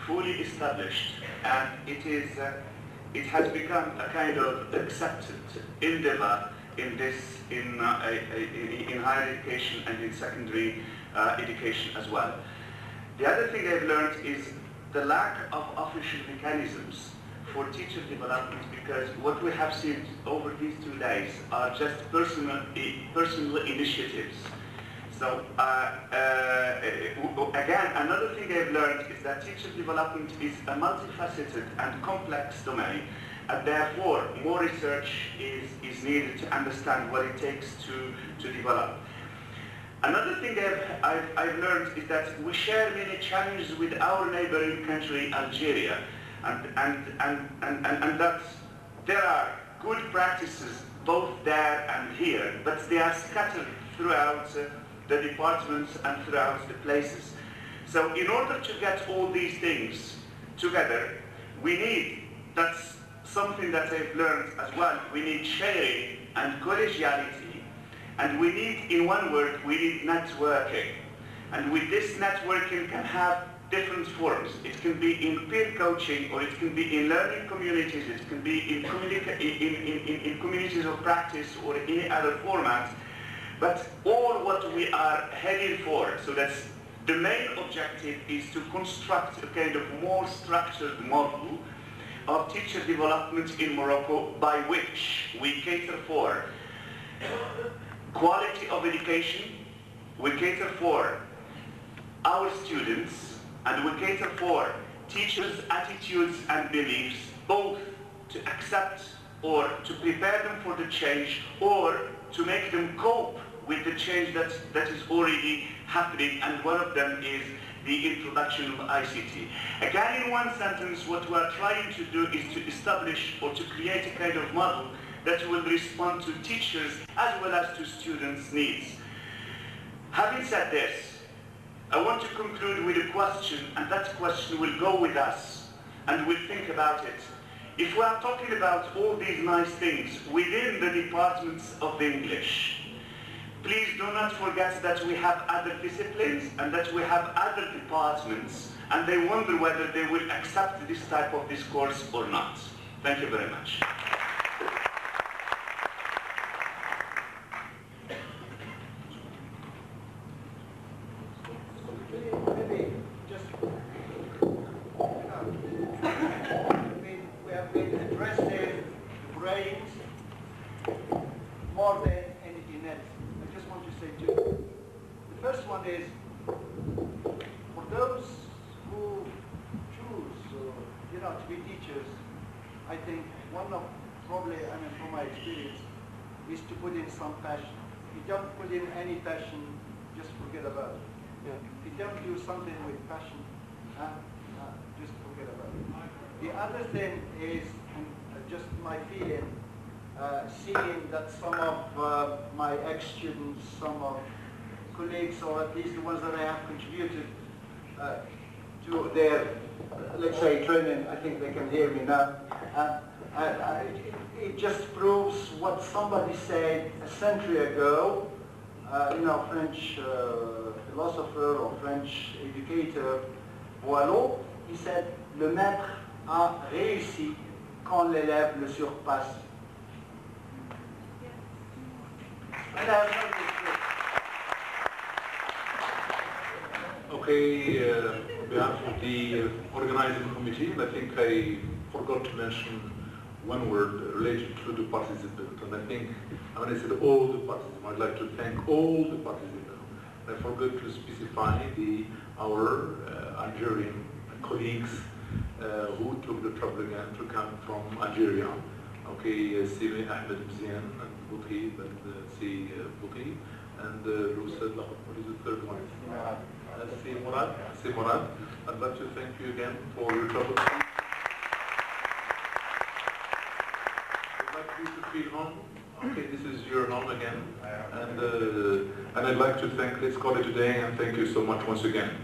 P: fully established, and it has become a kind of accepted endeavor in higher education and in secondary education as well. The other thing I've learned is the lack of official mechanisms for teacher development, because what we have seen over these 2 days are just personal initiatives. So again, another thing I've learned is that teacher development is a multifaceted and complex domain, and therefore more research is needed to understand what it takes to develop. Another thing I've learned is that we share many challenges with our neighboring country, Algeria, and that there are good practices both there and here, but they are scattered throughout the departments and throughout the places. So in order to get all these things together, we need, that's something that I've learned as well, we need sharing and collegiality. And we need, in one word, we need networking. And with this networking can have different forms. It can be in peer coaching, or it can be in learning communities, it can be in communities of practice or any other format. But all what we are heading for, so that's the main objective, is to construct a kind of more structured model of teacher development in Morocco, by which we cater for quality of education, we cater for our students, and we cater for teachers' attitudes and beliefs, both to accept or to prepare them for the change, or to make them cope with the change that is already happening, and one of them is the introduction of ICT. Again, in one sentence, what we are trying to do is to establish or to create a kind of model that will respond to teachers as well as to students' needs. Having said this, I want to conclude with a question, and that question will go with us, and we'll think about it. If we are talking about all these nice things within the departments of English, please do not forget that we have other disciplines and that we have other departments, and they wonder whether they will accept this type of discourse or not. Thank you very much.
B: Maybe just, we have been addressing the brains more than anything else. I just want to say two. The first one is, for those who choose, to be teachers, I think one of probably, from my experience, is to put in some passion. If you don't put in any passion, just forget about it. If you don't do something with passion, just forget about it. The other thing is, just my feeling, seeing that some of my ex-students, some of colleagues, or at least the ones that I have contributed to their, let's say, training, I think they can hear me now, it just proves what somebody said a century ago, French philosopher or French educator, Boileau. He said, le maître a réussi quand l'élève le surpasse.
L: Okay, on behalf of the organizing committee, I think I forgot to mention one word related to the participants, and I think when I said all the participants, I'd like to thank all the participants. I forgot to specify our Algerian colleagues who took the trouble again to come from Algeria. Okay, Simi Ahmed Bzian and Bouti, Si Bouti, and who said, what is the third one? Si Murad. I'd like to thank you again for your trouble. I'd like you to feel home. Okay, this is your home again. And I'd like to thank, let's call it a day, and thank you so much once again.